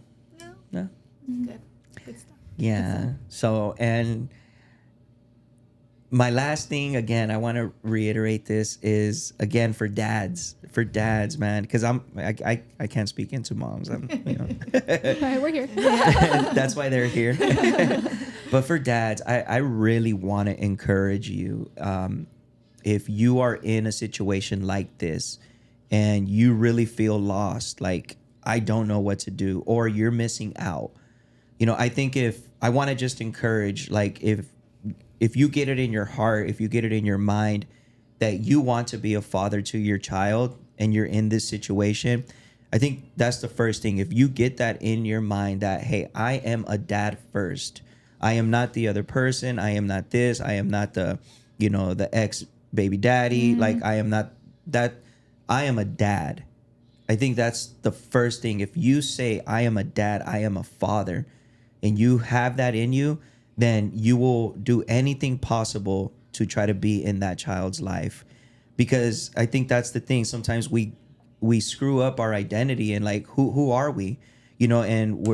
No? Good stuff. Yeah. So, and my last thing, again, I want to reiterate this is, again, for dads, man, because I can't speak into moms. I'm, you know. Right, we're here. That's why they're here. But for dads, I really want to encourage you. If you are in a situation like this and you really feel lost, like, I don't know what to do, or you're missing out, you know, I think I want to just encourage, like, if you get it in your heart, if you get it in your mind that you want to be a father to your child and you're in this situation, I think that's the first thing. If you get that in your mind that, hey, I am a dad first. I am not the other person. I am not this. I am not the, you know, the ex baby daddy. Like, I am not that. I am a dad. I think that's the first thing. If you say, I am a dad, I am a father, and you have that in you, then you will do anything possible to try to be in that child's life. Because I think that's the thing. Sometimes we screw up our identity and, like, who are we? You know, and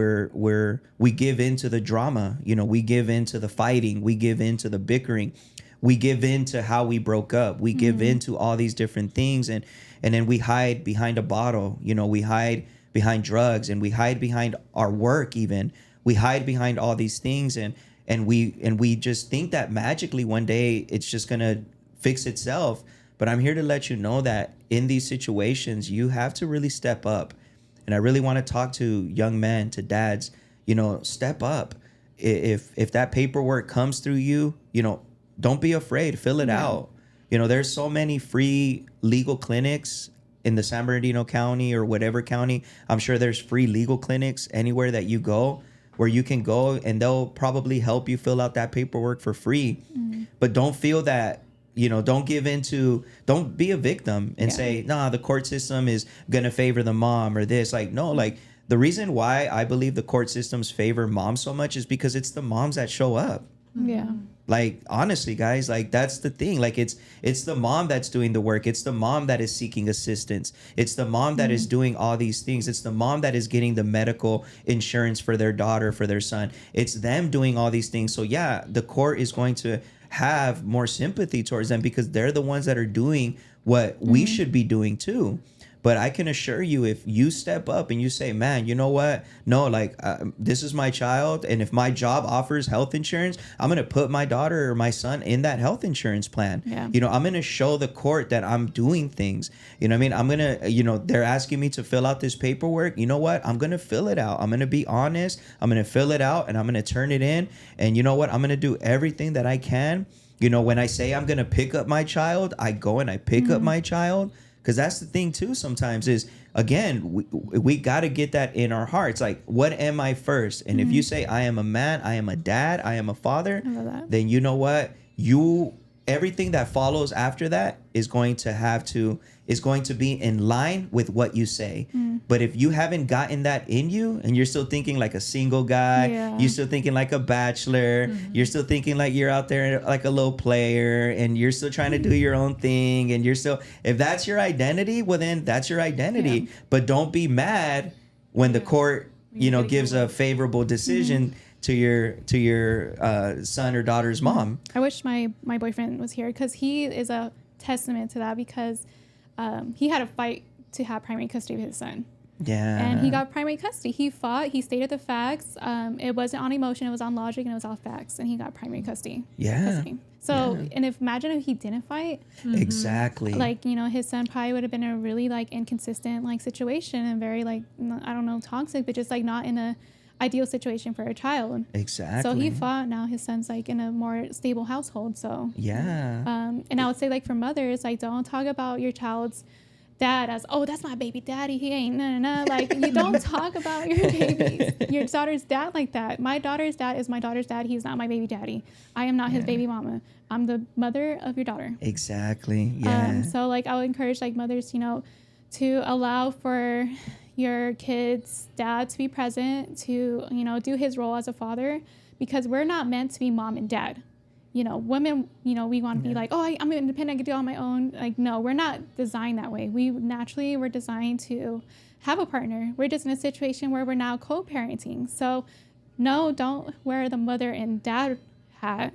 we give into the drama, you know, we give into the fighting, we give into the bickering, we give into how we broke up, we give into all these different things, and then we hide behind a bottle, you know, we hide behind drugs, and we hide behind our work even. we hide behind all these things, and we just think that magically one day it's just gonna fix itself. But I'm here to let you know that in these situations, you have to really step up. And I really want to talk to young men, to dads, step up. If that paperwork comes through you, don't be afraid, fill it out. There's so many free legal clinics in the San Bernardino County or whatever county. I'm sure there's free legal clinics anywhere that you go where you can go, and they'll probably help you fill out that paperwork for free. But don't feel that, don't don't be a victim and say, nah, the court system is going to favor the mom or this. Like, no, like the reason why I believe the court systems favor moms so much is because it's the moms that show up. Yeah. Like, honestly, guys, like that's the thing. Like it's the mom that's doing the work. It's the mom that is seeking assistance. It's the mom that is doing all these things. It's the mom that is getting the medical insurance for their daughter, for their son. It's them doing all these things. So yeah, the court is going to have more sympathy towards them because they're the ones that are doing what we should be doing too. But I can assure you, if you step up and you say, man, you know what? No, like this is my child. And if my job offers health insurance, I'm going to put my daughter or my son in that health insurance plan. Yeah. I'm going to show the court that I'm doing things. You know what I mean? I'm going to, they're asking me to fill out this paperwork. You know what? I'm going to fill it out. I'm going to be honest. I'm going to fill it out and I'm going to turn it in. And you know what? I'm going to do everything that I can. When I say I'm going to pick up my child, I go and I pick up my child. Because that's the thing too sometimes is, again, we got to get that in our hearts. Like, what am I first? And if you say, I am a man, I am a dad, I am a father, then you know what? Everything that follows after that is going to be in line with what you say. But if you haven't gotten that in you and you're still thinking like a single guy, you're still thinking like a bachelor, you're still thinking like you're out there like a little player and you're still trying to do your own thing and if that's your identity, well then that's your identity. But don't be mad when the court, gives a favorable decision to your son or daughter's mom. I wish my boyfriend was here because he is a testament to that because he had a fight to have primary custody of his son. Yeah. And he got primary custody. He fought. He stated the facts. It wasn't on emotion. It was on logic and it was all facts. And he got primary custody. Yeah. Custody. So, and imagine if he didn't fight. Exactly. Like, his son probably would have been in a really like inconsistent like situation and very like, I don't know, toxic, but just like not in a ideal situation for a child. Exactly. So he fought. Now his son's like in a more stable household. So yeah. And I would say like for mothers, like don't talk about your child's dad as, oh, that's my baby daddy. He ain't no. Like you don't talk about your baby's, your daughter's dad like that. My daughter's dad is my daughter's dad. He's not my baby daddy. I am not his baby mama. I'm the mother of your daughter. Exactly. Yeah. So like I would encourage like mothers, to allow for your kid's dad to be present, to, do his role as a father, because we're not meant to be mom and dad. Women, we want to be like, oh, I'm independent, I can do it on my own. Like, no, we're not designed that way. We're designed to have a partner. We're just in a situation where we're now co-parenting. So no, don't wear the mother and dad hat.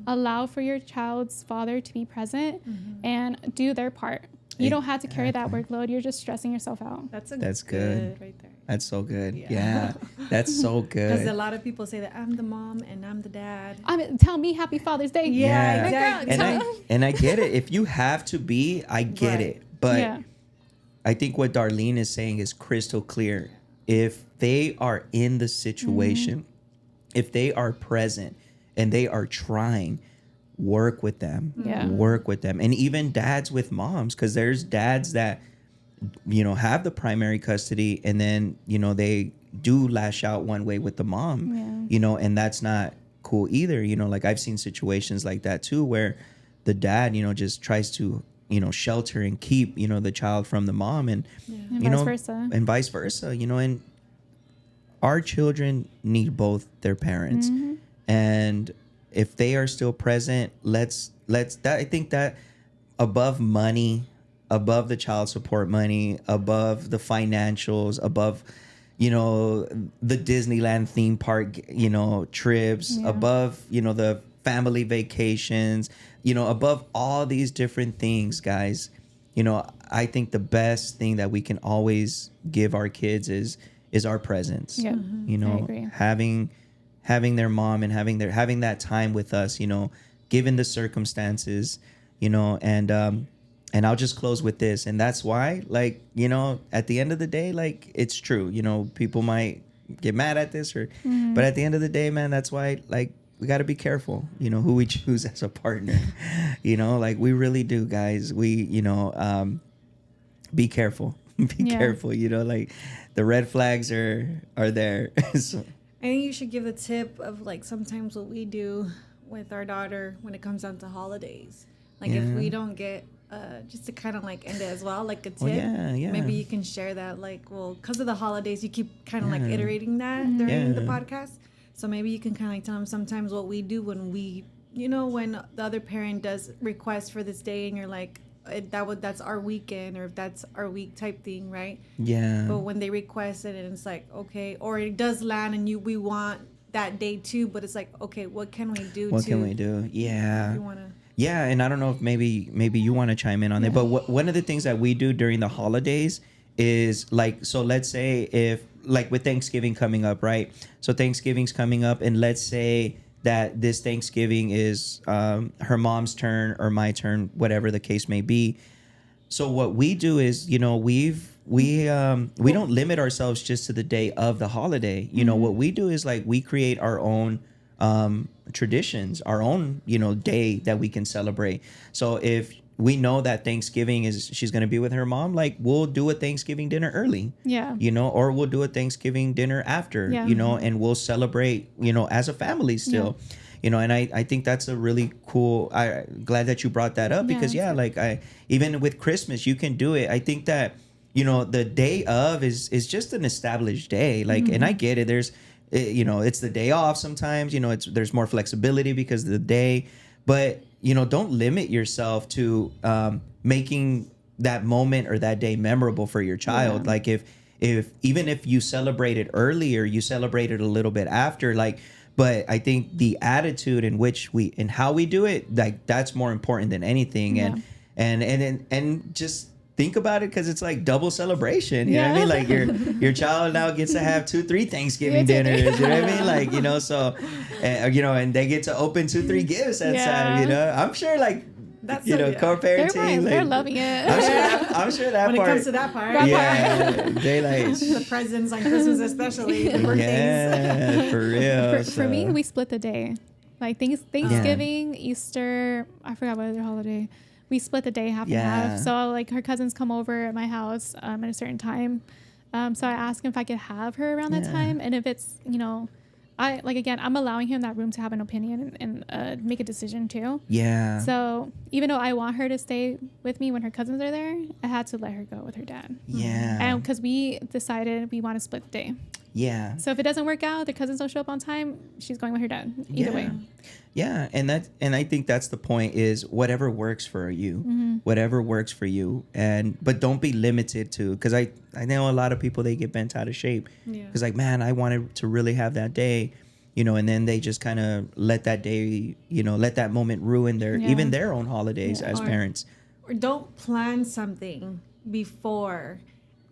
Allow for your child's father to be present and do their part. You don't have to carry that workload. You're just stressing yourself out. That's good right there. That's so good. Yeah. That's so good. Because a lot of people say that I'm the mom and I'm the dad. Tell me Happy Father's Day. Yeah, exactly. And I get it. If you have to be, I get it. But I think what Darlene is saying is crystal clear. If they are in the situation, if they are present and they are trying, work with them. Work with them. And even dads with moms, because there's dads that have the primary custody and then they do lash out one way with the mom, and that's not cool either. Like I've seen situations like that too, where the dad just tries to shelter and keep the child from the mom, and vice versa, and our children need both their parents, and if they are still present, let's I think that above money, above the child support money, above the financials, above, the Disneyland theme park, trips, above, the family vacations, above all these different things, guys, I think the best thing that we can always give our kids is is our presence. Yeah. You I know, agree. having their mom and having that time with us, you know, given the circumstances, you know, and I'll just close with this. And that's why, like, you know, at the end of the day, like, it's true, you know, people might get mad at this but at the end of the day, man, that's why, like, we got to be careful, you know, who we choose as a partner, you know, like we really do, guys. We, you know, be careful, be careful, you know, like the red flags are there. So, I think you should give the tip of like sometimes what we do with our daughter when it comes down to holidays. Like if we don't get just to kind of like end it as well, like a tip. Maybe you can share that. Like, well, because of the holidays, you keep kind of like iterating that during the podcast. So maybe you can kind of like tell them sometimes what we do when we, you know, when the other parent does request for this day, and you're like, that's our weekend, or if that's our week type thing, right? Yeah. But when they request it and it's like, okay, or it does land and we want that day too, but it's like, okay, what can we do? What can we do? Yeah. You wanna... Yeah, and I don't know if maybe you want to chime in on it, but one of the things that we do during the holidays is like, so let's say if like with Thanksgiving coming up, right? So Thanksgiving's coming up, and let's say that this Thanksgiving is her mom's turn or my turn, whatever the case may be. So what we do is, you know, we don't limit ourselves just to the day of the holiday. You know, what we do is like we create our own traditions, our own, you know, day that we can celebrate. So if we know that Thanksgiving is she's going to be with her mom, like we'll do a Thanksgiving dinner early. Yeah. You know, or we'll do a Thanksgiving dinner after, you know, and we'll celebrate, you know, as a family still. Yeah. You know, and I think that's a really cool, glad that you brought that up because like even with Christmas, you can do it. I think that, you know, the day of is just an established day. Like, and I get it. There's, you know, it's the day off sometimes, you know, there's more flexibility because of the day, but you know, don't limit yourself to making that moment or that day memorable for your child. Like if even if you celebrate it earlier, you celebrate it a little bit after, like, but I think the attitude in which and how we do it, like that's more important than anything. And just think about it, because it's like double celebration. You know what I mean? Like your child now gets to have 2-3 Thanksgiving dinners. You know what I mean? Like, you know, so you know, and they get to open 2-3 gifts at time. You know, I'm sure like. That's you know, co-parenting. They're loving it. I'm sure that when part. When it comes to that part. Yeah. Daylight. The presents on Christmas especially. The birthdays. Yeah, for real. For me, we split the day. Like Thanksgiving, Easter, I forgot what other holiday. We split the day half and half. So like her cousins come over at my house at a certain time. So I asked him if I could have her around that time. And if it's, you know, I'm allowing him that room to have an opinion and make a decision too. Yeah. So even though I want her to stay with me when her cousins are there, I had to let her go with her dad. Yeah. And because we decided we want to split the day. Yeah. So if it doesn't work out, the cousins don't show up on time, she's going with her dad. Either way. Yeah, and I think that's the point, is whatever works for you, whatever works for you, but don't be limited to, because I know a lot of people, they get bent out of shape because like, man, I wanted to really have that day, you know, and then they just kind of let that day, you know, let that moment ruin even their own holidays as parents. Or don't plan something before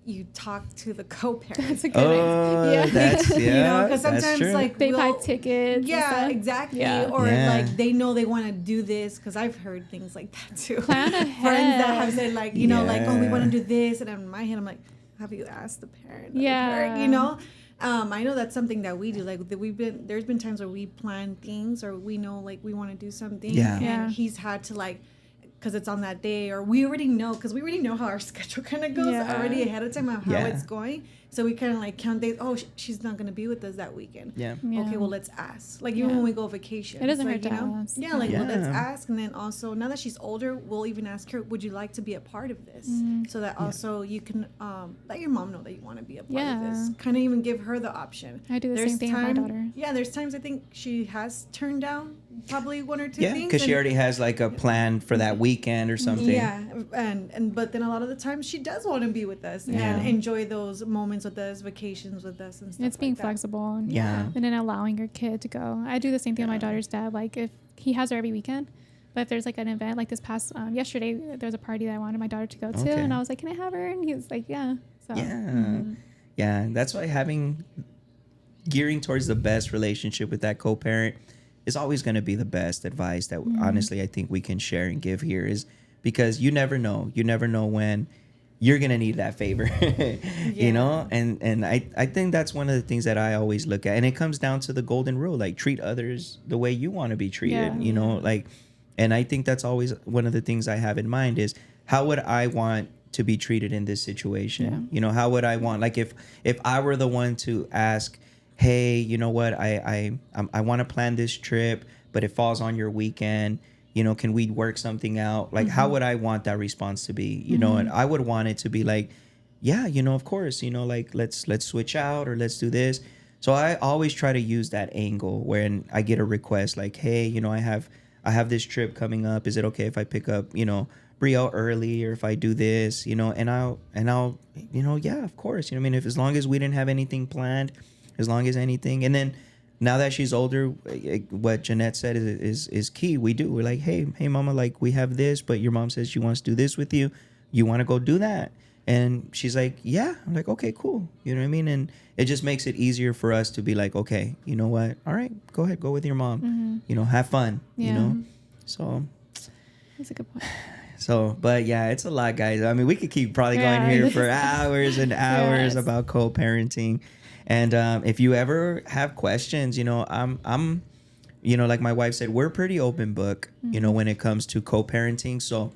you talk to the co-parent. That's a good idea. That's, you know, because sometimes like they buy tickets. Yeah, exactly. Yeah. Or like they know they want to do this, because I've heard things like that too. Plan ahead. Friends that have said like, you know, like, oh, we want to do this, and in my head I'm like, have you asked the parent? You know. I know that's something that we do. Like there's been times where we plan things, or we know like we want to do something, and he's had to like, because it's on that day, or we already know how our schedule kind of goes already ahead of time of how it's going. So we kind of like count days. Oh, she's not going to be with us that weekend. Yeah. Okay, well, let's ask. Like even when we go on vacation. It doesn't hurt to ask. Yeah, like well, let's ask. And then also, now that she's older, we'll even ask her, would you like to be a part of this? So that also you can let your mom know that you want to be a part of this. Kind of even give her the option. I do the same thing with my daughter. Yeah, there's times I think she has turned down probably 1 or 2 things. Yeah, because she already has like a plan for that weekend or something. Yeah, but then a lot of the times she does want to be with us and enjoy those moments with us, vacations with us and stuff. It's being flexible and then allowing your kid to go. I do the same thing with my daughter's dad. Like if he has her every weekend, but if there's like an event, like this past yesterday, there was a party that I wanted my daughter to go to, and I was like, can I have her? And he was like, yeah. So. Yeah, that's why having gearing towards the best relationship with that co-parent is always going to be the best advice that honestly I think we can share and give here, is because you never know. You never know when you're going to need that favor, you know? And I think that's one of the things that I always look at. And it comes down to the golden rule, like treat others the way you want to be treated, you know? Like, and I think that's always one of the things I have in mind is how would I want to be treated in this situation? Yeah. You know, how would I want, like if I were the one to ask, hey, you know what, I want to plan this trip, but it falls on your weekend, you know, can we work something out? Like, how would I want that response to be? You know, and I would want it to be like, yeah, you know, of course, you know, like let's switch out or let's do this. So I always try to use that angle when I get a request like, hey, you know, I have this trip coming up. Is it okay if I pick up, you know, Brio early, or if I do this, you know, and I'll, you know, yeah, of course. You know, I mean, if as long as we didn't have anything planned, as long as anything, and then now that she's older, what Jeanette said is key. We do. We're like, hey, mama, like we have this, but your mom says she wants to do this with you. You want to go do that? And she's like, yeah. I'm like, okay, cool. You know what I mean? And it just makes it easier for us to be like, okay, you know what? All right, go ahead, go with your mom. You know, have fun. You know, so that's a good point. So, but yeah, it's a lot, guys. I mean, we could keep probably going here for hours and hours about co-parenting. And if you ever have questions, you know, I'm, you know, like my wife said, we're pretty open book, you know, when it comes to co-parenting. So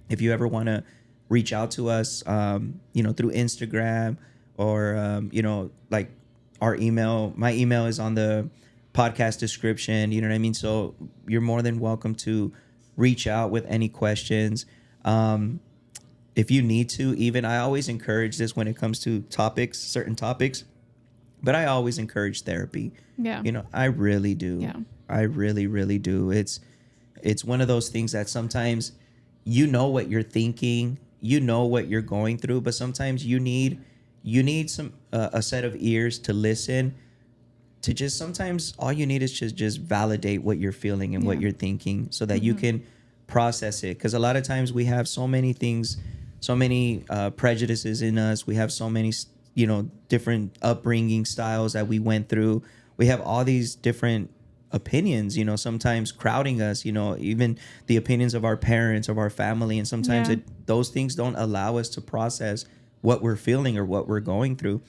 if you ever want to reach out to us, you know, through Instagram or, you know, like our email, my email is on the podcast description, you know what I mean? So you're more than welcome to reach out with any questions. If you need to, even, I always encourage this when it comes to topics, certain topics, but I always encourage therapy. Yeah. You know, I really do. Yeah. I really, really do. It's one of those things that sometimes you know what you're thinking, you know what you're going through, but sometimes you need some a set of ears to listen, to just, sometimes all you need is just validate what you're feeling and what you're thinking so that you can process it. Because a lot of times we have so many things, so many prejudices in us. We have so many, you know, different upbringing styles that we went through. We have all these different opinions, you know, sometimes crowding us, you know, even the opinions of our parents, of our family. And sometimes those things don't allow us to process what we're feeling or what we're going through.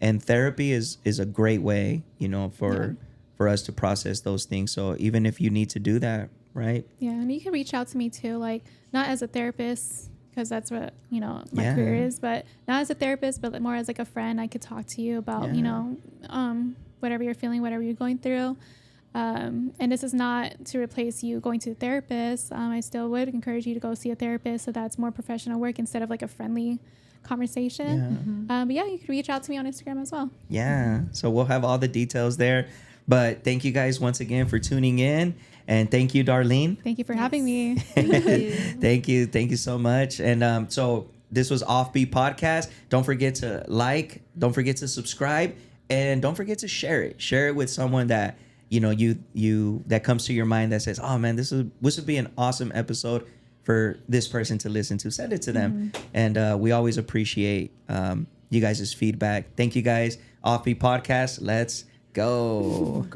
And therapy is a great way, you know, for us to process those things. So even if you need to do that, right? Yeah, and you can reach out to me too, like not as a therapist, because that's what, you know, my career is, but not as a therapist, but more as like a friend. I could talk to you about, you know, whatever you're feeling, whatever you're going through. And this is not to replace you going to a therapist. I still would encourage you to go see a therapist, so that's more professional work instead of like a friendly conversation. But yeah, you can reach out to me on Instagram as well. Yeah. So we'll have all the details there. But thank you guys once again for tuning in. And thank you, Darlene. Thank you for having me. Thank you. Thank you so much. And so this was Offbeat Podcast. Don't forget to like, don't forget to subscribe, and don't forget to share it. Share it with someone that, you know, you that comes to your mind that says, oh man, this would be an awesome episode for this person to listen to. Send it to them. And we always appreciate you guys' feedback. Thank you guys. Offbeat Podcast. Let's go.